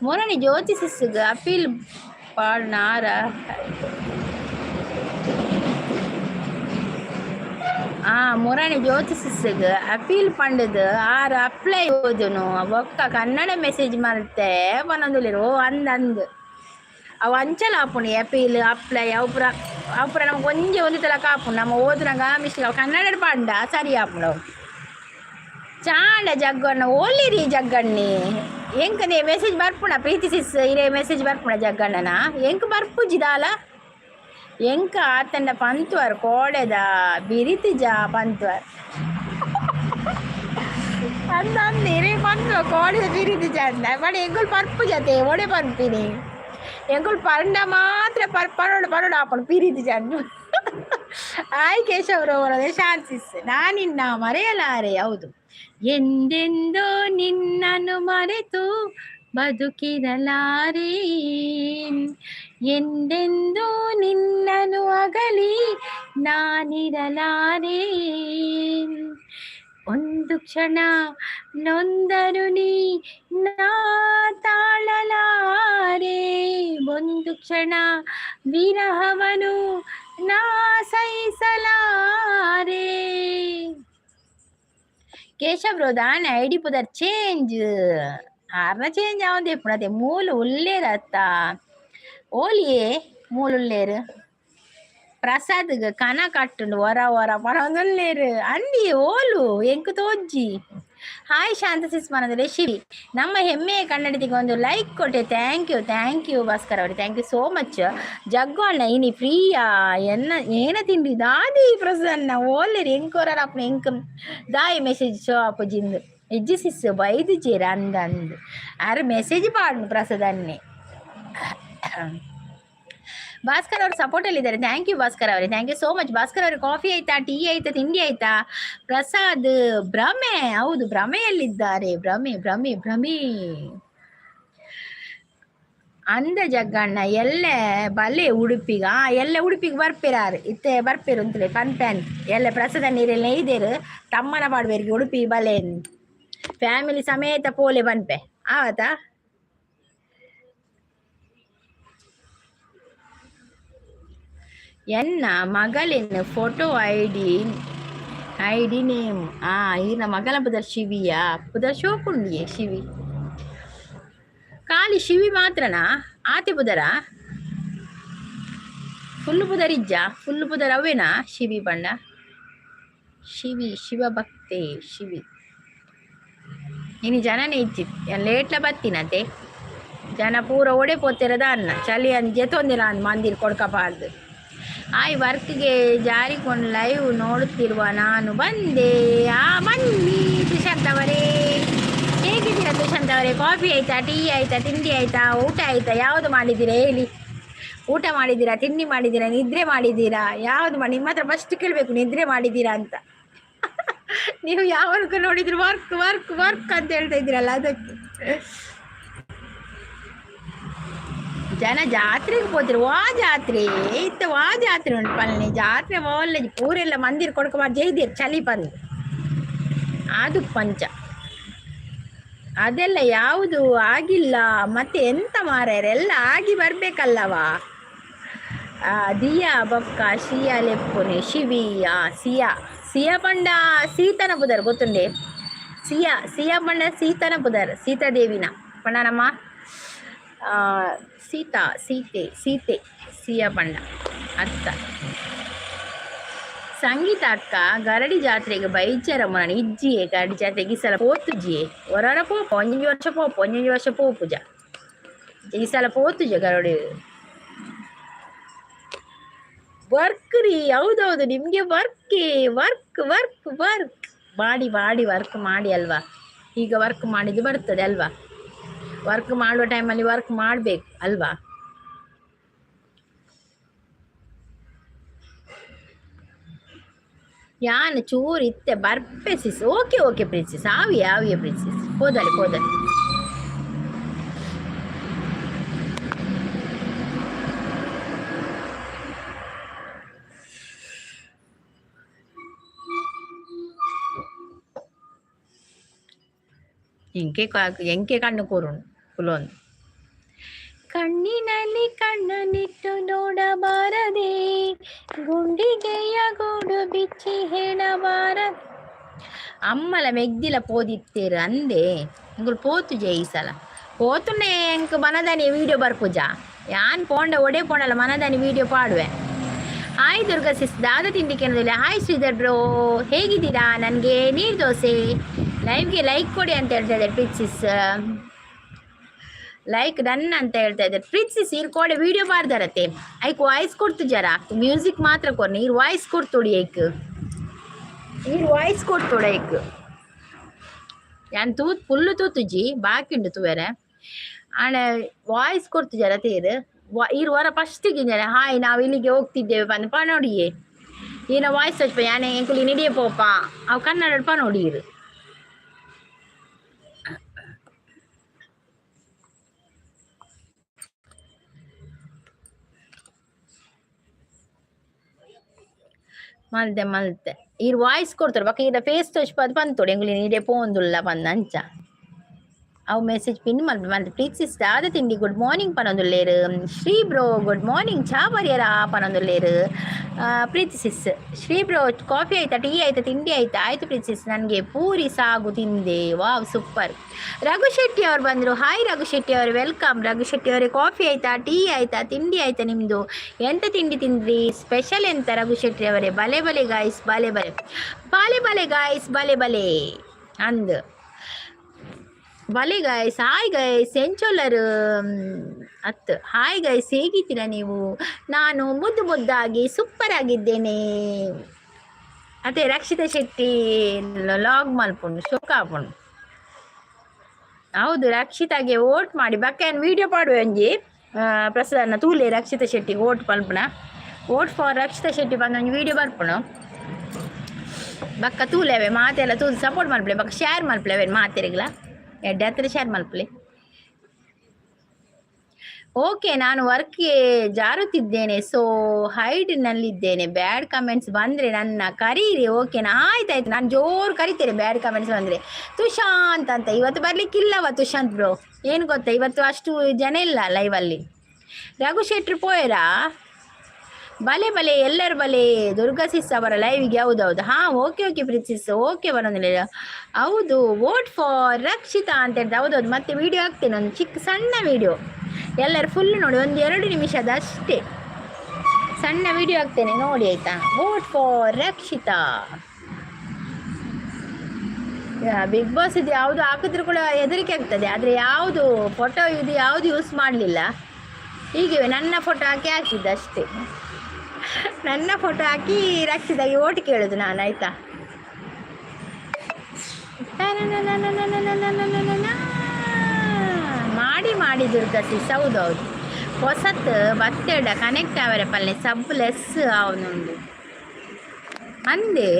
ಮೊರನಿ ಜ್ಯೋತಿ ಸಿಸ್ಸುಗ ಅಪೀಲ್ ಪಾಡ್ನಾರ ಮೊರನಿ ಜ್ಯೋತಿ ಸಿಸ್ಸುಗ ಅಪೀಲ್ ಪಂಡದು ಆರು ಅಪ್ಲೈ ಓದುನು ಒಕ್ಕ ಕನ್ನಡ ಮೆಸೇಜ್ ಮಾಡ್ತೆ ಪನ್ನೊಂದುಲ್ಲಿರು ಅಂದು ಅವು ಅಂಚಲ ಆಪುಣಿ ಅಪೀಲ್ ಅಪ್ಲೈ ಅವುಪುರ ನಮ್ಗೆ ಒಂದು ತಲಕ ಆಪುಣ್ ನಮ್ಮ ಓದಿನಾಗ ಮಿಸ್ಟೇಕ್ ಅವು ಕನ್ನಡ ಪಾಂಡ ಸರಿ ಆಪುಣ ಚಾಂಡ ಜಗ್ಗಣ್ಣ ಓಲಿರಿ ಜಗ್ಗಣ್ಣಿ ಎಂಕನೇ ಮೆಸೇಜ್ ಬರ್ಪುಣ ಪ್ರೀತಿ ಸಿಸ್ ಇರೇ ಮೆಸೇಜ್ ಬರ್ಪುಣ ಜಗ್ಗಣ್ಣನ ಎಂಕ್ ಬರ್ಪುಜಿದಾಲ ಎಂಕ ಆತಂಡ ಪಂತುವರ್ ಕೋಡೆದ ಬಿರಿತಿಜ ಪಂತುವರ್ ಅಂದಂದು ಇರೇ ಪಂತುವ ಕೋಡೆದ ಬಿರಿತಿಜ ಅಂದ ಬಟ್ ಎಂಗುಲ್ ಪರ್ಪು ಜತೆ ಒಡೆ ಪರ್ಪಿನಿ ಎಂಗುಲ್ ಪಂಡ ಮಾತ್ರ ಪರೋಡು ಆಪಣ ಪಿರಿತಿಜ ಅಂದು ಆಯ್ ಕೇಶವರವರದೇ ಶಾಂತಿಸ್ ನಾನಿನ್ನ ಮರೆಯಲಾರೆ. ಹೌದು ಎಂದೆಂದೋ ನಿನ್ನನ್ನು ಮರೆತು ಬದುಕಿರಲಾರೆ ಎಂದೆಂದೋ ನಿನ್ನನ್ನು ಅಗಲಿ ನಾನಿರಲಾರೆ ಒಂದು ಕ್ಷಣ ನೊಂದರು ನೀ ನಾ ತಾಳಲಾರೆ ಒಂದು ಕ್ಷಣ ವಿರಹವನು ನಾ ಸಹಿಸಲಾರೆ. ಕೇಶವ್ ದಾನೆ ಐಡಿ ಪುದರ್ ಚೇಂಜ್ ಆರ್ನ ಚೇಂಜ್ ಆವಂದೆ ಪುಣತೆ ಮೂಲು ಉಲ್ಲೇರತ್ತ ಓಲಿಯೇ ಮೂಲು ಉಲ್ಲೇರು ಪ್ರಸಾದ್ಗ ಕನ ಕಟ್ಟುಂಡು ಹೊರ ಪರೊಂದುಲ್ಲೇರು ಅಂದಿ ಓಲು ಎಂಕು ತೋಜ್ಜಿ. ಹಾಯ್ ಶಾಂತ ಸಿಸ್ಮನದಲ್ಲಿ ಶಿವಿ ನಮ್ಮ ಹೆಮ್ಮೆಯ ಕನ್ನಡತಿಗೆ ಒಂದು ಲೈಕ್ ಕೊಟ್ಟೆ. ಥ್ಯಾಂಕ್ ಯು ಭಾಸ್ಕರ್ ಅವ್ರಿ ಥ್ಯಾಂಕ್ ಯು ಸೋ ಮಚ್. ಜಗ್ಗು ಅಣ್ಣ ಇನಿ ಫ್ರೀಯಾ ಏನ ತಿಂಡಿ ದಾದಿ ಪ್ರಸನ್ನ ಓಲ್ಲೇರಿ ಎಂಕೋರ ಅಪ್ಪ ಎಂಕ್ ದಾಯಿ ಮೆಸೇಜ್ ಶೋ ಅಪ್ಪ ಜಿಂದು ಎಜ್ಜಿ ಸಿಸ್ ಬೈದು ಚೇರ ಅಂದು ಆರು ಮೆಸೇಜ್ ಪಾಡ್ನು ಪ್ರಸಾದನ್ನೇ. ಭಾಸ್ಕರ್ ಅವರು ಸಪೋರ್ಟಲ್ಲಿದ್ದಾರೆ. ಥ್ಯಾಂಕ್ ಯು ಭಾಸ್ಕರ್ ಅವರೇ thank you so much. Bhaskar ಅವ್ರಿಗೆ ಕಾಫಿ ಆಯ್ತಾ ಟೀ ಆಯ್ತಾ ತಿಂಡಿ ಆಯ್ತಾ? ಪ್ರಸಾದ್ ಭ್ರಮೆ ಹೌದು ಭ್ರಮೆಯಲ್ಲಿದ್ದಾರೆ ಭ್ರಮೆ ಅಂದ ಜಗ್ಗಣ್ಣ ಎಲ್ಲೆ ಬಲೆ ಉಡುಪಿಗ ಎಲ್ಲ ಉಡುಪಿಗೆ ಬರ್ಪಿರಾರು ಇತ್ತೆ ಬರ್ಪಿರು ಅಂತಲೇ ಪನ್ಪ್ಯಾನ್ ಎಲ್ಲ ಪ್ರಸಾದ ನೀರೆಲ್ಲ ಇದೇರು ತಮ್ಮನ ಪಾಡ್ಬೇರಿಗೆ ಉಡುಪಿ ಬಲೆ ಫ್ಯಾಮಿಲಿ ಸಮೇತ ಪೋಲೆ ಬನ್ಪೆ ಆವತ್ತಾ ಎನ್ನ ಮಗಳಿನ ಫೋಟೋ ಐಡಿ ನೇಮ್ ಈನ ಮಗಳ ಪುದರ್ ಶಿವಿಯಾ ಪುದರ್ ಶೋಕುಂಡಿಯೇ ಶಿವಿ ಖಾಲಿ ಶಿವಿ ಮಾತ್ರನಾ ಆತಿ ಪುದರ ಫುಲ್ ಪುದರ್ ಇಜ್ಜ ಫುಲ್ ಪುದರ್ ಅವೇನಾ ಶಿವಿ ಬಂಡ ಶಿವಿ ಶಿವಭಕ್ತೆ ಶಿವಿ ಇನ್ನು ಜನನೇ ಇಚ್ಚಿತ್ತು ಲೇಟ್ಲ ಬತ್ತಿನತೆ ಜನ ಪೂರ ಓಡಿಪೋತಿರೋದ ಅನ್ನ ಚಳಿ ಅಂಜೆ ತೊಂದಿರ ಅಂದ್ ಮಂದಿರ ಕೊಡ್ಕಬಾರ್ದು ಆಯ್ ವರ್ಕ್ಗೆ ಜಾರಿಕೊಂಡು ಲೈವ್ ನೋಡುತ್ತಿರುವ ನಾನು ಬಂದೆ ಬನ್ನಿ ಸುಶಾಂತ್ ಅವರೇ. ಹೇಗಿದ್ದೀರಾ ಸುಶಾಂತ್ ಅವರೇ? ಕಾಫಿ ಆಯಿತಾ, ಟೀ ಆಯಿತಾ, ತಿಂಡಿ ಆಯಿತಾ, ಊಟ ಆಯಿತಾ? ಯಾವುದು ಮಾಡಿದ್ದೀರಾ ಹೇಳಿ? ಊಟ ಮಾಡಿದ್ದೀರಾ, ತಿಂಡಿ ಮಾಡಿದ್ದೀರಾ, ನಿದ್ರೆ ಮಾಡಿದ್ದೀರಾ? ಯಾವುದು ಮಾಡಿ? ನಿಮ್ಮ ಹತ್ರ ಫಸ್ಟ್ ಕೇಳಬೇಕು ನಿದ್ರೆ ಮಾಡಿದ್ದೀರಾ ಅಂತ. ನೀವು ಯಾವಾಗ ನೋಡಿದ್ರು ವರ್ಕ್ ವರ್ಕ್ ವರ್ಕ್ ಅಂತ ಹೇಳ್ತಾ ಇದ್ದೀರಲ್ಲ ಅದಕ್ಕೆ. ಜನ ಜಾತ್ರೆಗೆ ಹೋದ್ರು ಜಾತ್ರೆ ಇತ್ತು ಜಾತ್ರೆ ಉಂಟು ಪಲ್ಲೆ ಜಾತ್ರೆ ಒಳ್ಳೆ ಊರೆಲ್ಲ ಮಂದಿರ ಕೊಡ್ಕೊಬಾರ್ದು ಜೈದಿರ್ ಚಳಿ ಬಂದು ಅದು ಪಂಚ ಅದೆಲ್ಲ ಯಾವುದು ಆಗಿಲ್ಲ ಮತ್ತೆ ಎಂತ ಮಾರ್ಯಾರೆಲ್ಲ ಆಗಿ ಬರ್ಬೇಕಲ್ಲವಾ. ದಿಯಾ ಬೊಕ್ಕ ಶಿಯಾ ಲೆಪ್ಪುನೆ ಶಿವಿಯಾ ಸಿಯಾ ಪಂಡ ಸೀತನ ಬುಧರ್ ಗೊತ್ತುಂಡೆ ಸಿಯಾ ಪಂಡ ಸೀತನ ಬುಧರ್ ಸೀತಾದೇವಿನ ಪಂಡನಮ್ಮ ಸೀತೆ ಸಿಯಾ ಪಂಡ ಅತ್ತ. ಸಂಗೀತ ಅಕ್ಕ ಗರಡಿ ಜಾತ್ರೆಗೆ ಬೈಚರಮ್ಮನ ಇಜ್ಜಿಯೇ ಗರಡಿ ಜಾತ್ರೆಗೆ ಈ ಸಲ ಪೋತುಜಿಯೇ ಹೊರ ಪೋಪ ಒಂಜೊಂಜು ವರ್ಷ ಪೋಪುಜ ಈ ಸಲ ಪೋತುಜ ಗರಡಿ ವರ್ಕ್ ರೀ. ಹೌದೌದು ನಿಮಗೆ ವರ್ಕ್ ಮಾಡಿ ವರ್ಕ್ ಮಾಡಿ ಅಲ್ವಾ. ಈಗ ವರ್ಕ್ ಮಾಡಿದ್ದು ಬರ್ತದೆ ಅಲ್ವಾ. ವರ್ಕ್ ಮಾಡುವ ಟೈಮಲ್ಲಿ ವರ್ಕ್ ಮಾಡಬೇಕು ಅಲ್ವಾ. ಯಾನ್ ಚೂರು ಇತ್ತೆ ಬರ್ಪೆಸಿಸ್ ಓಕೆ ಪ್ರಿನ್ಸಿಸ್ ಆವಿಯ ಪ್ರಿನ್ಸಿಸ್ ಹೋದಲ್ಲಿ ಎಂಕೆ ಕಣ್ಣು ಕೂರುಣು ಕುಲೊಂದು ಕಣ್ಣಿನಲ್ಲಿ ಕಣ್ಣನಿಟ್ಟು ನೋಡಬಾರದೆ ಗುಂಡಿಗೆಯ ಗೂಡು ಬಿಚ್ಚಿ ಹೇಳಬಾರದು ಅಮ್ಮಲ ಮೆಗ್ದಿಲ ಪೋದಿತ್ತೇರು ಅಂದೆ ಇಂಗಳು ಪೋತುಜೆ ಈ ಸಲ ಪೋತುನೆ ಎಂಕ್ ಮನದಾನಿ ವಿಡಿಯೋ ಬರ್ಪುಜ ಯಾನ್ ಪೋಂಡ ಒಡೆ ಪೋಂಡಲ್ಲ ಮನದಾನಿ ವಿಡಿಯೋ ಪಾಡುವೆ. ಹಾಯ್ ದುರ್ಗಾ ಸಿಸ್ ದಾದ ತಿಂಡಿ ಕೆನದಲ್ಲಿ ಹಾಯ್ ಶ್ರೀಧರ್ ಬ್ರೋ ಹೇಗಿದ್ದೀರಾ? ನನಗೆ ನೀರು ದೋಸೆ ಲೈವ್ಗೆ ಲೈಕ್ ಕೊಡಿ ಅಂತ ಹೇಳ್ತಾ ಇದ್ದಾರೆ ಪ್ರೀತ್ಸಿಸ್ ಲೈಕ್ ಡನ್ ಅಂತ ಹೇಳ್ತಾ ಇದ್ದಾರೆ ಪ್ರೀತ್ಸಿಸ್ ಇರ್ ಕೋಡೆ ವಿಡಿಯೋ ಬಾರ್ದಾರತ್ತೆ ಐಕ್ ವಾಯ್ಸ್ ಕೊಡ್ತು ಜರ ಮ್ಯೂಸಿಕ್ ಮಾತ್ರ ಕೊರ್ನಿ ಇರ್ ವಾಯ್ಸ್ ಕೊಡ್ತೋಡಿ ಐಕ್ ಇರ್ ವಾಯ್ಸ್ ಕೊಡ್ತೋಡ ಐಕ್ ಯಾನ್ ಫುಲ್ಲು ತೂತುಜಿ ಬಾಕಿಂಡು ತುವೇರೆ ಆಣ ವಾಯ್ಸ್ ಕೊಡ್ತು ಜರ ತೇರು ಇರು ವರ ಫಸ್ಟಿಗೆ ಜನ ಹಾಯ್ ನಾವು ಇಲ್ಲಿಗೆ ಹೋಗ್ತಿದ್ದೇವೆ ಬಂದು ಪ ನೋಡಿಯೇ ಈನ ವಾಯ್ಸ್ ಹಚ್ಪ ಯಾನೆ ಎಂಕುಲಿ ನಿಡಿಯ ಪೋಪ ಅವು ಕನ್ನಡ ಪ ನೋಡಿ ಇರು ಮಲ್ತೆ ಇರು ವಾಯ್ಸ್ ಕೊಡ್ತಾರೆ ಬಕ್ಕ ಈಗ ಫೇಸ್ ಟಚ್ ಪದ ಬಂತೋಡಿ ಎಂಗುಲಿ ನಿಡಿಯ ಪೋಂದುಲ್ಲ ಬಂದ ಅಂಚ ಅವು ಮೆಸೇಜ್ ಪಿನ್ ಮಾಡಿ ಪ್ರೀತ್ಸಿಸ್ ದಾದ ತಿಂಡಿ ಗುಡ್ ಮಾರ್ನಿಂಗ್ ಪನೊಂದುಲ್ಲೇರು ಶ್ರೀ ಬ್ರೋ ಗುಡ್ ಮಾರ್ನಿಂಗ್ ಚಾ ಬರಿಯರ ಪನೊಂದುಲ್ಲೇರು ಪ್ರೀತ್ಸಿಸ್ ಶ್ರೀ ಬ್ರೋ ಕಾಫಿ ಆಯ್ತಾ ಟೀ ಆಯ್ತಾ ತಿಂಡಿ ಆಯ್ತಾ ಆಯ್ತು ಪ್ರೀತ್ಸಿಸ್ ನನಗೆ ಪೂರಿ ಸಾಗು ತಿಂದೆ ವಾವ್ ಸೂಪರ್. ರಘು ಶೆಟ್ಟಿ ಅವ್ರು ಬಂದರು ಹಾಯ್ ರಘು ಶೆಟ್ಟಿ ಅವರು ವೆಲ್ಕಮ್. ರಘು ಶೆಟ್ಟಿ ಅವರೇ ಕಾಫಿ ಆಯ್ತಾ ಟೀ ಆಯ್ತಾ ತಿಂಡಿ ಆಯ್ತಾ ನಿಮ್ಮದು ಎಂತ ತಿಂಡಿ ತಿಂದ್ರಿ ಸ್ಪೆಷಲ್ ಎಂತ ರಘು ಶೆಟ್ಟಿ ಅವರೇ? ಬಲೆ ಗಾಯ್ಸ್ ಬಲೆ ಗಾಯ್ಸ್ ಬಲೆ ಅಂದು ಬಲೆ ಗಾಯ್ಸ್ ಹಾಯ್ ಗೈಸ್ ಎಂಚೊಲ್ಲರು ಅತ್ತು ಹಾಯ್ ಗೈಸ್ ಹೇಗಿದ್ದೀರಾ ನೀವು? ನಾನು ಮುದ್ದಾಗಿ ಸೂಪರ್ ಆಗಿದ್ದೇನೆ. ಅದೇ ರಕ್ಷಿತಾ ಶೆಟ್ಟಿ ಲಾಗ್ ಮಲ್ಪುಂಡು ಶೋಕಾಪುಂಡು ಹೌದು ರಕ್ಷಿತಾಗೆ ಓಟ್ ಮಾಡಿ ಬಕ್ಕ ವಿಡಿಯೋ ಪಾಡುವೆ ಒಂಜಿ ಪ್ರಸಾದನ ತೂಲೆ ರಕ್ಷಿತಾ ಶೆಟ್ಟಿಗೆ ಓಟ್ ಪಲ್ಪುನ ಓಟ್ ಫಾರ್ ರಕ್ಷಿತಾ ಶೆಟ್ಟಿ ಬಂದು ಒಂದು ವಿಡಿಯೋ ಬರ್ಪುಣು ಬಕ್ಕ ತೂಲೇವೆ ಮಾತೆಲ್ಲ ತೂದು ಸಪೋರ್ಟ್ ಮಲ್ಪಲೆ ಬಕ್ಕ ಶೇರ್ ಮಲ್ಪಲೆವೆ ಮಾತೆರಿಗ್ಲ ಎಡ್ಡೆ ಹತ್ರ ಶೇರ್ ಮಲ್ಪಲೆ. ಓಕೆ ನಾನು ವರ್ಕ್ಗೆ ಜಾರುತ್ತಿದ್ದೇನೆ ಸೊ ಹೈಡ್ನಲ್ಲಿದ್ದೇನೆ ಬ್ಯಾಡ್ ಕಮೆಂಟ್ಸ್ ಬಂದರೆ ನನ್ನ ಕರೀರಿ ಓಕೆನಾ? ಆಯ್ತಾಯ್ತು ನಾನು ಜೋರು ಕರಿತೇನೆ ಬ್ಯಾಡ್ ಕಮೆಂಟ್ಸ್ ಬಂದರೆ. ತುಷಾಂತ್ ಅಂತ ಇವತ್ತು ಬರಲಿಕ್ಕಿಲ್ಲವ ತುಷಾಂತ್ ಬ್ರೋ ಏನು ಗೊತ್ತಾ ಇವತ್ತು ಅಷ್ಟು ಜನ ಇಲ್ಲ ಲೈವಲ್ಲಿ. ರಘು ಶೆಟ್ರು ಪೋಯರಾ ಬಲೆ ಎಲ್ಲರ ಬಲೆ ದುರ್ಗಾ ಸಿಸ್ ಅವರ ಲೈವಿಗೆ ಹೌದೌದು ಹಾಂ ಓಕೆ ಪ್ರೀತಿಸ್ ಓಕೆ ಬರೋದಿಲ್ಲ ಹೌದು ವೋಟ್ ಫಾರ್ ರಕ್ಷಿತಾ ಅಂತ ಹೇಳ್ತಾ ಹೌದೌದು ಮತ್ತೆ ವಿಡಿಯೋ ಹಾಕ್ತೇನೆ ಒಂದು ಚಿಕ್ಕ ಸಣ್ಣ ವಿಡಿಯೋ ಎಲ್ಲರೂ ಫುಲ್ ನೋಡಿ 1-2 ನಿಮಿಷದ ಅಷ್ಟೇ ಸಣ್ಣ ವಿಡಿಯೋ ಹಾಕ್ತೇನೆ ನೋಡಿ ಆಯಿತಾ. Vote for Rakshitha Bigg Boss ಇದು ಯಾವುದು ಹಾಕಿದ್ರು ಕೂಡ ಹೆದರಿಕೆ ಆಗ್ತದೆ. ಆದರೆ ಯಾವುದು ಫೋಟೋ ಇದು ಯಾವುದು ಯೂಸ್ ಮಾಡಲಿಲ್ಲ. ಹೀಗೆ ನನ್ನ ಫೋಟೋ ಹಾಕಿದ್ದೆ ಅಷ್ಟೇ. ನನ್ನ ಫೋಟೋ ಹಾಕಿ ರಕ್ಷಿತಾಗಿ ಓಟ್ ಕೇಳೋದು ನಾನು, ಆಯಿತಾ. ಮಾಡಿ ದುರ್ಗಸಿ ಹೌದೌದು. ಹೊಸತ್ ಬತ್ತೆಡ ಕನೆಕ್ಟ್ ಅವರೆ ಪಲ್ಲೆ ಸಬ್ ಲೆಸ್ ಅವನುಂಡು ಅಂದೆ.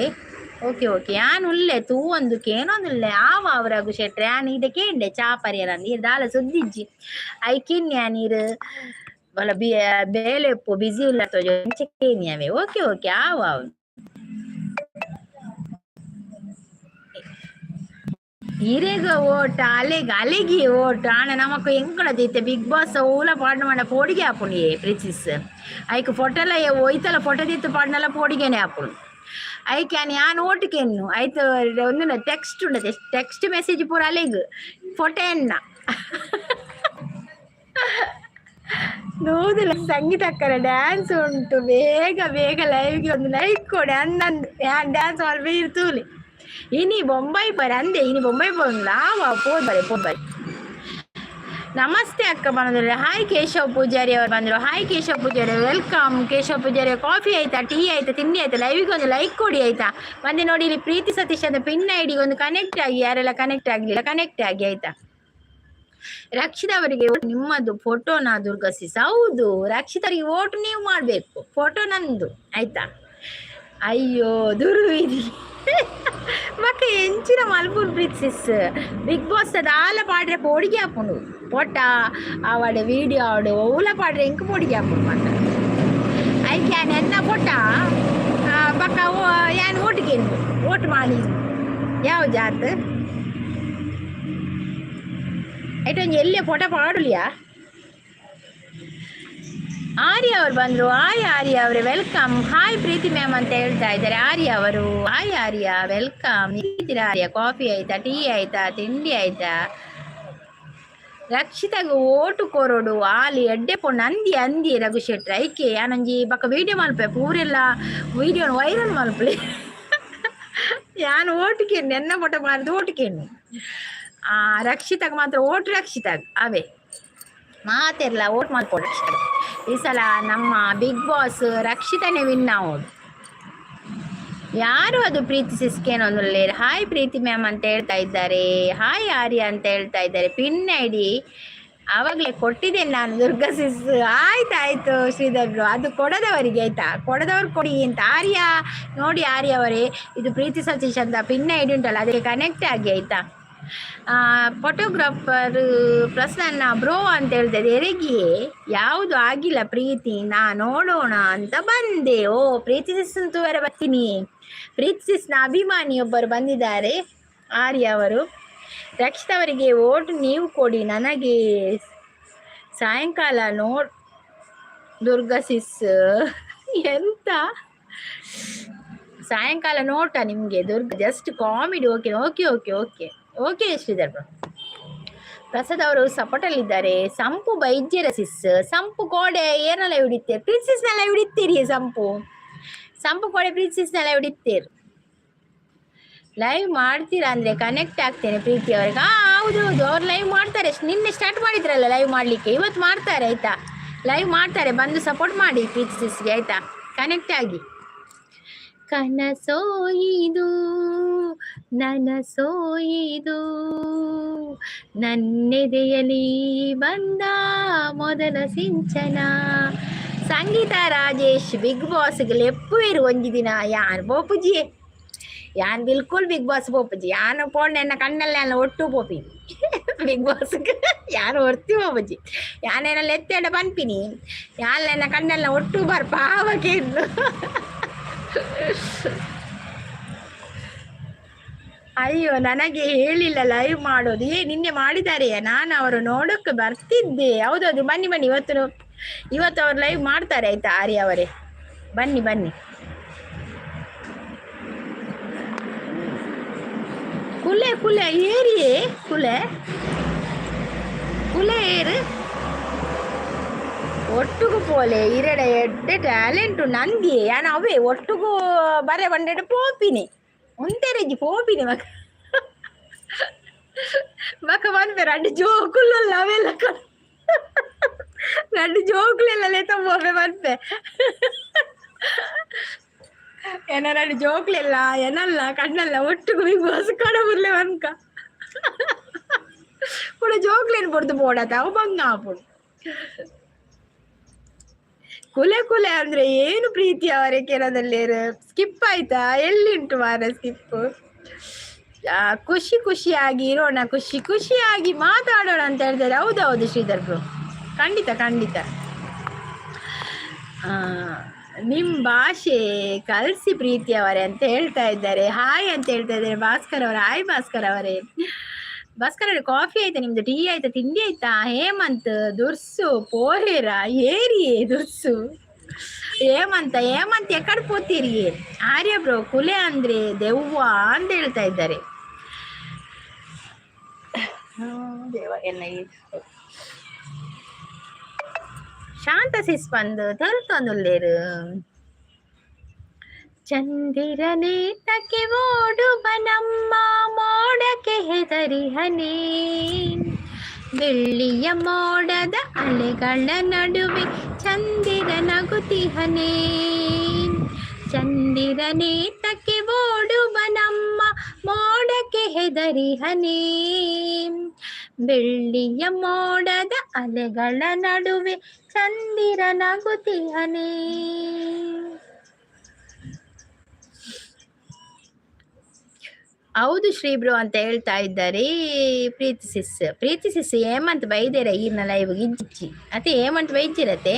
ಓಕೆ ಯಾನ್ ಉಲ್ಲೆ ತೂ ಒಂದು ಕೇನೊಂದುಲ್ಲೆ ಅವರಾಗು ಶೆಟ್ರೆ ಯಾನ್ ಇದ ಕೇಂಡೆ ಚಾಪರ್ಯರಂದು ದಾಲ ಸುದ್ದಿಜ್ಜಿ ಐಕಿನ್ಯ ನೀರು ಬಲ ಬೇಲೆ ಉಪ್ಪು ಬಿಸಿ ಇಲ್ಲ ತೋಜೇನಿಯವೆ. ಓಕೆ ಆವ ಇರೆಗ ಓಟ್ ಅಲೆಗಿ ಓಟ್ ಆಣ ನಮಕ್ ಎಂಕಡದೈತೆ ಬಿಗ್ ಬಾಸ್ ಊಲ ಪಾಡ್ನ ಮಾಡ ಪೋಡಿಗೆ ಹಾಪುಣಿಯೇ ಪ್ರಿಚಿಸ್ ಐಕ್ ಫೋಟೋಲ ಒಯ್ತಲ ಫೋಟೋ ದಿತ್ತು ಪಾಡ್ನಲ್ಲ ಪೋಡಿಗೆನೆ ಹಾಪುಣು ಐಕ್ ಯಾನ್ ಓಟ್ಕೆನ್ನು ಆಯ್ತು. ಒಂದು ಟೆಕ್ಸ್ಟ್ ಉಂಡದೆ, ಟೆಕ್ಸ್ಟ್ ಮೆಸೇಜ್ ಪೂರ ಅಲೆಗ್ ಫೋಟೋ ಎನ್ನ ನೋದಿಲ್ಲ. ಸಂಗೀತಕ್ಕರ ಡ್ಯಾನ್ಸ್ ಉಂಟು, ಬೇಗ ಲೈವ್ಗೆ ಒಂದು ಲೈಕ್ ಕೊಡಿ ಅಂದಂದು ಯಾನ್ ಡ್ಯಾನ್ಸ್ ಮಾಡಿ ಇರ್ತೂಲಿ. ಇನಿ ಬೊಂಬೈ ಬರ ಅಂದೆ, ಇನಿ ಬೊಂಬೈ ಬಂದ ಪೋದ್ ಬರಿ. ನಮಸ್ತೆ ಅಕ್ಕ ಬಂದ್ರೆ. ಹಾಯ್ ಕೇಶವ್ ಪೂಜಾರಿ ಅವರು ಬಂದರು. Hi Keshav Pujari, welcome Keshav Pujari. Coffee ಆಯ್ತಾ, ಟೀ ಆಯ್ತಾ, ತಿಂಡಿ ಆಯ್ತಾ? ಲೈವಿಗೆ ಒಂದು ಲೈಕ್ ಕೊಡಿ ಆಯ್ತಾ. ಮತ್ತೆ ನೋಡಿ ಇಲ್ಲಿ ಪ್ರೀತಿ ಸತೀಶ್ ಅಂತ ಪಿನ್ ಐಡಿಗೆ ಒಂದು ಕನೆಕ್ಟ್ ಆಗಿ, ಯಾರೆಲ್ಲ ಕನೆಕ್ಟ್ ಆಗಲಿಲ್ಲ ಕನೆಕ್ಟ್ ಆಗಿ ಆಯ್ತಾ. ರಕ್ಷಿತಾ ಅವರಿಗೆ ನಿಮ್ಮದು ಫೋಟೋನಾ ದುರ್ಗಸಿಸ್? ಹೌದು, ರಕ್ಷಿತರಿಗೆ ಓಟ್ ನೀವು ಮಾಡಬೇಕು, ಫೋಟೋ ನಂದು ಆಯ್ತಾ. ಅಯ್ಯೋ ದುರ್ವಿಧಿ ಮಕ್ಕ ಎಂಚಿನ ಮಲ್ಪೂರ್ ಪ್ರಿನ್ಸೆಸ್ ಬಿಗ್ ಬಾಸ್ ದಾಲ ಪಾಡ್ರೆ ಪೋಡಿಗೆ ಹಾಪುಂಡು ಪೋಟ ಅವಡೆ ವಿಡಿಯೋ ಆಡು ಓಲ ಪಾಡ್ರೆ ಇಂಕ ಪೋಡಿಗೆ ಹಾಪುಂಡು ಮಾತ್ರ ಐಕ್ ಯಾನ್ ಎನ್ನ ಪೋಟ ಬಕ್ಕ ಯಾನ್ ಓಟ್ಗೆ ಓಟ್ ಮಾಡಿ ಯಾವ ಜಾತ್ ಐಟೊಂದು ಎಲ್ಲೇ ಫೋಟೋ ಪಾಡುಲಿಯಾ. ಆರ್ಯ ಅವರು ಬಂದರು. ಆರ್ಯ ಅವರೇ ವೆಲ್ಕಮ್. ಹಾಯ್ ಪ್ರೀತಿ ಮ್ಯಾಮ್ ಅಂತ ಹೇಳ್ತಾ ಇದ್ದಾರೆ ಆರ್ಯ ಅವರು. ಹಾಯ್ ಆರ್ಯ ವೆಲ್ಕಮ್. ಇದ್ದೀರಾ ಆರ್ಯ? ಕಾಫಿ ಆಯ್ತಾ, ಟೀ ಆಯ್ತಾ, ತಿಂಡಿ ಆಯ್ತಾ? ರಕ್ಷಿತಾಗ ಓಟು ಕೊರೋಡು ಆಲಿ ಎಡ್ಡೆ ಪೊಣ್ಣು ಅಂದಿ ರಘು ಶೆಟ್ರ ಐಕೆ ಯಾನಂಜಿ ಬಕ್ಕ ವೀಡಿಯೋ ಮಲ್ಪೆ ಪೂರೆಲ್ಲ ವೀಡಿಯೋನ ವೈರಲ್ ಮಲ್ಪಲಿ ಯಾನು ಓಟಿಕೆ ನೆನ್ನ ಫೋಟೋ ಮಾಡಿದ್ದು ಓಟಿಕೆಣ್ಣು. ರಕ್ಷಿತಾಗ ಮಾತ್ರ ಓಟ್ ರಕ್ಷಿತಾಗ ಅವೇ ಮಾತೆಲ್ಲ ಓಟ್ ಮಾಡ್ಕೊಡು. ಈ ಸಲ ನಮ್ಮ ಬಿಗ್ ಬಾಸ್ ರಕ್ಷಿತನೇ ವಿನ್ ಆಗೋದು. ಯಾರು ಅದು ಪ್ರೀತಿ ಸಿಸ್ಕೇನೊಂದು ಹಾಯ್ ಪ್ರೀತಿ ಮ್ಯಾಮ್ ಅಂತ ಹೇಳ್ತಾ ಇದ್ದಾರೆ. ಹಾಯ್ ಆರ್ಯ ಅಂತ ಹೇಳ್ತಾ ಇದ್ದಾರೆ. ಪಿನ್ ಐಡಿ ಆವಾಗಲೇ ಕೊಟ್ಟಿದ್ದೇನೆ ನಾನು ದುರ್ಗಸಿಸ್. ಆಯ್ತಾಯ್ತು ಶ್ರೀಧರ್, ಅದು ಕೊಡದವರಿಗೆ ಆಯ್ತಾ, ಕೊಡದವ್ರು ಕೊಡಿ ಅಂತ. ಆರ್ಯ ನೋಡಿ ಆರ್ಯ ಅವರೇ, ಇದು ಪ್ರೀತಿ ಸತೀಶ್ ಅಂತ ಪಿನ್ ಐಡಿ ಉಂಟಲ್ಲ ಅದಕ್ಕೆ ಕನೆಕ್ಟ್ ಆಗಿ ಆಯ್ತಾ. ಫೋಟೋಗ್ರಾಫರ್ ಪ್ರಸನ್ನ ಬ್ರೋ ಅಂತ ಹೇಳ್ತದೆ. ಎರಗಿಯೇ ಯಾವುದು ಆಗಿಲ್ಲ ಪ್ರೀತಿ, ನಾ ನೋಡೋಣ ಅಂತ ಬಂದೆ. ಓ ಪ್ರೀತಿ ಸಿಸ್ಸಂತೂ ಬೇರೆ ಬರ್ತೀನಿ. ಪ್ರೀತಿ ಸಿಸ್ನ ಅಭಿಮಾನಿಯೊಬ್ಬರು ಬಂದಿದ್ದಾರೆ ಆರ್ಯ ಅವರು. ರಕ್ಷಿತಾ ಅವರಿಗೆ ಓಟ್ ನೀವು ಕೊಡಿ ನನಗೆ ಸಾಯಂಕಾಲ ದುರ್ಗಸಿಸ್ ಎಂತ ಸಾಯಂಕಾಲ ನೋಟ ನಿಮಗೆ just comedy. Okay Sridhar Prasad ಅವರು ಸಪೋರ್ಟಲ್ಲಿದ್ದಾರೆ. ಸಂಪು ಬೈಜ್ಯರ ಸಿಸ್ ಸಂಪು ಕೋಡೆ ಏನೆಲ್ಲ ಹಿಡಿತೀರಿ ಪ್ರಿನ್ಸೆಸ್ನೆಲ್ಲ ಹಿಡಿತೀರಿ. ಸಂಪು ಕೋಡೆ ಪ್ರಿನ್ಸೆಸ್ನೆಲ್ಲ ಹಿಡಿತೀರಿ. ಲೈವ್ ಮಾಡ್ತೀರಾ ಅಂದರೆ ಕನೆಕ್ಟ್ ಆಗ್ತೇನೆ ಪ್ರೀತಿ ಅವ್ರಿಗೆ. ಹೌದು ಅವ್ರು ಲೈವ್ ಮಾಡ್ತಾರೆ. ನಿನ್ನೆ ಸ್ಟಾರ್ಟ್ ಮಾಡಿದ್ರಲ್ಲ ಲೈವ್ ಮಾಡಲಿಕ್ಕೆ, ಇವತ್ತು ಮಾಡ್ತಾರೆ ಆಯಿತಾ. ಲೈವ್ ಮಾಡ್ತಾರೆ, ಬಂದು ಸಪೋರ್ಟ್ ಮಾಡಿ ಪ್ರೀತಿ ಸಿಸ್ಗೆ ಆಯಿತಾ. ಕನೆಕ್ಟ್ ಆಗಿ. ಕನಸೋಯಿದು ನನಸೋಯಿದು ನನ್ನೆದೆಯಲಿ ಬಂದ ಮೊದಲ ಸಿಂಚನ. ಸಂಗೀತ ರಾಜೇಶ್ ಬಿಗ್ ಬಾಸ್ಗೆ ಲೆಪ್ಪುವೇರು ಒಂಜಿ ದಿನ ಯಾನ್ ಬೋಪುಜಿ ಯಾನ್ ಬಿಲ್ಕುಲ್ ಬಿಗ್ ಬಾಸ್ ಬೋಪುಜಿ ಯಾನು ಪೋಣ್ ಎನ್ನ ಕಣ್ಣಲ್ಲಿ ಎಲ್ಲ ಒಟ್ಟು ಪೋಪಿ ಬಿಗ್ ಬಾಸ್ಗೆ ಯಾರು ಹೊರ್ತಿ ಹೋಪುಜಿ ಯಾನೇನೆಲ್ಲ ಎತ್ತೆಡ ಪನ್ಪಿನಿ ಯಾನ್ ಎನ್ನ ಕಣ್ಣೆಲ್ಲ ಒಟ್ಟು ಬರ್ಪ ಆವಕ್ಕೆ ಅಯ್ಯೋ ನನಗೆ ಹೇಳಿಲ್ಲ ಲೈವ್ ಮಾಡೋದು. ನಿನ್ನೆ ಮಾಡಿದ್ದಾರೆ, ನಾನು ಅವರು ನೋಡೋಕ್ಕೆ ಬರ್ತಿದ್ದೆ. ಹೌದೌದು ಬನ್ನಿ ಇವತ್ತು ಅವ್ರು ಲೈವ್ ಮಾಡ್ತಾರೆ ಆಯ್ತಾ. ಆರ್ಯ ಅವರೇ ಬನ್ನಿ. ಕುಲೆ ಏರಿಯೇ ಕುಲೆ ಏರು ಒಟ್ಟಿಗೂ ಪೋಲೆ ಇರಡ ಎಡ್ಡೆ ಟ್ಯಾಲೆಂಟು ನಂದಿ ಯಾನು ಅವೇ ಒಟ್ಟಿಗೂ ಬರೆ ಬಂಡೆ ಪೋಪಿನಿ ಉಂಟೆರಜ್ಜಿ ಪೋಪಿನಿ ಮಗ బక్క మనిపి రెండు జోకులు అవేళ్ళ రెండు జోకులు వెళ్ళలేత మోపే మనిపే ಏನ ಎರಡು ಜೋಕ್ಲಿಲ್ಲ ಏನಲ್ಲ ಕಣ್ಣಲ್ಲ ಒಟ್ಟಿಗೆ ಬಿಗ್ ಬಾಸ್ ಕಡ ಬರ್ಲೆ ಅನ್ಕ ಕೂಡ ಜೋಕ್ಲೇನ್ ಬಡ್ದು ಬೋಡತ ಅವು ಭಂಗ ಆಪುಡು ಕುಲೆ ಕುಲೆ ಅಂದ್ರೆ ಏನು ಪ್ರೀತಿ ಅವರೇ ಕೆರದಲ್ಲಿ ಸ್ಕಿಪ್ ಆಯ್ತಾ ಎಲ್ಲಿಂಟು ಮಾರ ಸ್ಕಿಪ್ ಖುಷಿ ಖುಷಿಯಾಗಿ ಇರೋಣ ಖುಷಿ ಖುಷಿಯಾಗಿ ಮಾತಾಡೋಣ ಅಂತ ಹೇಳ್ತಾರೆ. ಹೌದೌದು ಶ್ರೀಧರ್ ಬ್ರೋ, ಖಂಡಿತ ಖಂಡಿತ. ನಿಮ್ಮ ಭಾಷೆ ಕಲಿಸಿ ಪ್ರೀತಿ ಅವರೇ ಅಂತ ಹೇಳ್ತಾ ಇದ್ದಾರೆ. ಹಾಯ್ ಅಂತ ಹೇಳ್ತಾ ಇದ್ದಾರೆ ಭಾಸ್ಕರ್ ಅವರ. ಹಾಯ್ ಭಾಸ್ಕರ್ ಅವರೇ. ಭಾಸ್ಕರ್ ಅವರೇ, ಕಾಫಿ ಆಯ್ತಾ ನಿಮ್ದು? ಟೀ ಆಯ್ತಾ? ತಿಂಡಿ ಆಯ್ತಾ? ಹೇಮಂತ್, ದುರ್ಸು, ಪೋಹೇರ, ಏರಿ ದುರ್ಸು, ಹೇಮಂತ ಎಕಡೆ ಪೋತೀರಿ? ಆರ್ಯ ಬ್ರೋ, ಕುಲೆ ಅಂದ್ರೆ ದೆವ್ವ ಅಂತ ಹೇಳ್ತಾ ಇದ್ದಾರೆ. ದೇವ ಎಲ್ಲ ಶಾಂತ ಸಿಸ್ ಬಂದು ತರುತ್ತೊಂದುಲ್ಲೇರು. ಚಂದಿರನೇ ತಕ್ಕೆ ಓಡುವ ನಮ್ಮ ಮೋಡಕ್ಕೆ ಹೆದರಿಹನೇ, ಬೆಳ್ಳಿಯ ಮೋಡದ ಅಲೆಗಳ ನಡುವೆ ಚಂದಿರ ನಗುತ್ತಿಹನೇ. ಚಂದಿರನೇ ತಕ್ಕೆ ಓಡುವ ನಮ್ಮ ಮೋಡಕ್ಕೆ ಹೆದರಿಹನೇ, ಬೆಳ್ಳಿಯ ಮೋಡದ ಅಲೆಗಳ ನಡುವೆ ಚಂದಿರ ನಗುತ್ತಿಹನೇ. ಹೌದು ಶ್ರೀಬ್ರು ಅಂತ ಹೇಳ್ತಾ ಇದ್ದಾರೆ ಪ್ರೀತಿ ಸಿಸ್ ಹೇಮಂತ್ ಬೈದೇರ ಈರ್ನ ಲೈವ್ ಇಜ್ಜಿ ಅತೆ ಹೇಮಂತ್ ಬೈಜಿರತ್ತೆ.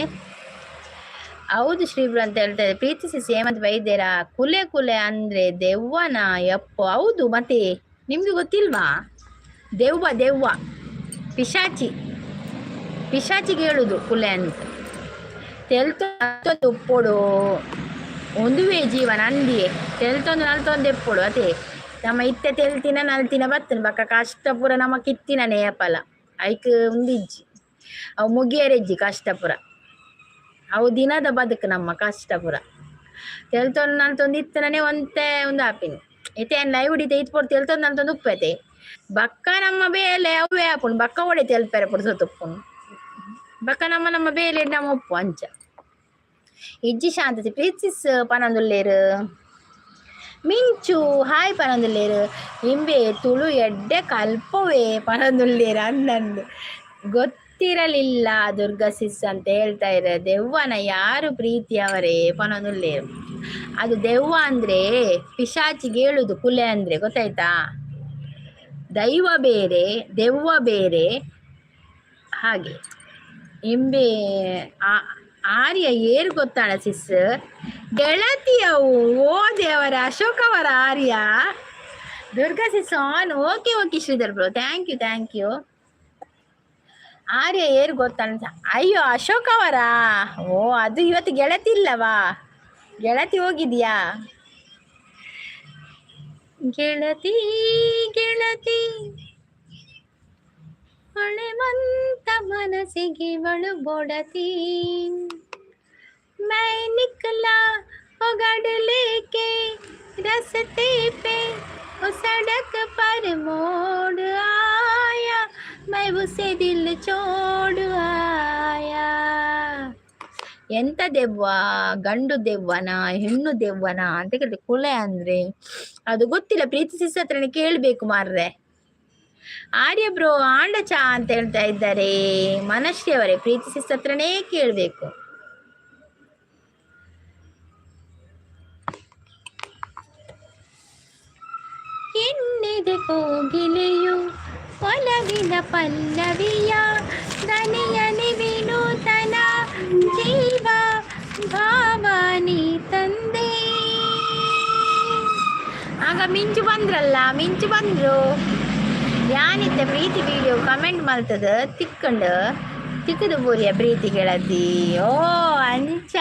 ಹೌದು ಶ್ರೀಬ್ರು ಅಂತ ಹೇಳ್ತಾ ಇದ್ದಾರೆ ಪ್ರೀತಿ ಸಿಸ್ ಹೇಮಂತ್ ಬೈದೇರ. ಕುಲೆ ಕುಲೆ ಅಂದ್ರೆ ದೆವ್ವನ ಯಪ್ಪು. ಹೌದು, ಮತ್ತೆ ನಿಮ್ಗೆ ಗೊತ್ತಿಲ್ವಾ? ದೆವ್ವ ಪಿಶಾಚಿಗೆ ಹೇಳುದು ಕುಲೆ ಅಂತ. ತೆಲ್ತೊಂದು ಉಪ್ಪೊಡು ಒಂದುವೇ ಜೀವನ ಅಂದಿಯೇ ತೆಲ್ತೊಂದು ನಲ್ತೊಂದು ಎಪ್ಪೊಡು ಅದೇ ನಮ್ಮ ಇತ್ತೆ ತೆಲ್ತಿನ ನಲ್ತಿನ ಬತ್ತನ ಬಕ್ಕ ಕಷ್ಟಪುರ ನಮ್ಮ ಕಿತ್ತಿನ ನೇಪಲ ಐಕ್ ಉಂದಿಜ್ಜಿ ಅವು ಮುಗಿಯರೆಜ್ಜಿ ಕಷ್ಟಪುರ ಅವು ದಿನದ ಬದುಕು ನಮ್ಮ ಕಷ್ಟಪುರ. ತೆಲ್ತೊಂದು ನಲ್ತೊಂದು ಇತ್ತನೇ ಒಂತೆ ಒಂದು ಆಪಿನಿ ಇತ್ತೆ ಲೈವ್ ಹೊಡಿತೆ ಇತ್ಪೊಡು ತೆಲ್ತೊಂದು ನಲ್ತೊಂದು ಉಪ್ಪೈತೆ ಬಕ್ಕ ನಮ್ಮ ಬೇಲೆ ಅವೇ ಆಪುಂಡು ಬಕ್ಕ ಒಡೆ ತೆಲ್ಪೆರೆ ಪುಡು ಸೊತ್ತುಪ್ಪುಂಡು ಬಕ್ಕ ನಮ್ಮ ಬೇಲೆ ನಮ್ಮ ಉಪ್ಪು ಅಂಚ ಇಜ್ಜಿ ಶಾಂತತೆ ಪ್ರೀತಿಸ್ ಪನೊಂದುಲ್ಲೇರು. ಮಿಂಚು ಹಾಯ್ ಪನೊಂದುಲ್ಲೇರು. ಇಂಬೆ ತುಳು ಎಡ್ಡೆ ಕಲ್ಪವೇ ಪನೊಂದುಲ್ಲೇರು ಅನ್ನಂದು ಗೊತ್ತಿರಲಿಲ್ಲ ದುರ್ಗಾ ಸಿಸ್ ಅಂತ ಹೇಳ್ತಾ ಇದ್ದಾರೆ. ದೆವ್ವನ ಯಾರು ಪ್ರೀತಿ ಅವರೇ ಪನೊಂದುಲ್ಲೇರು. ಅದು ದೆವ್ವ ಅಂದ್ರೆ ಪಿಶಾಚಿಗೆ ಹೇಳುದು, ಕುಲೆ ಅಂದ್ರೆ ಗೊತ್ತಾಯ್ತಾ? ದೈವ ಬೇರೆ ದೆವ್ವ ಬೇರೆ ಹಾಗೆ. ಇಂಬೆ ಆರ್ಯ ಏರು ಗೊತ್ತಾಣ ಸಿಸ್ ಗೆಳತಿಯವು. ಓ ದೇವರ ಅಶೋಕ್ ಅವರ Arya Durga sis on. Okay Shridhar bro, thank you. Arya ಏರು ಗೊತ್ತಾಣ. ಅಯ್ಯೋ ಅಶೋಕ್ ಅವರ. ಓ ಅದು ಇವತ್ತು ಗೆಳತಿ ಇಲ್ಲವಾ? ಗೆಳತಿ ಹೋಗಿದ್ಯಾ? ಗೆಳತಿ ಹೊಳೆವಂತ ಮನಸ್ಸಿಗೆ ಬಳು ಬೊಡತಿ. मैं निकला उगड़ले के रस्ते पे वो सड़क पर मोड़ आया मैं उसे दिल छोड़ आया. ಎಂತ ದೆವ್ವ? ಗಂಡು ದೆವ್ವನ ಹೆಣ್ಣು ದೆವ್ವನ ಅಂತ ಕೇಳಿದೆ. ಕುಲೆ ಅಂದ್ರೆ ಅದು ಗೊತ್ತಿಲ್ಲ. ಪ್ರೀತಿ ಸಿಸ್ ಹತ್ರನೇ ಕೇಳ್ಬೇಕು ಮಾರ್ರೆ. ಆರ್ಯ ಬ್ರೋ ಆಂಡ ಚಾ ಅಂತ ಹೇಳ್ತಾ ಇದ್ದಾರೆ ಮನಶ್ರೀ ಅವರೇ. ಪ್ರೀತಿ ಸಿಸ್ ಹತ್ರನೇ ಕೇಳ್ಬೇಕು. ಎನ್ನಿದೆ ಕೋಗಿಲೆಯು ಒಲವಿನ ಪಲ್ಲವಿಯ ದನಿಯನಿ ವಿನೂತನ ಜೀವ ಭಾವನಿ ತಂದೆ. ಆಗ ಮಿಂಚು ಬಂದ್ರು ಯಾನಿತ್ತೆ ಪ್ರೀತಿ ವಿಡಿಯೋ ಕಮೆಂಟ್ ಮಾಡ್ತದ ತಿಕ್ಕೊಂಡು ತಿಕ್ಕದು ಬೋರಿಯ ಪ್ರೀತಿ ಗೆಳತಿ. ಓ ಅಂಚ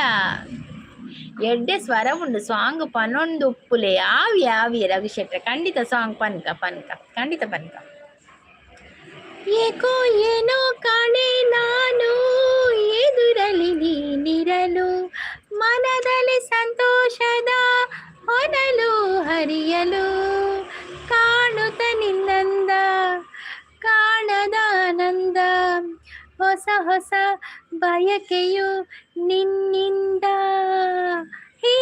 ಎಡ್ಡೆ ಸ್ವರ ಉಂಡು ಸಾಂಗ್ ಪನ್ನೊಂದು ಉಪ್ಪುಲೆ ಆವಿ ರಘುಶೆಟ್ರೆ ಖಂಡಿತ ಸಾಂಗ್ ಪನ್ಕ ಖಂಡಿತ ಪನ್ಕ. ಏಕೋ ಏನೋ ಕಾಣೆ ನಾನು ಎದುರಲಿ ನೀನಿರಲು ಮನದಲ್ಲಿ ಸಂತೋಷದ ಹೊನಲು ಹರಿಯಲು ಕಾಣುತ್ತ ನಿನ್ನಂದ ಹೊಸ ಬಯಕೆಯು ನಿನ್ನಿಂದ. ಹೇ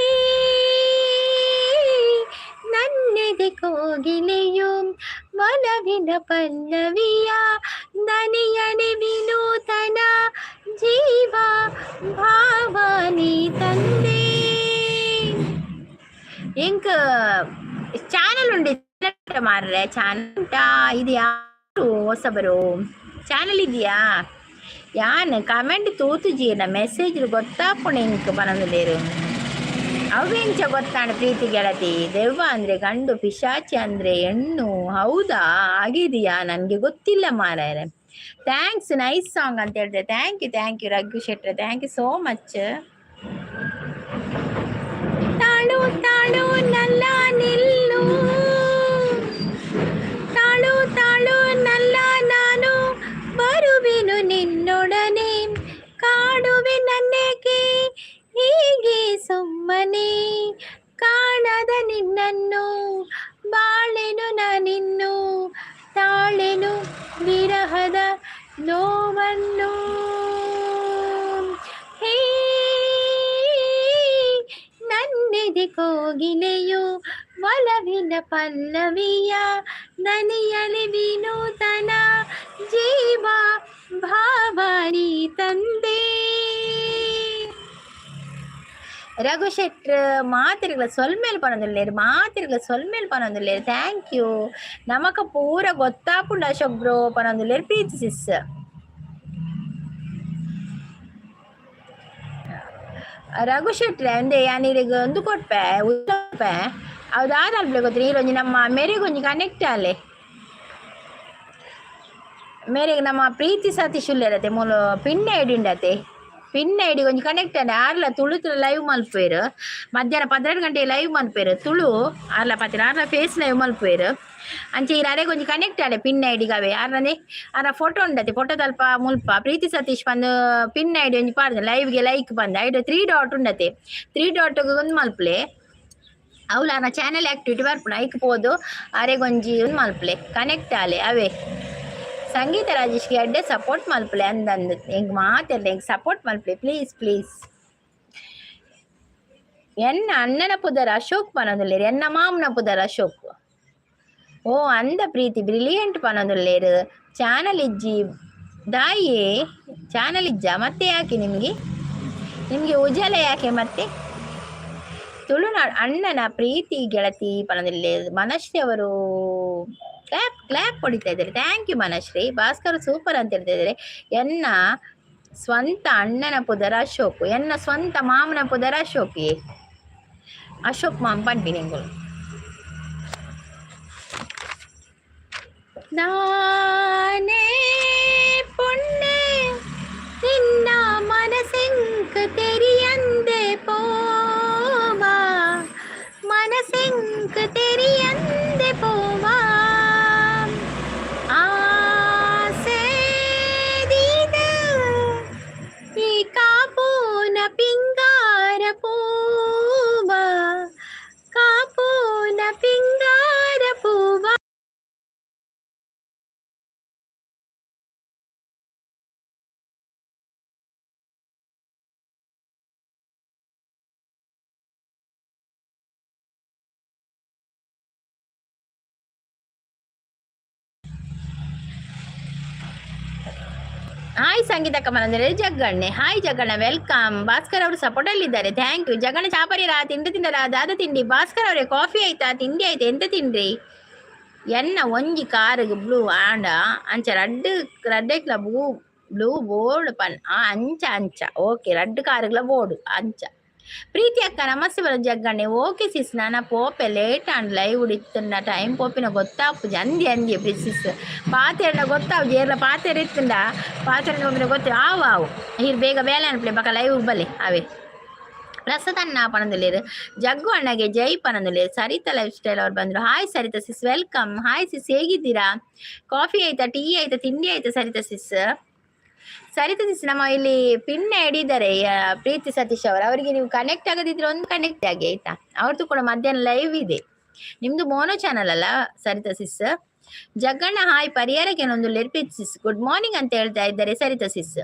ನನ್ನೆದೆ ಕೋಗಿಲೆಯು ಒಲವಿನ ಪಲ್ಲವಿಯ ದನಿಯನೆ ವಿನೂತನ ಜೀವ ಭಾವನಿ ತಂದೆ. ಎಂಕ್ ಚಾನಲ್ ಉಂಡಿ ಮಾರ್ರೆ, ಚಾನಲ್ ಉಂಟಾ? ಇದು ಯಾರು ಹೊಸಬರು? ಚಾನಲ್ ಇದೆಯಾ? ಯಾನ್ ಕಮೆಂಟ್ ತೂತುಜೀನ ಮೆಸೇಜ್ ಗೊತ್ತಾಪುಣ ಇಂಕ್ ಬನಂದುಲೇರು ಅವೆಂಚ ಗೊತ್ತಾಣ ಪ್ರೀತಿ ಗೆಳತಿ. ದೆವ್ವ ಅಂದ್ರೆ ಗಂಡು, ಪಿಶಾಚಿ ಅಂದ್ರೆ ಹೆಣ್ಣು, ಹೌದಾ? ಆಗಿದೆಯಾ? ನನಗೆ ಗೊತ್ತಿಲ್ಲ ಮಾರಾಯರೆ. ಥ್ಯಾಂಕ್ಸ್, ನೈಸ್ ಸಾಂಗ್ ಅಂತ ಹೇಳಿದ್ರೆ. ಥ್ಯಾಂಕ್ ಯು ರಘು ಶೆಟ್ರೆ, ಥ್ಯಾಂಕ್ ಯು ಸೋ ಮಚ್. ತಾಳು ತಾಳು ನಲ್ಲ ನಿಲ್ಲು, ತಾಳು ತಾಳು ನಲ್ಲ ನಾನು ಬರುವೆನು ನಿನ್ನೊಡನೆ, ಕಾಡುವೆ ನನ್ನೇಕೆ ಹೀಗೆ ಸುಮ್ಮನೆ, ಕಾಣದ ನಿನ್ನನ್ನು ಬಾಳೆನು ನಾನಿನ್ನು, ತಾಳೆನು ವಿರಹದ ನೋವನ್ನು. ಹೇ ನನ್ನೆದೆ ಕೋಗಿಲೆಯು ಒಲವಿನ ಪಲ್ಲವಿಯ ದನಿಯಲಿ ವಿನೂತನ ಜೀವ ಭಾವನಿ ತಂದೆ. ರಘು ಶೆಟ್ರ್ ಮಾತಿರಿಗಳ ಸೊಲ್ಮೇಲ್ ಪನೊಂದುಲ್ಲೇರು, ಮಾತಿರಿಗಳ ಸೊಲ್ಮೇಲ್ ಪನೊಂದುಲ್ಲೇರು. Thank you. ನಮಕ ಪೂರ ಗೊತ್ತಾಪುಂಡ ಅಶೋಕ್ ಬ್ರೋ ಪನೊಂದುಲ್ಲೇರು. ಪ್ರೀತಿ ಸಿಸ್ ರಘು ಶೆಟ್ರೆ ಅಂದೆ ಯಾನಿರಿಗೆ ಒಂದು ಕೊಟ್ಪೆ ಉಪ್ಪೆ ಅದಾದ ಅಲ್ಬೆ ಗೊತ್ತು ನೀರೊಂಜಿ ನಮ್ಮ ಮೇರೆಗೊಂಜಿ ಕನೆಕ್ಟ್ ಅಲ್ಲೇ ಮೇರೆಗೆ ನಮ್ಮ ಪ್ರೀತಿ ಸತೀಶ್ ಉಲ್ಲೇರತೆ ಮೂಲ ಪಿನ್ ಐಡಿ ಉಂಡತೆ. ಪಿನ್ ಐಡಿ ಒಂಜಿ ಕನೆಕ್ಟ್ ಅಲ್ಲ ಆರ್ಲ ತುಳು ಲೈವ್ ಮಲ್ಪೇರು, ಮಧ್ಯಾಹ್ನ 12 ಗಂಟೆ ಲೈವ್ ಮಲ್ಪೇರು ತುಳು ಆರ್ಲ ಪತ್ತಿರ ಆರ್ಲ ಫೇಸ್ ಲೈವ್ ಮಲ್ಪೇರು ಅಂಚೆ ಇರೇ ಕೊಂಚ ಕನೆಕ್ಟ್ ಆಡೆ ಪಿನ್ ಐಡಿಗವೆ ಆರ್ಲನೆ ಆರ ಫೋಟೋ ಉಂಡತೆ ಫೋಟೋ ತಲ್ಪ ಮುಲ್ಪ ಪ್ರೀತಿ ಸತೀಶ್ ಬಂದು ಪಿನ್ ಐಡಿ ಒಂಜಿ ಪಾಡ್ದೆ ಲೈವ್ಗೆ ಲೈಕ್ ಬಂದ ಐಡು 3 ಡಾಟ್ ಉಂಡತೆ 3 ಡಾಟ್ ಒಂದು ಮಲ್ಪಲೆ ಅವಳು ಆನ ಚಾನಲ್ ಆಕ್ಟಿವಿಟಿ ಬರ್ಪುಣ ಐಕ್ ಪೋದು ಅರೆಗೊಂಜಿ ಒಂದು ಮಲ್ಪಲೆ ಕನೆಕ್ಟ್ ಆಲೆ ಅವೇ ಸಂಗೀತ ರಾಜೇಶ್ಗೆ ಅಡ್ಡೆ ಸಪೋರ್ಟ್ ಮಲ್ಪಲೆ ಅಂದಂದು ಹೆಂಗೆ ಮಾತೆಲ್ಲ ಹೆಂಗೆ ಸಪೋರ್ಟ್ ಮಲ್ಪಲೆ ಪ್ಲೀಸ್. ಎನ್ನ ಅಣ್ಣನ ಪುದರ್ ಅಶೋಕ್ ಪನೊಂದುಲ್ಲೇರು, ಎನ್ನ ಮಾಮನ ಪುದರ್ ಅಶೋಕ್. ಓ ಅಂದ ಪ್ರೀತಿ ಬ್ರಿಲಿಯಂಟ್ ಪನೊಂದುಲ್ಲೇರು. ಚಾನಲ್ ಇಜ್ಜಿ ದಾಯೇ ಚಾನಲ್ ಇಜ್ಜ ಮತ್ತೆ ಯಾಕೆ ನಿಮಗೆ ಉಜಾಲ ಯಾಕೆ ಮತ್ತೆ? ತುಳುನಾಡು ಅಣ್ಣನ ಪ್ರೀತಿ ಗೆಳತಿ ಪನೊಂದುಲ್ಲೇರು. ಮನಶ್ರೀ ಅವರು ಕ್ಲಾಪ್ ಹೊಡಿತಾ ಇದ್ದಾರೆ. Thank you Manashree. Bhaskar super ಅಂತ ಹೇಳ್ತಾ ಇದ್ದಾರೆ. ಎನ್ನ ಸ್ವಂತ ಅಣ್ಣನ ಪುದರ ಅಶೋಕ್, ಎನ್ನ ಸ್ವಂತ ಮಾಮನ ಪುದರ ಅಶೋಕ್. ಅಶೋಕ್ ಮಾಮ್ ಪಂಪಿ ನಿಂಗಳು ನಾನೇ ಪೊಣ್ಣೆ ನಿನ್ನ ಮನಸೆಂಕ್ ತೆರಿಯಂದೆ ಪೋವಾ, ಮನಸೆಂಕ್ ತೆರಿಯಂದೆ ಪೋವಾ, ಕಾಪೋನ ಪಿಂಗಾರ ಪೂವ, ಕಾಪೋನ ಪಿಂಗಾರ ಪೂವ. ಹಾಯ್ ಸಂಗೀತ ಕಮಲಂದ್ರೆ ಜಗ್ಗಣ್ಣೆ. Hi Jagganna, welcome. ಭಾಸ್ಕರ್ ಅವರು ಸಪೋರ್ಟ್ ಅಲ್ಲಿದ್ದಾರೆ. Thank you. ಜಗಣ್ಣ ಚಾಪರಿರ ತಿಂದರ ದಾದ ತಿಂಡಿ. ಭಾಸ್ಕರ್ ಅವರೇ ಕಾಫಿ ಆಯ್ತಾ, ತಿಂಡಿ ಆಯ್ತಾ, ಎಂತ ತಿಂದ್ರಿ? ಎನ್ನ ಒಂಜಿ ಕಾರಿಗೆ ಬ್ಲೂ ಆಂಡ ಅಂಚ ರಡ್ಡೆಕ್ಲ ಬ್ಲೂ ಬೋರ್ಡ್ ಪನ್ ಅಂಚ ಓಕೆ ರಡ್ಡ್ ಕಾರುಗಳ ಬೋರ್ಡು ಅಂಚ. ಪ್ರೀತಿ ಅಕ್ಕ ನಮಸ್ತೆ ಬರೋ ಜಗ್ಗಣ್ಣೆ. ಓಕೆ ಸಿಸ್ ನಾನ ಪೋಪೆ ಲೇಟ್ ಆಂಡ್ ಲೈವ್ ಉಡಿತ್ತುಂಡ ಟೈಮ್ ಪೋಪಿನ ಗೊತ್ತಾಪುಜಿ ಅಂದಿ ಪ್ರೀತಿ ಸಿಸ್ ಪಾತೆರನ ಗೊತ್ತಾವು ಜೇರ್ಲ ಪಾತೆರ ಇತ್ತುಂಡ ಪಾತೆರ ಪೋಪಿನ ಗೊತ್ತ ಆವು ಹೀರ್ ಬೇಗ ಬೇಲೆ ಅನ್ಪಲೆ ಬಕ ಲೈವ್ ಬಲೆ ಅವೇ ಪ್ರಸ್ತುತ ಅಣ್ಣ ಪನಂದುಲೇರು. ಜಗ್ಗು ಅಣ್ಣಗೆ ಜೈ ಪನಂದುಲೇರು. ಸರಿತಾ ಲೈಫ್ ಸ್ಟೈಲ್ ಅವ್ರು ಬಂದರು. Hi Sarita sis, welcome. Hi sis, ಹೇಗಿದ್ದೀರಾ? ಕಾಫಿ ಆಯ್ತಾ, ಟೀ ಆಯ್ತಾ, ತಿಂಡಿ ಆಯ್ತಾ ಸರಿತಾ ಸಿಸ್? ಸರಿತಾ ಸಿಸ್, ನಮ್ಮ ಇಲ್ಲಿ ಪಿನ್ ಹಿಡಿದ್ದಾರೆ ಪ್ರೀತಿ ಸತೀಶ್ ಅವರಿಗೆ ನೀವು ಕನೆಕ್ಟ್ ಆಗದಿದ್ರೆ ಒಂದು ಕನೆಕ್ಟ್ ಆಗಿ ಆಯ್ತಾ. ಅವ್ರದ್ದು ಕೂಡ ಮಧ್ಯಾಹ್ನ ಲೈವ್ ಇದೆ. ನಿಮ್ದು ಮೋನೋ ಚಾನಲ್ ಅಲ್ಲ ಸರಿತಾ ಸಿಸ್? ಜಗಣ್ಣ ಹಾಯ್ ಪರಿಹಾರಕ್ಕೆ ಒಂದು ಲೆರ್ಪಿತ್ ಸಿಸ್ ಗುಡ್ ಮಾರ್ನಿಂಗ್ ಅಂತ ಹೇಳ್ತಾ ಇದ್ದಾರೆ ಸರಿತಾ ಸಿಸ್.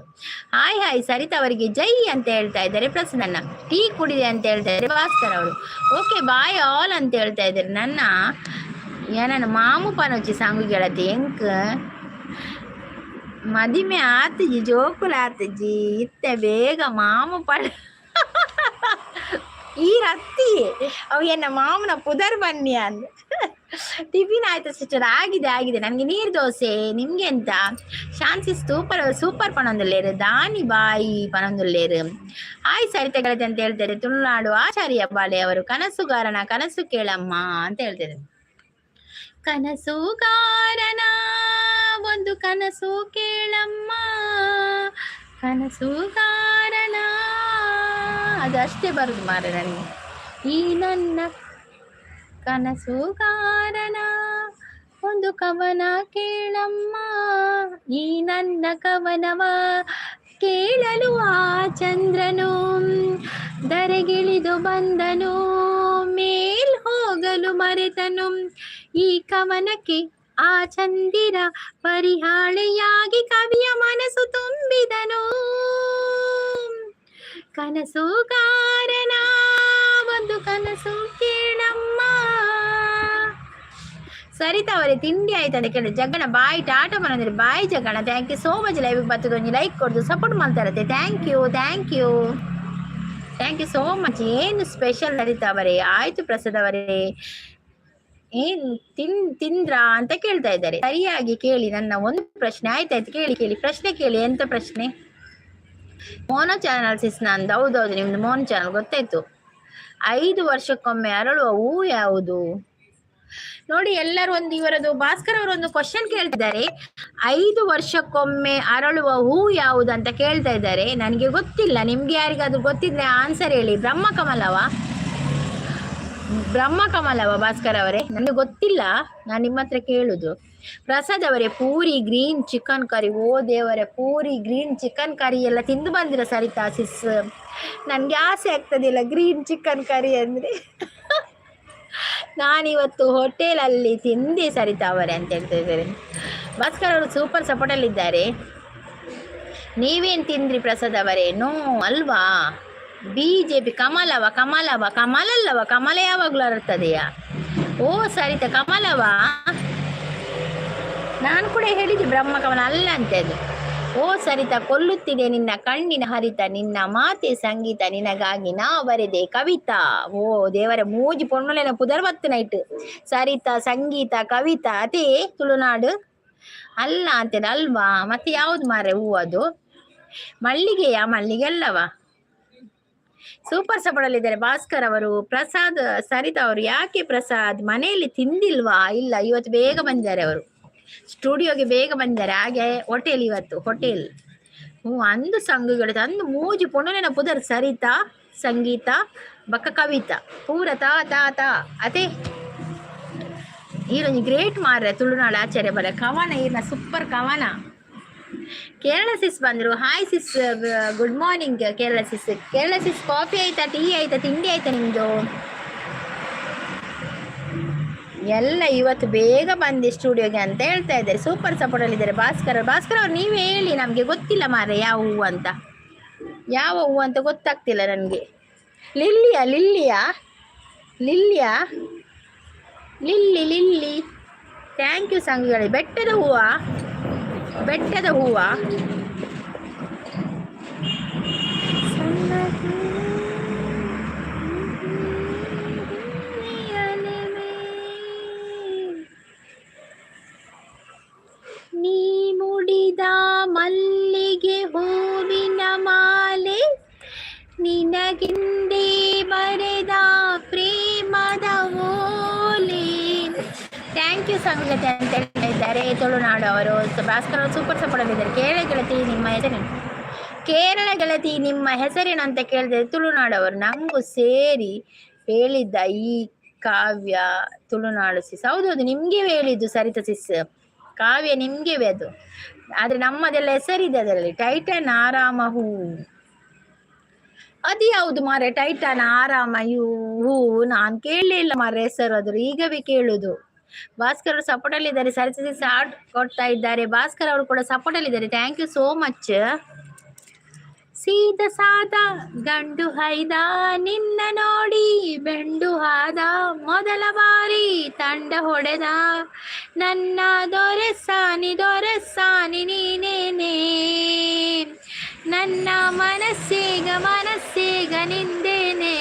ಹಾಯ್ ಹಾಯ್ ಸರಿತಾ ಅವರಿಗೆ ಜೈ ಅಂತ ಹೇಳ್ತಾ ಇದ್ದಾರೆ ಪ್ರಸನ್ನ. ಟೀ ಕುಡಿದೆ ಅಂತ ಹೇಳ್ತಾ ಇದ್ದಾರೆ ಭಾಸ್ಕರ್ ಅವರು. ಓಕೆ ಬಾಯ್ ಆಲ್ ಅಂತ ಹೇಳ್ತಾ ಇದ್ದಾರೆ. ನನ್ನ ಏನನ್ನ ಮಾಮು ಪನೊಚ್ಚಿ ಸಾಂಗು ಗೆಳತಿ ಎಂಕ್ ಮದಿಮೆ ಆತಜಿ ಜೋಕುಲ ಆತಜಿ ಇತ್ತೆ ಬೇಗ ಮಾಮು ಪಡ ಈ ರತ್ತಿ ಅವು ಎನ್ನ ಮಾಮನ ಪುದರ್ ಬನ್ನಿ ಅಂದ. ಟಿಫಿನ್ ಆಯ್ತು ಸಿಸ್ಟರ್? ಆಗಿದೆ ನನಗೆ ನೀರು ದೋಸೆ. ನಿಮ್ಗೆ ಎಂತ? ಶಾಂತಿ ಸೂಪರ್ ಪಣೊಂದುಲ್ಲೇರು ದಾನಿ ಬಾಯಿ ಪಣೊಂದುಲ್ಲೇರು. ಹಾಯ್ ಸರಿತ ಗೆಳತಿ ಅಂತ ಹೇಳ್ತಾರೆ ತುಳುನಾಡು ಆಚಾರ್ಯ ಬಾಳೆ ಅವರು. ಕನಸುಗಾರನ ಕನಸು ಕೇಳಮ್ಮ ಅಂತ ಹೇಳ್ತಾರೆ. ಕನಸುಗಾರನ ಒಂದು ಕನಸು ಕೇಳಮ್ಮ, ಕನಸುಗಾರನ ಅದಷ್ಟೇ ಬರುದು ಮಾರೆ ನನಗೆ. ಈ ನನ್ನ ಕನಸುಗಾರನ ಒಂದು ಕವನ ಕೇಳಮ್ಮ, ಈ ನನ್ನ ಕವನವ ಕೇಳಲು ಆ ಚಂದ್ರನು ಧರೆಗಿಳಿದು ಬಂದನು, ಮೇಲ್ ಹೋಗಲು ಮರೆತನು. ಈ ಕವನಕ್ಕೆ ಆ ಚಂದಿರ ಪರಿಹಾಳೆಯಾಗಿ ಕವಿಯ ಮನಸ್ಸು ತುಂಬಿದನು. ಕನಸುಗಾರನ ಒಂದು ಕನಸು ಕೇಳಮ್ಮ. ಸರಿತಾ ಅವರೇ ತಿಂಡಿ ಆಯ್ತು ಅಂತ ಕೇಳಿ ಜಗಣ ಬಾಯ್ ಟಾಟಾ ಬಂದ್ರೆ bye Jagana. Thank you so much. Live ಬರ್ತದೆ ಒಂದು ಲೈಕ್ ಕೊಡ್ದು ಸಪೋರ್ಟ್ ಮಾಡ್ತಾರತ್ತೆ. Thank you so much. ಏನು ಸ್ಪೆಷಲ್ ಸರಿತಾ ಅವರೇ? ಆಯ್ತು ಪ್ರಸಾದ್ ಅವರೇ ಏನ್ ತಿಂದ್ರಾ ಅಂತ ಕೇಳ್ತಾ ಇದ್ದಾರೆ. ಸರಿಯಾಗಿ ಕೇಳಿ ನನ್ನ ಒಂದು ಪ್ರಶ್ನೆ. ಆಯ್ತಾಯ್ತು ಕೇಳಿ ಪ್ರಶ್ನೆ ಕೇಳಿ. ಎಂತ ಪ್ರಶ್ನೆ? ಮೋನೋ ಚಾನಲ್ ಸಿಸ್ ನಂದು. ಹೌದೌದು ನಿಮ್ದು ಮೋನೋ ಚಾನಲ್ ಗೊತ್ತಾಯ್ತು. 5 ವರ್ಷಕ್ಕೊಮ್ಮೆ ಅರಳುವ ಹೂ ಯಾವುದು? ನೋಡಿ ಎಲ್ಲರೂ ಇವರದು ಭಾಸ್ಕರ್ ಅವರು ಒಂದು ಕ್ವಶನ್ ಕೇಳ್ತಿದ್ದಾರೆ. 5 ವರ್ಷಕ್ಕೊಮ್ಮೆ ಅರಳುವ ಹೂ ಯಾವುದು ಅಂತ ಕೇಳ್ತಾ ಇದ್ದಾರೆ. ನನಗೆ ಗೊತ್ತಿಲ್ಲ. ನಿಮ್ಗೆ ಯಾರಿಗಾದ್ರೂ ಗೊತ್ತಿದ್ರೆ ಆನ್ಸರ್ ಹೇಳಿ. ಬ್ರಹ್ಮಕಮಲವ ಭಾಸ್ಕರ್ ಅವರೇ? ನನಗೆ ಗೊತ್ತಿಲ್ಲ. ನಾನು ನಿಮ್ಮ ಹತ್ರ ಕೇಳುದು. ಪ್ರಸಾದ್ ಅವರೇ ಪೂರಿ ಗ್ರೀನ್ ಚಿಕನ್ ಕರಿ. ಓ ದೇವರೇ, ಪೂರಿ ಗ್ರೀನ್ ಚಿಕನ್ ಕರಿ ಎಲ್ಲ ತಿಂದು ಬಂದಿರ ಸರಿತಾ ಸಿಸ್? ನನಗೆ ಆಸೆ ಆಗ್ತದಿಲ್ಲ ಗ್ರೀನ್ ಚಿಕನ್ ಕರಿ ಅಂದರೆ. ನಾನಿವತ್ತು ಹೋಟೆಲಲ್ಲಿ ತಿಂದೆ ಸರಿತಾ ಅವರೇ ಅಂತ ಹೇಳ್ತಾ ಇದ್ದಾರೆ. ಭಾಸ್ಕರ್ ಅವರು ಸೂಪರ್ ಸಪೋರ್ಟಲ್ಲಿದ್ದಾರೆ. ನೀವೇನು ತಿಂದ್ರಿ ಪ್ರಸಾದ್ ಅವರೇ? ನೋ ಅಲ್ವಾ? ಬಿಜೆಪಿ ಕಮಲವ ಕಮಲಲ್ಲವ ಕಮಲ ಯಾವಾಗಲೂ ಅರ್ತದೆಯಾ? ಓ ಸರಿತಾ ಕಮಲವ. ನಾನು ಕೂಡ ಹೇಳಿದ್ದೆ ಬ್ರಹ್ಮಕಮಲ ಅಲ್ಲ ಅಂತದ್ದು. ಓ ಸರಿತಾ ಕೊಲ್ಲುತ್ತಿದೆ ನಿನ್ನ ಕಣ್ಣಿನ ಹರಿತ, ನಿನ್ನ ಮಾತೆ ಸಂಗೀತ, ನಿನಗಾಗಿ ನಾ ಬರೆದೆ ಕವಿತಾ. ಓ ದೇವರ ಮೂಜಿ ಪೊಣ್ಣುಲೆನ ಪುದರ್ವತ್ತು ನೈಟ್. ಸರಿತಾ ಸಂಗೀತ ಕವಿತಾ ಅದೇ ತುಳುನಾಡು ಅಲ್ಲ ಅಂತೇನೆ ಅಲ್ವಾ? ಮತ್ತೆ ಯಾವ್ದು ಮಾರೆ ಹೂ ಅದು? ಮಲ್ಲಿಗೆಯ? ಮಲ್ಲಿಗೆ ಅಲ್ಲವಾ? ಸೂಪರ್ ಸಪೋರ್ಟಲ್ಲಿದ್ದಾರೆ ಭಾಸ್ಕರ್ ಅವರು. ಪ್ರಸಾದ್ ಸರಿತಾ ಅವರು ಯಾಕೆ ಪ್ರಸಾದ್ ಮನೆಯಲ್ಲಿ ತಿಂದಿಲ್ವಾ? ಇಲ್ಲ, ಇವತ್ತು ಬೇಗ ಬಂದಿದ್ದಾರೆ ಅವರು. ಸ್ಟುಡಿಯೋಗೆ ಬೇಗ ಬಂದಿದ್ದಾರೆ. ಹಾಗೆ ಹೋಟೆಲ್ ಇವತ್ತು ಹೋಟೆಲ್. ಅಂದು ಸಂಘಗಳು ಅಂದು ಮೂಜಿ ಪೊಣ್ಣುಲೆನ ಪುದರ್ ಸರಿತಾ ಸಂಗೀತ ಬಕ್ಕ ಕವಿತಾ ಪೂರ ತಾ ತಾ ತಾ ಅದೇ ಈರೊಂದು ಗ್ರೇಟ್ ಮಾರ್ರೆ ತುಳುನಾಡು ಆಚಾರ್ಯ ಬರ ಕವನ ಈರ್ನ ಸೂಪರ್ ಕವನ. ಕೇರಳ ಸಿಸ್ ಬಂದರು. Hi sis, good morning Kerala sis. Coffee ಆಯ್ತಾ, ಟೀ ಆಯ್ತಾ, ತಿಂಡಿ ಆಯ್ತಾ ನಿಮ್ಮದು? ಎಲ್ಲ ಇವತ್ತು ಬೇಗ ಬಂದೆ ಸ್ಟುಡಿಯೋಗೆ ಅಂತ ಹೇಳ್ತಾ ಇದ್ದಾರೆ. ಸೂಪರ್ ಸಪೋರ್ಟಲ್ಲಿದ್ದಾರೆ ಭಾಸ್ಕರ್ ಅವ್ರು. ನೀವು ಹೇಳಿ, ನಮಗೆ ಗೊತ್ತಿಲ್ಲ ಮಾರೆ ಯಾವ ಹೂವು ಅಂತ ಗೊತ್ತಾಗ್ತಿಲ್ಲ ನನಗೆ. ಲಿಲ್ಲಿ ಥ್ಯಾಂಕ್ ಯು ಸಂಘಗಳೇ. ಬೆಟ್ಟದ ಹೂವ ನೀ ಮುಡಿದ ಮಲ್ಲಿಗೆ ಹೂವಿನ ಮಾಲೆ, ನಿನಗಿಂದೇ ಬರೆದ ಪ್ರೇಮದ ಓಲೆ. ಥ್ಯಾಂಕ್ ಯು ಸಂಗತಿ ಅಂತ ಹೇಳ್ತಾ ಇದ್ದಾರೆ ತುಳುನಾಡು ಅವರು. ಭಾಸ್ಕರ್ ಅವರು ಸೂಪರ್ ಸಪೋರ್ಟ್ ಇದ್ದಾರೆ. ಕೇರಳ ಗೆಳತಿ ನಿಮ್ಮ ಹೆಸರೇನು ಅಂತ ಕೇಳಿದ್ರೆ ತುಳುನಾಡು ಅವರು. ನಮಗೂ ಸೇರಿ ಹೇಳಿದ್ದ ಈ ಕಾವ್ಯ ತುಳುನಾಡು ಸಿಸ್. ಹೌದೌದು ನಿಮ್ಗೆ ಹೇಳಿದ್ದು ಸರಿತಾ ಸಿಸ್. ಕಾವ್ಯ ನಿಮ್ಗೆ ಅದು. ಆದ್ರೆ ನಮ್ಮದೆಲ್ಲ ಹೆಸರಿದೆ ಅದರಲ್ಲಿ. ಟೈಟನ್ ಆರಾಮ ಹೂ ಅದು ಯಾವುದು ಮಾರೆ? ಟೈಟನ್ ಆರಾಮ ಹೂ ನಾನು ಕೇಳಲೇ ಇಲ್ಲ ಮಾರೆ ಹೆಸರು. ಅದ್ರ ಈಗವೇ ಕೇಳುದು. ಭಾಸ್ಕರ್ ಅವರು ಸಪೋರ್ಟ್ ಅಲ್ಲಿ ಇದ್ದಾರೆ. ಸರಿಸಿ ಸಾಟ್ ಕೊಡ್ತಾ ಇದ್ದಾರೆ. ಭಾಸ್ಕರ್ ಅವರು ಕೂಡ ಸಪೋರ್ಟ್ ಅಲ್ಲಿ ಇದ್ದಾರೆ. Thank you so much. ಸೀದ ಸಾದ ಗಂಡು ಹೈದ ನಿನ್ನ ನೋಡಿ ಬೆಂಡು ಹಾದ ಮೊದಲ ಬಾರಿ ತಂಡ ಹೊಡೆದ ನನ್ನ ದೊರೆಸಾನಿ ನೀನೇನೆ ನನ್ನ ಮನಸ್ಸೀಗ ನಿಂದೇನೆ.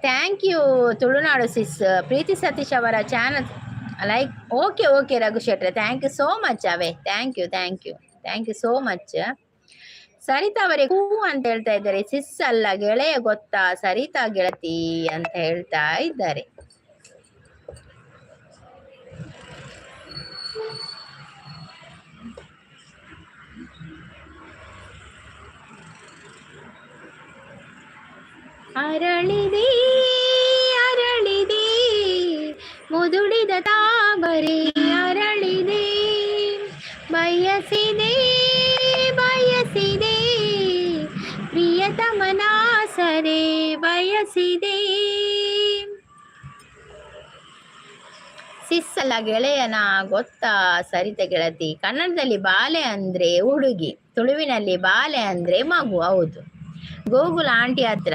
Thank you Tulunadu sis. Preethi Satish ಅವರ ಚಾನಲ್ ಲೈಕ್. ಓಕೆ ರಘು ಶೆಟ್ರೆ, ಥ್ಯಾಂಕ್ ಯು ಸೋ ಮಚ್ ಅವೇ. Thank you so much. Sarita ಅವರೇ ಹೂ ಅಂತ ಹೇಳ್ತಾ ಇದ್ದಾರೆ. ಸಿಸ್ ಅಲ್ಲ ಗೆಳೆಯ ಗೊತ್ತಾ, ಸರಿತಾ ಗೆಳತಿ ಅಂತ ಹೇಳ್ತಾ ಇದ್ದಾರೆ. ಅರಳಿದೆ ಮುದುಡಿದ ತಾಬರೆ ಅರಳಿದೆ ಬಯಸಿದೆ ಪ್ರಿಯತಮನ ಸರೆ ಬಯಸಿದೆ. ಸಿಸ್ಸಲ್ಲ ಗೆಳೆಯನ ಗೊತ್ತಾ ಸರಿತ ಗೆಳತಿ. ಕನ್ನಡದಲ್ಲಿ ಬಾಲೆ ಅಂದ್ರೆ ಹುಡುಗಿ, ತುಳುವಿನಲ್ಲಿ ಬಾಲೆ ಅಂದ್ರೆ ಮಗು. ಹೌದು, ಗೋಗುಲ್ ಆಂಟಿ ಹತ್ರ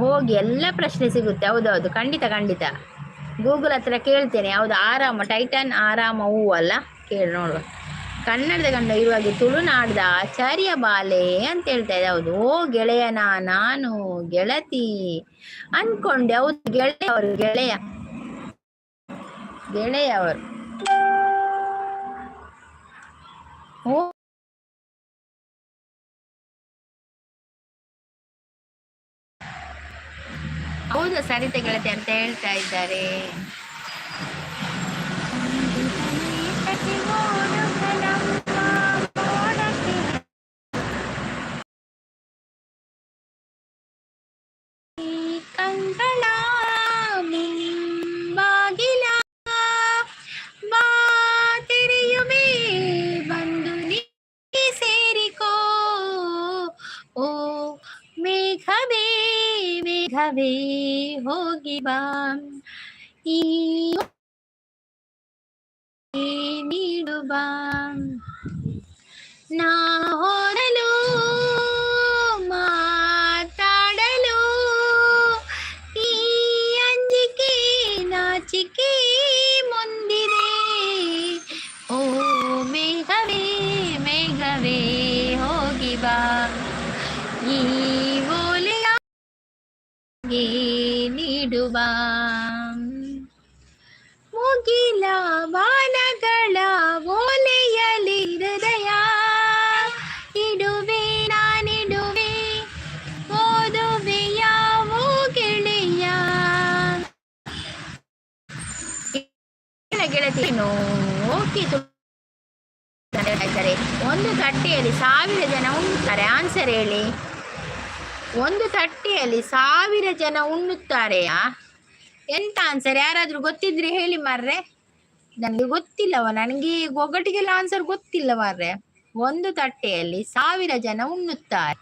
ಹೋಗಿ ಎಲ್ಲ ಪ್ರಶ್ನೆ ಸಿಗುತ್ತೆ. ಹೌದೌದು, ಖಂಡಿತ ಗೂಗಲ್ ಹತ್ರ ಕೇಳ್ತೇನೆ. ಯಾವುದು ಆರಾಮ ಟೈಟನ್ ಆರಾಮ ಹೂ ಅಲ್ಲ, ಕೇಳಿ ನೋಡುವ. ಕನ್ನಡದ ಗಂಡ ಇರುವಾಗ ತುಳುನಾಡ್ದ ಆಚಾರ್ಯ ಬಾಲೆ ಅಂತ ಹೇಳ್ತಾ ಇದೆ. ಹೌದು, ಓ ಗೆಳೆಯನ ನಾನು ಗೆಳತಿ ಅನ್ಕೊಂಡೆ. ಹೌದು, ಗೆಳೆಯವರು ಓ ಹೌದು, ಸರಿತ ಗೆಳತಿ ಅಂತ ಹೇಳ್ತಾ ಇದ್ದಾರೆ. ಕಂಗಳ ಮುಂಬಾಗಿಲ ಬಾ ತೆರೆಯುವೆ ಬಂದು ನೀ ಸೇರಿಕೋ. ಓ ಮೇಘವೇ ಹೋಗಿ ಬಾ ಈ ನೀಡು ಬಾ. ನಾ ಹೋರಲು ಮಾತಾಡಲು ಈ ಅಂಜಿಕೆ ನಾಚಿಕೆ ಮುಂದಿದೆ. ಓ ಮೇಘವೇ ಹೋಗಿ ಬಾ ಈ ಓಲೆಯ ನೀಡುವ. ಮುಗಿಲ ಬಾಲಗಳ ಓಲೆಯಲಿ ಹೃದಯ ಇಡುವೆ ನಾನಿಡುವೆ ಓದುವೆಯ ಓ ಗೆಳೆಯ. ಗೆಳತಿಯನ್ನು ಓಕೆ ಒಂದು ತಟ್ಟೆಯಲ್ಲಿ 1000 ಜನ ಉಣ್ಣುತ್ತಾರೆ. ಆನ್ಸರ್ ಹೇಳಿ. ಒಂದು ತಟ್ಟೆಯಲ್ಲಿ 1000 ಜನ ಉಣ್ಣುತ್ತಾರೆಯಾ? ಎಂತ ಆನ್ಸರ್? ಯಾರಾದ್ರೂ ಗೊತ್ತಿದ್ರೆ ಹೇಳಿ ಮಾರ್ರೆ. ನನಗೆ ಗೊತ್ತಿಲ್ಲವ, ನನಗೆ ಒಗ್ಗಟ್ಟಿಗೆಲ್ಲ ಆನ್ಸರ್ ಗೊತ್ತಿಲ್ಲ ಮಾರ್ರೆ. ಒಂದು ತಟ್ಟೆಯಲ್ಲಿ 1000 ಜನ ಉಣ್ಣುತ್ತಾರೆ,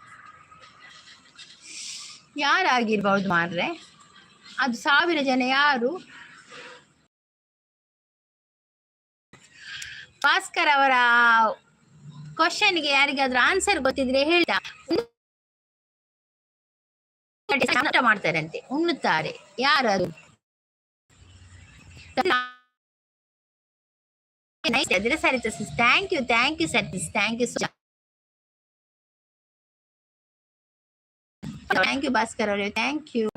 ಯಾರಾಗಿರ್ಬಹುದು ಮಾರ್ರೆ? ಅದು 1000 ಜನ ಯಾರು? ಭಾಸ್ಕರ್ ಅವರ ಕ್ವಶನ್ಗೆ ಯಾರಿಗಾದ್ರೂ ಆನ್ಸರ್ ಗೊತ್ತಿದ್ರೆ ಹೇಳ್ತಾ. ಮಾಡ್ತಾರಂತೆ, ಉಣ್ಣುತ್ತಾರೆ, ಯಾರು? Sarita sis, thank you Satish, thank you Bhaskar ಅವರೇ, ಥ್ಯಾಂಕ್ ಯು.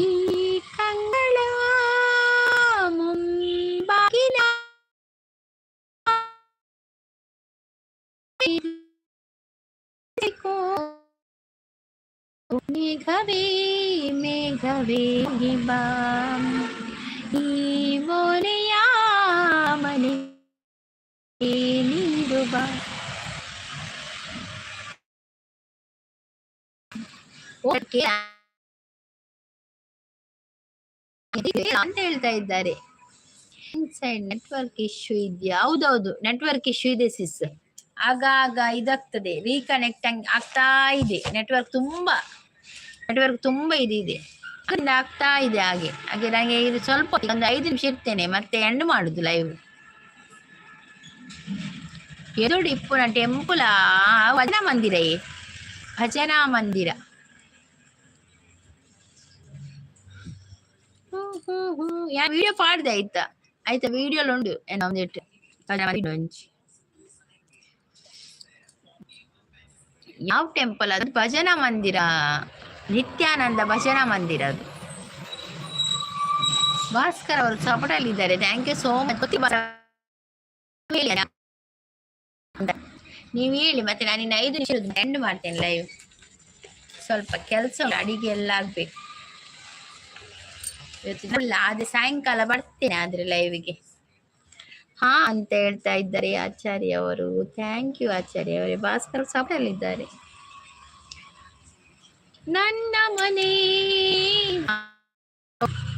ಈ ಕಂಗಳ ಮುಂಬಾಗಿಲ ಮೇಘವೇ ಬಾ ಈ ಓಲೆಯ ಮನೆ ನೀಡು ಬಾ. ಅಂತ ಹೇಳ್ತಾ ಇದ್ದಾರೆ. ಇನ್ಸೈಡ್ ನೆಟ್ವರ್ಕ್ ಇಶ್ಯೂ ಇದೆಯಾ? ಹೌದೌದು, ನೆಟ್ವರ್ಕ್ ಇಶ್ಯೂ ಇದೆ ಸಿಸ್. ಆಗಾಗ ಇದಾಗ್ತದೆ, ರೀಕನೆಕ್ಟ್ ಆಗ್ತಾ ಇದೆ. ನೆಟ್ವರ್ಕ್ ತುಂಬ ಇದೆ ಅದರಿಂದ ಆಗ್ತಾ ಇದೆ. ಹಾಗೆ ಹಾಗೆ ನನಗೆ ಇದು ಸ್ವಲ್ಪ ಒಂದು 5 ನಿಮಿಷ ಇರ್ತೇನೆ, ಮತ್ತೆ ಎಂಡ್ ಮಾಡುದು ಲೈವ್. ಎದುರು ಇಪ್ಪುನ ಟೆಂಪುಲ ಭಜನಾ ಮಂದಿರ ಯಾರು ವಿಡಿಯೋ ಪಾಡ್ದೆ ಆಯ್ತಾ ವಿಡಿಯೋಲು ಉಂಡು ಒಂದಿಟ್ಟು ಯಾವ ಟೆಂಪಲ್ ಅದು? ಭಜನಾ ಮಂದಿರ, ನಿತ್ಯಾನಂದ ಭಜನಾ ಮಂದಿರ. ಅದು ಭಾಸ್ಕರ್ ಅವರು ಸಪೋರ್ಟಲ್ಲಿದ್ದಾರೆ. Thank you so much. ನೀವು ಹೇಳಿ, ಮತ್ತೆ ನಾನು ಇನ್ನು 5 ನಿಮಿಷ ಎಂಡ್ ಮಾಡ್ತೇನೆ ಲೈವ್. ಸ್ವಲ್ಪ ಕೆಲಸ ಅಡಿಗೆ ಎಲ್ಲ ಆಗ್ಬೇಕು ಇವತ್ತಿಲ್ಲ. ಆದ್ರೆ ಸಾಯಂಕಾಲ ಬರ್ತೇನೆ ಆದ್ರೆ ಲೈವ್ಗೆ. ಹಾ ಅಂತ ಹೇಳ್ತಾ ಇದ್ದಾರೆ ಆಚಾರ್ಯ ಅವರು. ಥ್ಯಾಂಕ್ ಯು ಆಚಾರ್ಯ ಅವರೇ. ಭಾಸ್ಕರ್ ಸಪೋರ್ಟಲ್ಲಿದ್ದಾರೆ. ನನ್ನ ಮನೆ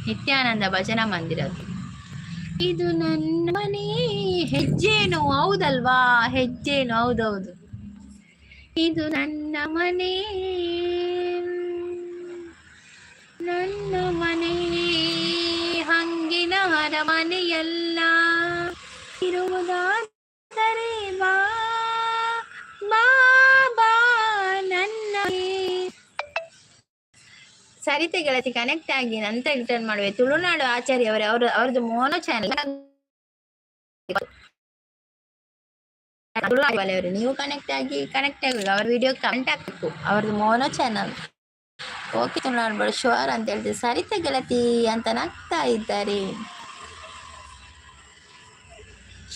ನಿತ್ಯಾನಂದ ಭಜನಾ ಮಂದಿರ, ಇದು ನನ್ನ ಮನೆ. ಹೆಜ್ಜೇನು ಹೌದಲ್ವಾ? ಹೆಜ್ಜೇನು ಹೌದೌದು. ಇದು ನನ್ನ ಮನೆ, ನನ್ನ ಮನೆ. ಹಂಗಿನ ಮನೆಯಲ್ಲ ಇರುವುದಾದರೆ ಬಾ ಬಾ ನನ್ನ. ಸರಿತೆ ಗೆಳತಿ ಕನೆಕ್ಟ್ ಆಗಿ ನಂತರ ರಿಟರ್ನ್ ಮಾಡುವೆ. ತುಳುನಾಡು ಆಚಾರ್ಯ ಅವ್ರದ್ದು ಮೋನೋ ಚಾನೆಲ್. ನೀವು ಕನೆಕ್ಟ್ ಆಗಿ ಅವ್ರ ವಿಡಿಯೋ ಕಮೆಂಟ್ ಹಾಕ್ಬೇಕು. ಅವ್ರದ್ದು ಮೋನೋ ಚಾನಲ್. ಓಕೆ ತುಳುನಾಡು ಬಡಶ್ವರ್ ಅಂತ ಹೇಳ್ತೀವಿ. ಸರಿತೆ ಗೆಳತಿ ಅಂತ ನಗ್ತಾ ಇದ್ದಾರೆ.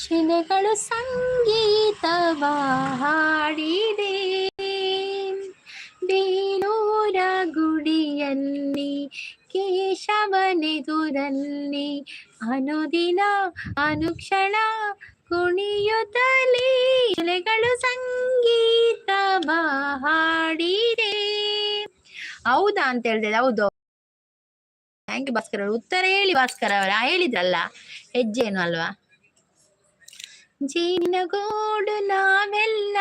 ಶಿಲೆಗಳು ಸಂಗೀತವ ಹಾಡಿದೆ ಬೇಲೂರ ಗುಡಿಯಲ್ಲಿ ಕೇಶವನೆದುರಲ್ಲಿ ಅನುದಿನ ಅನುಕ್ಷಣ ಕುಣಿಯುತ್ತಲೇ ಶಿಲೆಗಳು ಸಂಗೀತವ ಹಾಡಿದೆ. ಹೌದಾ ಅಂತ ಹೇಳ್ದೆ. ಹೌದು. ಥ್ಯಾಂಕ್ ಯು ಭಾಸ್ಕರ್ ಅವರು. ಉತ್ತರ ಹೇಳಿ ಭಾಸ್ಕರ್ ಅವರ. ಹೇಳಿದ್ರಲ್ಲ ಹೆಜ್ಜೇನು ಅಲ್ವಾ? ಜೇನಿನ ಗೂಡು ನಾವೆಲ್ಲ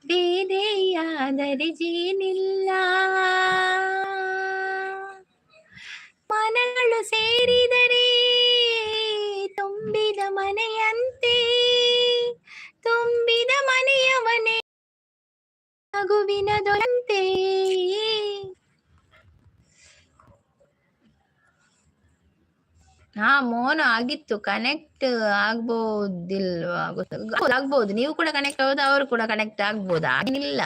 ಬೇರೆಯಾದರೆ ಜೇನಿಲ್ಲ, ಮನಗಳು ಸೇರಿದರೆ ತುಂಬಿದ ಮನೆಯಂತೆ, ತುಂಬಿದ ಮನೆಯವನೇ ಮಗುವಿನ ದೊರೆಯಂತೆ. ಹಾ ಮೋನೋ ಆಗಿತ್ತು. ಕನೆಕ್ಟ್ ಆಗ್ಬೋದಿಲ್ವಾ? ಆಗ್ಬೋದು. ನೀವು ಕೂಡ ಕನೆಕ್ಟ್ ಆಗೋದು, ಅವರು ಕೂಡ ಕನೆಕ್ಟ್ ಆಗ್ಬೋದು. ಆಗಿಲ್ಲ,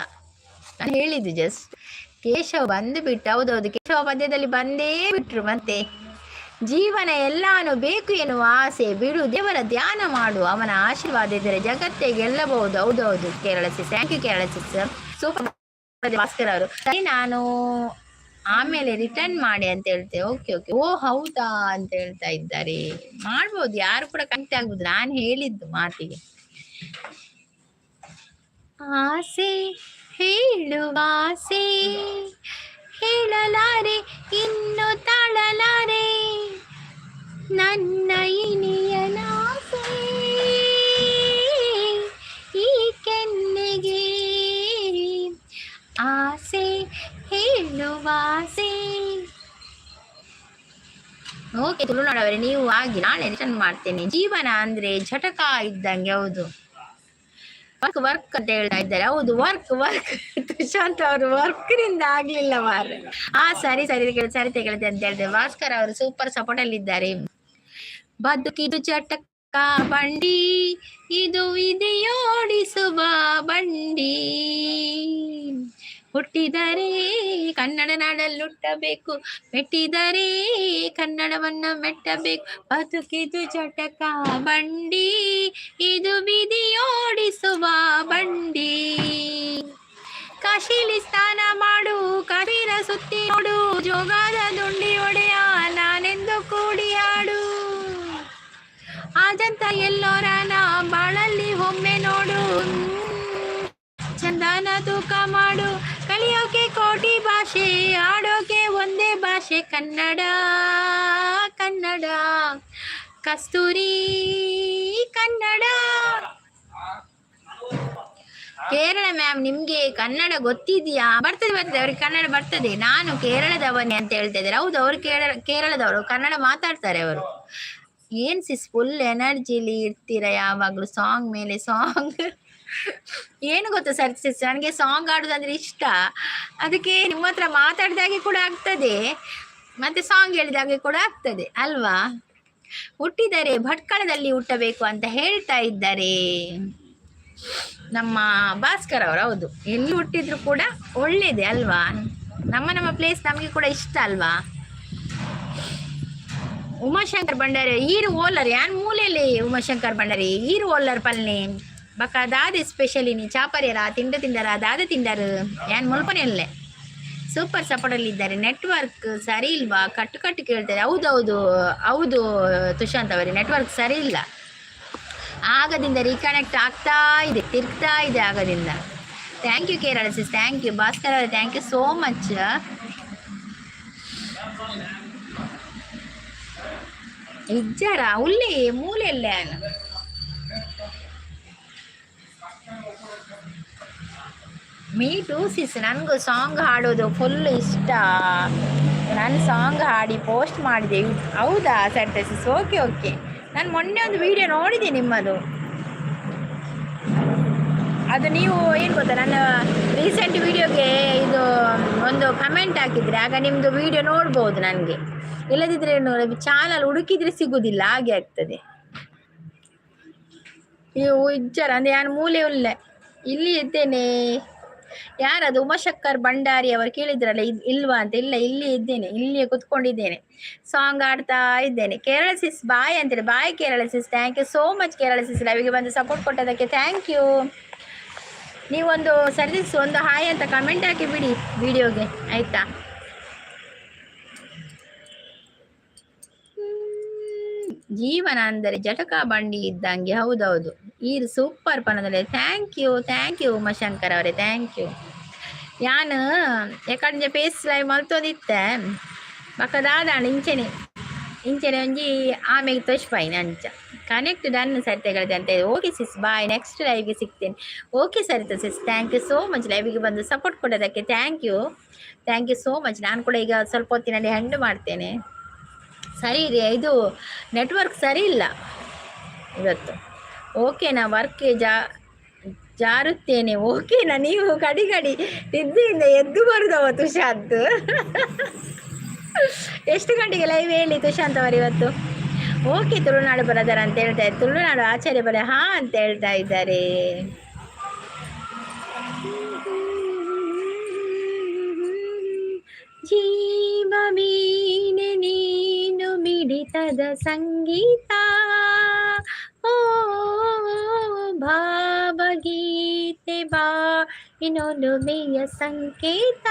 ನಾನು ಹೇಳಿದ್ದು ಜಸ್ಟ್. ಕೇಶವ ಬಂದು ಬಿಟ್ಟು. ಹೌದೌದು, ಕೇಶವ ಪದ್ಯದಲ್ಲಿ ಬಂದೇ ಬಿಟ್ರು. ಮತ್ತೆ ಜೀವನ ಎಲ್ಲಾನು ಬೇಕು ಎನ್ನುವ ಆಸೆ ಬಿಡು, ದೇವರ ಧ್ಯಾನ ಮಾಡು, ಅವನ ಆಶೀರ್ವಾದ ಇದ್ದರೆ ಜಗತ್ತೇ ಗೆಲ್ಲಬಹುದು. ಹೌದೌದು Kerala sis. Thank you Kerala sis. Super Bhaskar ಅವರು. ನಾನು ಆಮೇಲೆ ರಿಟರ್ನ್ ಮಾಡಿ ಅಂತ ಹೇಳ್ತೇವೆ. Okay okay. ಓ ಹೌದಾ ಅಂತ ಹೇಳ್ತಾ ಇದ್ದಾರೆ. ಮಾಡ್ಬೋದು, ಯಾರು ಕೂಡ ಕನೆಕ್ಟ್ ಆಗ್ಬೋದು. ನಾನು ಹೇಳಿದ್ದು ಮಾತಿಗೆ. ಆಸೆ ಹೇಳುವ ಆಸೆ ಹೇಳಲಾರೆ, ಇನ್ನು ತಾಳಲಾರೆ ನನ್ನ ಇನಿಯನಾಸೆ ಈ ಕೆನ್ನೆಗೆ. ಆಸೆ ಹೇಳುವ ಆಸೆ. ಓಕೆ ತುಳುನಾಡವರೇ, ನೀವು ಆಗಿ ನಾಳೆ ರಿಟರ್ನ್ ಮಾಡ್ತೇನೆ. ಜೀವನ ಅಂದ್ರೆ ಝಟಕ ಇದ್ದಂಗೆ. ಹೌದು, ವರ್ಕ್ ವರ್ಕ್ ಅಂತ ಹೇಳ್ತಾ ಇದ್ದಾರೆ. ಹೌದು, ವರ್ಕ್ ವರ್ಕ್. ತುಷಾಂತ್ ಅವರು ವರ್ಕ್ನಿಂದ ಆಗ್ಲಿಲ್ಲ ಮಾರ್ರೆ. ಸರಿ ಸರಿ ಸರಿತೆ ಕೇಳ್ತೆ ಅಂತ ಹೇಳಿದೆ. ಭಾಸ್ಕರ್ ಅವರು ಸೂಪರ್ ಸಪೋರ್ಟ್ ಅಲ್ಲಿ ಇದ್ದಾರೆ. ಬದುಕಿದು ಚಟಕ ಬಂಡಿ, ಇದು ಇದೆಯೋಡಿಸುವ ಬಂಡಿ, ಹುಟ್ಟಿದರೆ ಕನ್ನಡ ನಾಡಲ್ಲಿ ಹುಟ್ಟಬೇಕು, ಮೆಟ್ಟಿದರೆ ಕನ್ನಡವನ್ನ ಮೆಟ್ಟಬೇಕು. ಬದುಕಿದು ಚಟಕ ಬಂಡಿ, ಇದು ಬಿದಿಯೋಡಿಸುವ ಬಂಡಿ. ಕಾಶಿಲಿ ಸ್ನಾನ ಮಾಡು, ಕಾಶಿರ ಸುತ್ತಿ ನೋಡು, ಜೋಗಾದ ದುಂಡಿ ಒಡೆಯ ನಾನೆಂದು ಕೂಡಿ ಹಾಡು. ಆಜಂತ ಎಲ್ಲೋರನ ಬಾಳಲ್ಲಿ ಒಮ್ಮೆ ನೋಡು, ಚಂದನ ತೂಕ ಮಾಡು, ಕಲಿಯೋಕೆ ಕೋಟಿ ಭಾಷೆ, ಆಡೋಕೆ ಒಂದೇ ಭಾಷೆ ಕನ್ನಡ. ಕನ್ನಡ ಕಸ್ತೂರಿ ಕನ್ನಡ. ಕೇರಳ ಮ್ಯಾಮ್, ನಿಮ್ಗೆ ಕನ್ನಡ ಗೊತ್ತಿದೆಯಾ? ಬರ್ತದೆ ಅವ್ರಿಗೆ ಕನ್ನಡ ಬರ್ತದೆ. ನಾನು ಕೇರಳದವನೇ ಅಂತ ಹೇಳ್ತಾ ಇದ್ದಾರೆ. ಹೌದು, ಅವರು ಕೇರಳದವರು, ಕನ್ನಡ ಮಾತಾಡ್ತಾರೆ ಅವರು. ಏನ್ ಸಿಸ್ ಫುಲ್ ಎನರ್ಜಿಲಿ ಇರ್ತೀರಾ ಯಾವಾಗ್ಲೂ, ಸಾಂಗ್ ಮೇಲೆ ಸಾಂಗ್. ಏನು ಗೊತ್ತಾ ಸರ್ ಸಿಸ್, ನನಗೆ ಸಾಂಗ್ ಆಡುದಂದ್ರೆ ಇಷ್ಟ. ಅದಕ್ಕೆ ನಿಮ್ಮ ಹತ್ರ ಮಾತಾಡಿದಾಗೆ ಕೂಡ ಆಗ್ತದೆ, ಮತ್ತೆ ಸಾಂಗ್ ಹೇಳಿದಾಗೆ ಕೂಡ ಆಗ್ತದೆ ಅಲ್ವಾ? ಹುಟ್ಟಿದರೆ ಭಟ್ಕಳದಲ್ಲಿ ಹುಟ್ಟಬೇಕು ಅಂತ ಹೇಳ್ತಾ ಇದ್ದಾರೆ ನಮ್ಮ ಭಾಸ್ಕರ್ ಅವರು. ಹೌದು, ಎಲ್ಲಿ ಹುಟ್ಟಿದ್ರು ಕೂಡ ಒಳ್ಳೇದೆ ಅಲ್ವಾ? ನಮ್ಮ ಪ್ಲೇಸ್ ನಮಗೆ ಕೂಡ ಇಷ್ಟ ಅಲ್ವಾ? ಉಮಾಶಂಕರ್ ಬಂಡಾರಿ ಈರು ಓಲರ್ ಯಾನ್ ಮೂಲೆಯಲ್ಲಿ ಉಮಾಶಂಕರ್ ಬಂಡಾರಿ ಈರು ಓಲರ್ ಪಲ್ನಿ ಬಕ್ಕ ದಾದ ಸ್ಪೆಷಲಿ ಚಾಪರ್ಯರ ತಿಂಡರ ದಾದ ತಿಂಡರು ಯಾನ್ ಮುಲ್ಪನೆಯಲ್ಲೇ ಸೂಪರ್ ಸಪೋರ್ಟಲ್ಲಿ ಇದ್ದಾರೆ. ನೆಟ್ವರ್ಕ್ ಸರಿ ಇಲ್ವಾ? ಕಟ್ಟು ಕೇಳ್ತಾರೆ. ಹೌದೌದು ಹೌದು ತುಷಾಂತ್ ಅವರೇ, ನೆಟ್ವರ್ಕ್ ಸರಿ ಇಲ್ಲ, ಆಗದಿಂದ ರೀಕನೆಕ್ಟ್ ಆಗ್ತಾ ಇದೆ, ತಿರ್ಗ್ತಾ ಇದೆ ಆಗದಿಂದ. Thank you Kerala sis, thank you Bhaskar ಅವರೇ, ಥ್ಯಾಂಕ್ ಯು ಸೋ ಮಚ್. ಇಜ್ಜಾರ ಉಲ್ಲಿ ಮೂಲೆಯಲ್ಲೇ ಮೀ ಟೂ ಸಿಸ್, ನನಗೂ ಸಾಂಗ್ ಹಾಡೋದು ಫುಲ್ ಇಷ್ಟ. ನಾನು ಸಾಂಗ್ ಹಾಡಿ ಪೋಸ್ಟ್ ಮಾಡಿದೆ. ಹೌದಾ ಸರಿತಾ ಸಿಸ್, ಓಕೆ ಓಕೆ. ನಾನು ಮೊನ್ನೆ ಒಂದು ವಿಡಿಯೋ ನೋಡಿದೆ ನಿಮ್ಮದು. ಅದು ನೀವು ಏನು ಗೊತ್ತಾ, ನನ್ನ ರೀಸೆಂಟ್ ವಿಡಿಯೋಗೆ ಇದು ಒಂದು ಕಮೆಂಟ್ ಹಾಕಿದರೆ ಆಗ ನಿಮ್ಮದು ವಿಡಿಯೋ ನೋಡ್ಬೋದು ನನಗೆ. ಇಲ್ಲದಿದ್ದರೆ ಚಾನಲ್ ಹುಡುಕಿದ್ರೆ ಸಿಗುವುದಿಲ್ಲ, ಹಾಗೆ ಆಗ್ತದೆ. ನೀವು ಇಜ್ಜರ ಅಂದರೆ ನಾನು ಮೂಲೆ ಉಳ್ಳೆ ಇಲ್ಲಿ ಇದ್ದೇನೆ. ಯಾರದು ಉಮಾಶಂಕರ್ ಭಂಡಾರಿ ಅವರು ಕೇಳಿದ್ರಲ್ಲ ಇಲ್ವಾ ಅಂತ. ಇಲ್ಲ, ಇಲ್ಲಿ ಇದ್ದೇನೆ, ಇಲ್ಲಿಯೇ ಕುತ್ಕೊಂಡಿದ್ದೇನೆ, ಸಾಂಗ್ ಆಡ್ತಾ ಇದ್ದೇನೆ. ಕೇರಳ ಸಿಸ್ ಬಾಯ್ ಅಂತೇಳಿ. Bye Kerala sis, thank you so much Kerala sis, ಲೈವಿಗೆ ಬಂದು ಸಪೋರ್ಟ್ ಕೊಟ್ಟದಕ್ಕೆ ಥ್ಯಾಂಕ್ ಯು. ನೀವೊಂದು ಸರ್ವಿಸ್ ಒಂದು ಹಾಯ್ ಅಂತ ಕಮೆಂಟ್ ಹಾಕಿ ಬಿಡಿ ವಿಡಿಯೋಗೆ, ಆಯಿತಾ? ಜೀವನ ಅಂದರೆ ಜಟಕ ಬಂಡಿ ಇದ್ದಂಗೆ. ಹೌದೌದು, ಈ ಸೂಪರ್ ಪನದಲ್ಲಿ. ಥ್ಯಾಂಕ್ ಯು ಉಮಾಶಂಕರ್ ಅವರೇ, ಥ್ಯಾಂಕ್ ಯು. ಯಾನು ಯಾಕಂದ್ರೆ ಫೇಸ್ ಲೈವ್ ಮಲ್ತೋದಿತ್ತೆ ಬಕ್ಕದಾದ ಇಂಚೆನೆ ಒಂಜಿ ಆಮೆಗೆ ತೋಚ್ಪಾಯಿನ ಅಂಚ ಕನೆಕ್ಟ್ ಡನ್ ಸರಿತೆಗಳಿದೆ ಅಂತ. ಓಕೆ ಸಿಸ್, ಬಾಯ್, ನೆಕ್ಸ್ಟ್ ಲೈವ್ಗೆ ಸಿಗ್ತೇನೆ. Okay Sarita sis, thank you so much ಲೈವ್ಗೆ ಬಂದು ಸಪೋರ್ಟ್ ಕೊಡೋದಕ್ಕೆ ಥ್ಯಾಂಕ್ ಯು ಸೋ ಮಚ್. ನಾನು ಕೂಡ ಈಗ ಸ್ವಲ್ಪ ಹೊತ್ತಿನಲ್ಲಿ ಹ್ಯಾಂಡ್ ಮಾಡ್ತೇನೆ. ಸರಿ ರೀ, ಇದು ನೆಟ್ವರ್ಕ್ ಸರಿ ಇಲ್ಲ ಇವತ್ತು. ಓಕೆನಾ? ವರ್ಕ್ಗೆ ಜಾರುತ್ತೇನೆ. ಓಕೆನಾ? ನೀವು ಕಡಿ ನಿದ್ದೆಯಿಂದ ಎದ್ದು ಬರುದವ ತುಷಾಂತ್. ಎಷ್ಟು ಗಂಟೆಗೆ ಲೈವ್ ಹೇಳಿ ತುಷಾಂತ್ ಅವರು ಇವತ್ತು? ಓಕೆ, ತುಳುನಾಡು ಬರದಾರ ಅಂತ ಹೇಳ್ತಾ ಇದ್ದಾರೆ. ತುಳುನಾಡು ಆಚಾರ್ಯ ಬರ ಹಾ ಅಂತ ಹೇಳ್ತಾ ಇದ್ದಾರೆ. ಜೀವ ಮೀನೆ ನೀನು ಮಿಡಿತದ ಸಂಗೀತ, ಓ ಭಾವಗೀತೆ ಬಾ ಇನ್ನೊಲುಮೆಯ ಸಂಕೇತ,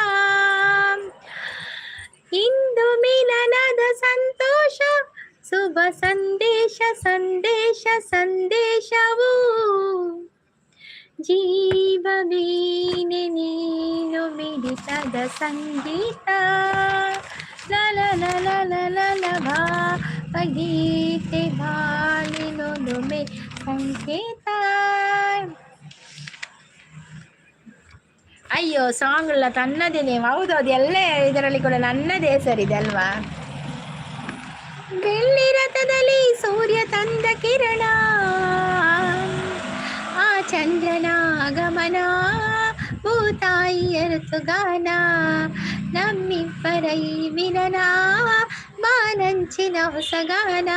ಇಂದು ಮಿಲನದ ಸಂತೋಷ, ಶುಭ ಸಂದೇಶವು, ಜೀವವೀನೆ ನೀನು ಮಿಡಿತದ ಸಂಗೀತ, ಲಲ ಭಾವಗೀತೆ ಬಾಳಿನೊಲುಮೆ ಸಂಕೇತ. ಅಯ್ಯೋ, ಸಾಂಗ್ ಎಲ್ಲ ತನ್ನದೇನೆ. ಹೌದೌದು, ಎಲ್ಲ ಇದರಲ್ಲಿ ಕೂಡ ನನ್ನದೇ ಹೆಸರಿದೆ ಅಲ್ವಾ? ಬೆಳ್ಳಿ ರಥದಲ್ಲಿ ಸೂರ್ಯ ತಂದ ಕಿರಣ, ಆ ಚಂದ್ರನ ಆಗಮನ, ಭೂತಾಯಿಯ ಋತುಗಾನ, ನಮ್ಮಿಬ್ಬರ ಈ ಮಿಲನ, ಬಾನಂಚಿನ ಹೊಸಗಾನ,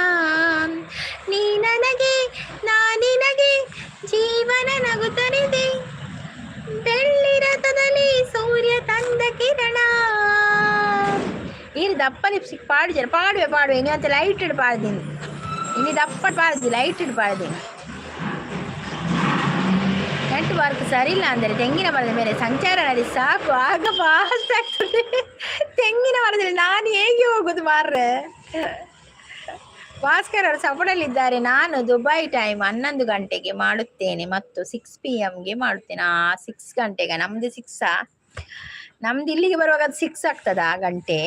ನೀ ನನಗೆ ನಾ ನಿನಗೆ ಜೀವನ ನಗುತ್ತಲಿದೆ, ಬೆಳ್ಳಿ ರಥದಲ್ಲಿ ಸೂರ್ಯ ತಂದ ಕಿರಣ. ಇದು ದಪ್ಪ ಲಿಪ್ಸ್ಟಿಕ್ ಪಾಡುವೆ ಇನ್ನು ಅಂತ ಲೈಟ್ ಇಟ್ಟು ಪಾಡ್ದೀನಿ. ಇನ್ನು ದಪ್ಪ ಪಾಡ್ದು ಲೈಟ್ ಇಟ್ಟು ಪಾಡ್ದೀನಿ. ನೆಟ್ವರ್ಕ್ ಸರಿ ಇಲ್ಲ ಅಂದರೆ ತೆಂಗಿನ ಮರದ ಮೇಲೆ ಸಂಚಾರ ನಡೆಸಿ ಸಾಕು, ಆಗ ಫಾಸ್ಟ್ ಆಗ್ತದೆ. ತೆಂಗಿನ ಮರದಲ್ಲಿ ನಾನು ಹೇಗೆ ಹೋಗೋದು ಮಾರ್ರೆ? ಭಾಸ್ಕರ್ ಅವರು ಸಪೋರ್ಟಲ್ಲಿದ್ದಾರೆ. ನಾನು ದುಬೈ ಟೈಮ್ 11 ಗಂಟೆಗೆ ಮಾಡುತ್ತೇನೆ ಮತ್ತು 6 PM ಮಾಡುತ್ತೇನೆ. 6 ಗಂಟೆಗೆ ನಮ್ದು 6 ನಮ್ದು ಇಲ್ಲಿಗೆ ಬರುವಾಗ ಅದು 6 ಆಗ್ತದ ಆ ಗಂಟೆ.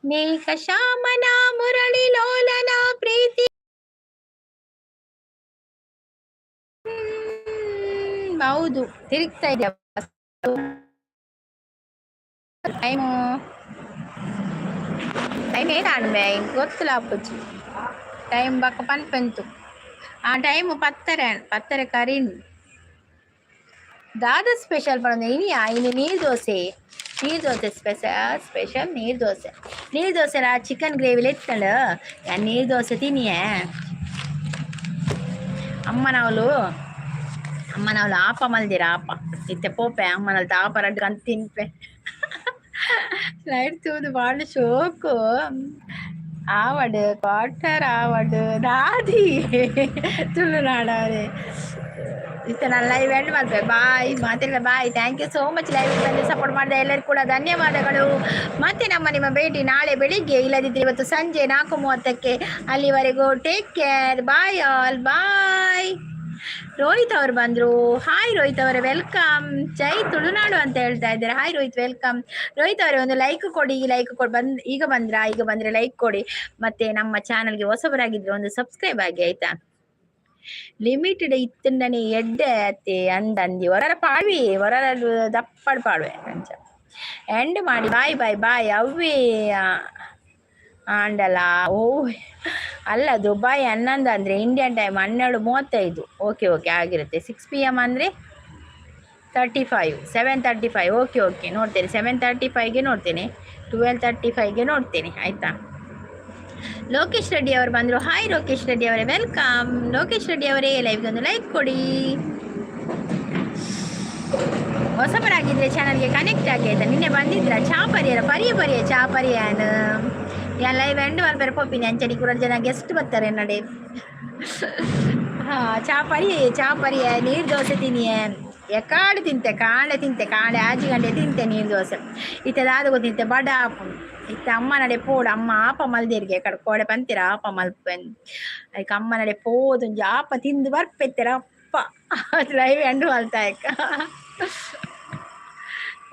ಮೇಘ ಶ್ಯಾಮನ ಮುರಳಿ ಲೋಲನ ಪ್ರೀತಿ ಹೌದು ತಿರುಗ್ತಾ ಇದೆ ಟೈಮು ಟೈಮ್ ಏನಾಣ್ಮೆ ಗೊತ್ತಿಲ್ಲ ಅಪ್ಪಚ್ಚಿ ಟೈಮ್ ಬಕ್ಕ ಪನ್ಪೆಂತು ಆ ಟೈಮು ಪತ್ತರೆ ಕರೀನ್ ದಾದ ಸ್ಪೆಷಲ್ ಪಡೋದು ಇನಿ ನೀರು ದೋಸೆ ಸ್ಪೆಷಲ್ ನೀರು ದೋಸೆ ಚಿಕನ್ ಗ್ರೇವಿಲಿ ಎತ್ಕೊಂಡು ನೀರು ದೋಸೆ ತಿನ್ನಿಯೇ ಅಮ್ಮನವಳು ಆಪ ಮಲ್ದಿರ ಆಪ ಇತ್ತೆ ಪೋಪೆ ಅಮ್ಮನವಳು ತಾಪ ರಡ್ಡು ಕಂತು ತಿನ್ಪೆ ಲೈಟ್ ತೂದು ಬಾಳ ಶೋಕು ಆವಡು ಕ್ವಾರ್ಟರ್ ಆವಡು ದಾದಿ ತುಳುನಾಡವರೇ ಇಷ್ಟ ನಾನು ಲೈವ್ ಎಂಡ್ ಮಾಡ್ತೆ ಬಾಯ್ ಮಾತಿಲ್ಲ bye thank you so much live ಬಂದು ಸಪೋರ್ಟ್ ಮಾಡಿದ ಎಲ್ಲರಿಗೂ ಕೂಡ ಧನ್ಯವಾದಗಳು ಮತ್ತೆ ನಿಮ್ಮ ಭೇಟಿ ನಾಳೆ ಬೆಳಿಗ್ಗೆ ಇಲ್ಲದಿದ್ದರೆ ಇವತ್ತು ಸಂಜೆ 4:30ಕ್ಕೆ ಅಲ್ಲಿವರೆಗೂ take care bye all bye Rohith ಅವರು ಬಂದರು ಹಾಯ್ ರೋಹಿತ್ ಅವರೇ ವೆಲ್ಕಮ್ ಜೈ ತುಳುನಾಡು ಅಂತ ಹೇಳ್ತಾ ಇದ್ದಾರೆ ಹಾಯ್ ರೋಹಿತ್ ವೆಲ್ಕಮ್ ರೋಹಿತ್ ಅವರೇ ಒಂದು ಲೈಕ್ ಕೊಡಿ ಈಗ ಬಂದ್ರೆ ಲೈಕ್ ಕೊಡಿ ಮತ್ತೆ ನಮ್ಮ ಚಾನಲ್ಗೆ ಹೊಸಬರಾಗಿದ್ರೆ ಒಂದು ಸಬ್ಸ್ಕ್ರೈಬ್ ಆಗಿ ಆಯ್ತಾ ಲಿಮಿಟೆಡ್ ಇತ್ತಂಡನೆ ಎಡ್ಡೆ ಅತ್ತೆ ಅಂದಿ ಹೊರರ ದಪ್ಪಡ್ ಪಾಡ್ವೆ ಅಂಚ ಎಂಡ್ ಮಾಡಿ ಬಾಯ್ ಅವೇ ಆಂಡಲ ಓ ಅಲ್ಲ ದುಬೈ 11 ಅಂದರೆ ಇಂಡಿಯನ್ ಟೈಮ್ 12:35 ಓಕೆ ಆಗಿರುತ್ತೆ 6 PM ಅಂದರೆ 7:35 ಓಕೆ ನೋಡ್ತೇನೆ 7:35ಗೆ ನೋಡ್ತೇನೆ 12:35ಗೆ ನೋಡ್ತೇನೆ ಆಯಿತಾ ಲೋಕೇಶ್ ರೆಡ್ಡಿ ಅವರು ಬಂದರು ಹಾಯ್ ಲೋಕೇಶ್ ರೆಡ್ಡಿ ಅವರೇ ವೆಲ್ಕಮ್ ಲೋಕೇಶ್ ರೆಡ್ಡಿ ಅವರೇ ಲೈವ್ಗೆ ಒಂದು ಲೈಕ್ ಕೊಡಿ ಹೊಸಬರಾಗಿದ್ದರೆ ಚಾನಲ್ಗೆ ಕನೆಕ್ಟ್ ಆಗಿ ಆಯ್ತಾ ನಿನ್ನೆ ಬಂದಿದ್ರ ಚಾಪರಿಯರ ಪರಿಯ ಚಾಪರಿಯನ್ ಎಲ್ಲ ಲೈವ್ ಎಂಡ್ ಮಾಡ್ತಾರೆ ಪೋಪಿನಿ ಅಂಚಡಿ ಕೂಡ ಜನ ಗೆಸ್ಟ್ ಬರ್ತಾರೆ ನಡೆ ಚಾಪರಿಯ ನೀರು ದೋಸೆ ತಿನ್ನಿಯೇ ಎಕಾಡು ತಿಂತೆ ಕಾಂಡೆ ಆಜಿ ಗಂಟೆ ತಿಂತೆ ನೀರು ದೋಸೆ ಇತ್ತದಾದ ಗೊತ್ತಿಂತೆ ಬಡ ಇತ್ತ ಅಮ್ಮ ನಡೆ ಪೋಡು ಅಮ್ಮ ಆಪ ಮಲ್ದಿರ್ಗೆ ಕಡ್ಕೋಡೆ ಪಂತಿರ ಆಪ ಮಲ್ಪೆನ್ ಅದಕ್ಕೆ ಅಮ್ಮ ನಡೆ ಪೋದೊಂಜಿ ಆಪ ತಿಂದು ಬರ್ಪೆತ್ತರ ಅಪ್ಪ ಲೈವ್ ಎಂಡು ಮಲ್ತಾಯಕ್ಕ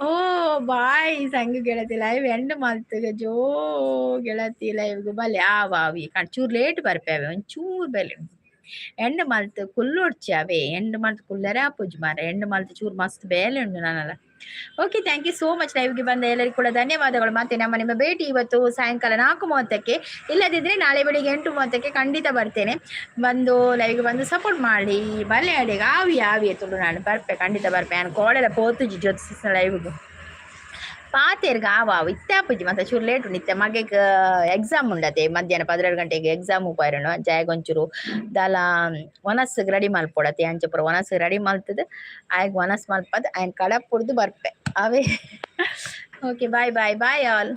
ಓ ಬಾಯ್ ಸಂಗು ಗೆಳತಿ ಲೈವ್ ಎಂಡ್ ಮಲ್ತಗ ಜೋ ಗೆಳತಿ ಲೈವ್ಗೆ ಬಲೆ ಆವಿ ಚೂರು ಲೇಟ್ ಬರ್ಪೇವೆ ಒಂಚೂರು ಬೆಲೆ ಎಂಡ್ ಮಲ್ತ್ ಕುಲ್ಲೊಡ್ಚಾವೆ ಎಂಡ್ ಮಲ್ತ್ ಕುಲ್ಲರೆ ಆಪುಜ್ ಮಾರ ಎಂಡ್ ಮಲ್ತ್ ಚೂರು ಮಸ್ತ್ ಬೇಲೆ ಉಂಡು ನಾನಲ್ಲ okay thank you so much ಲೈವ್ಗೆ ಬಂದ ಎಲ್ಲರಿಗೂ ಕೂಡ ಧನ್ಯವಾದಗಳು ಮತ್ತೆ ನಿಮ್ಮ ಭೇಟಿ ಇವತ್ತು ಸಾಯಂಕಾಲ 4:30ಕ್ಕೆ ಇಲ್ಲದಿದ್ದರೆ ನಾಳೆ ಬೆಳಿಗ್ಗೆ 8:30ಕ್ಕೆ ಖಂಡಿತ ಬರ್ತೇನೆ ಬಂದು ಲೈವ್ಗೆ ಬಂದು ಸಪೋರ್ಟ್ ಮಾಡಿ ಬಲ್ಲೆ ಅಡಿಗೆ ಆವಿ ತುಳು ನಾನು ಬರ್ಪೆ ಖಂಡಿತ ಬರ್ಪೆ ನಾನು ಕೋಡೆಲ್ಲ ಪೋತುಜಿ ಜೊತೆ ಲೈವ್ಗೆ ಪಾತೇರ್ಗ ಇತ್ತಾಪುಜಿ ಮತ್ತೆ ಚೂರು ಲೇಟ್ ಉಂಡು ಮಗೆಗೆ ಎಕ್ಸಾಮ್ ಉಂಡತೆ ಮಧ್ಯಾಹ್ನ 12 ಗಂಟೆಗೆ ಎಕ್ಸಾಮ್ ಉಪಾಯರಣ ಜಾಯಗೊಂಚೂರು ದಾಲ ಒನಸ್ಗೆ ರೆಡಿ ಮಲ್ಪೊಡತೆ ಅಂಚಪುರ ಒನಸ್ಗೆ ರೆಡಿ ಮಲ್ತದ ಆಯ್ಗೆ ಒನಸ್ ಮಲ್ಪದ ಆಯ್ನ ಕಡಪುಡ್ದು ಬರ್ಪೆ ಅವೇ ಓಕೆ ಬಾಯ್ ಆಲ್